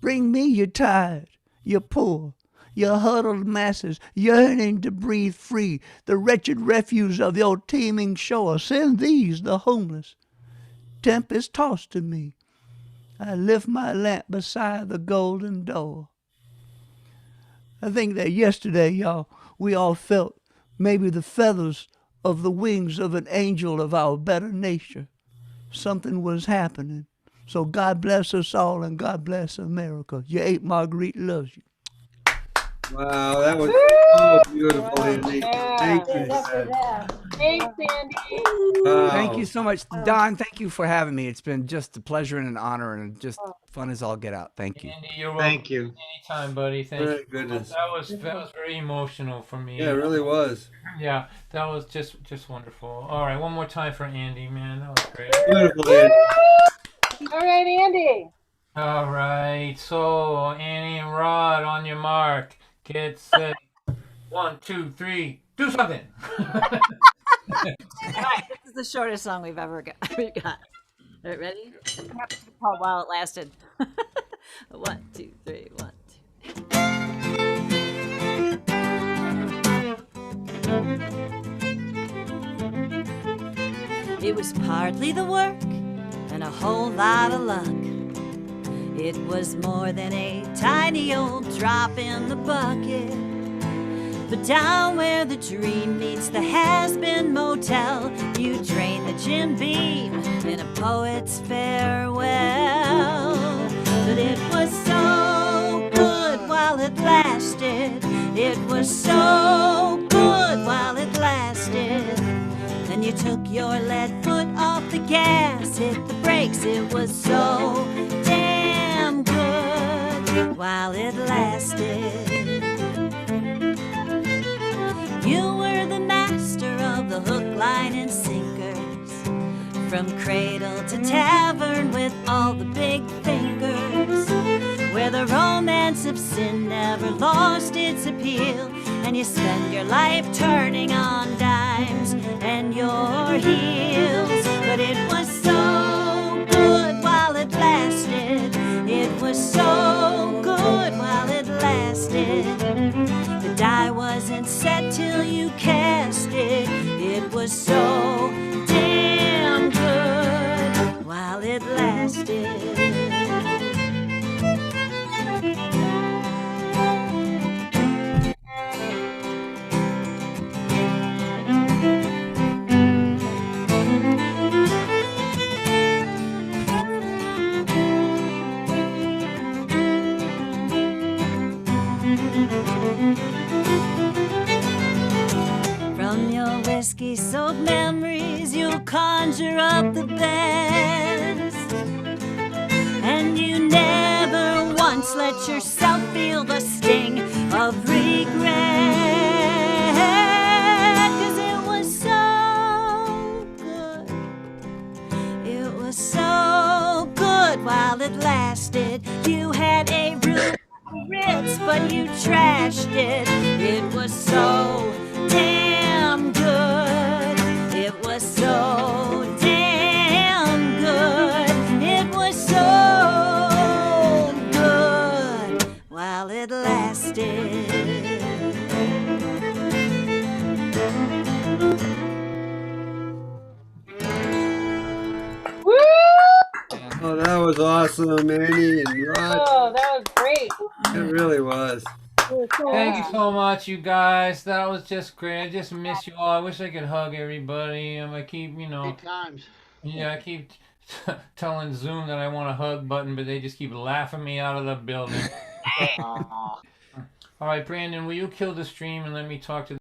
"Bring me your tired, your poor, your huddled masses yearning to breathe free, the wretched refuse of your teeming shore. Send these, the homeless, tempest-tossed to me. I lift my lamp beside the golden door." I think that yesterday, y'all, we all felt maybe the feathers of the wings of an angel of our better nature. Something was happening. So God bless us all, and God bless America. Your Aunt Marguerite loves you. Wow, that was so beautiful, Andy. Yeah. Thank you for that. Thanks, Andy. Thank you so much. Don, thank you for having me. It's been just a pleasure and an honor and just fun as all get out. Thank you. Andy, you're welcome. Thank you. Anytime, buddy. Thank My you. goodness. That was very emotional for me. Yeah, it really was. Yeah, that was just wonderful. All right, one more time for Andy, man. That was great. Beautiful, Andy. All right, Andy. All right, so Annie and Rod, on your mark, get set. 1, 2, 3, do something. All right, this is the shortest song we've ever got. All right, ready? While it lasted. 1, 2, 3, 1, 2. It was partly the work and a whole lot of luck. It was more than a tiny old drop in the bucket. But down where the dream meets the has-been motel, you drain the gin beam in a poet's farewell. But it was so good while it lasted. It was so good while it lasted. Then you took your lead foot off the gas, hit the brakes. It was so damn good while it lasted. the hook, line, and sinkers. From cradle to tavern with all the big fingers. Where the romance of sin never lost its appeal. And you spend your life turning on dimes and your heels. But it was so good while it lasted. It was so good while it lasted. The die wasn't set till you cast it. It was so damn good while it lasted. From your whiskey-soaked memories, you'll conjure up the best. And you never once let yourself feel the sting of regret. 'Cause it was so good. It was so good while it lasted. You had a room Ritz, but you trashed it. It was so damn good. It was so damn good. It was so good while it lasted. Woo! Oh, that was awesome, Annie and Rod. Oh, that was great. It really was. Thank you so much, you guys. That was just great. I just miss you all. I wish I could hug everybody. I keep, times. Yeah, I keep telling Zoom that I want a hug button, but they just keep laughing me out of the building. All right, Brandon, will you kill the stream and let me talk to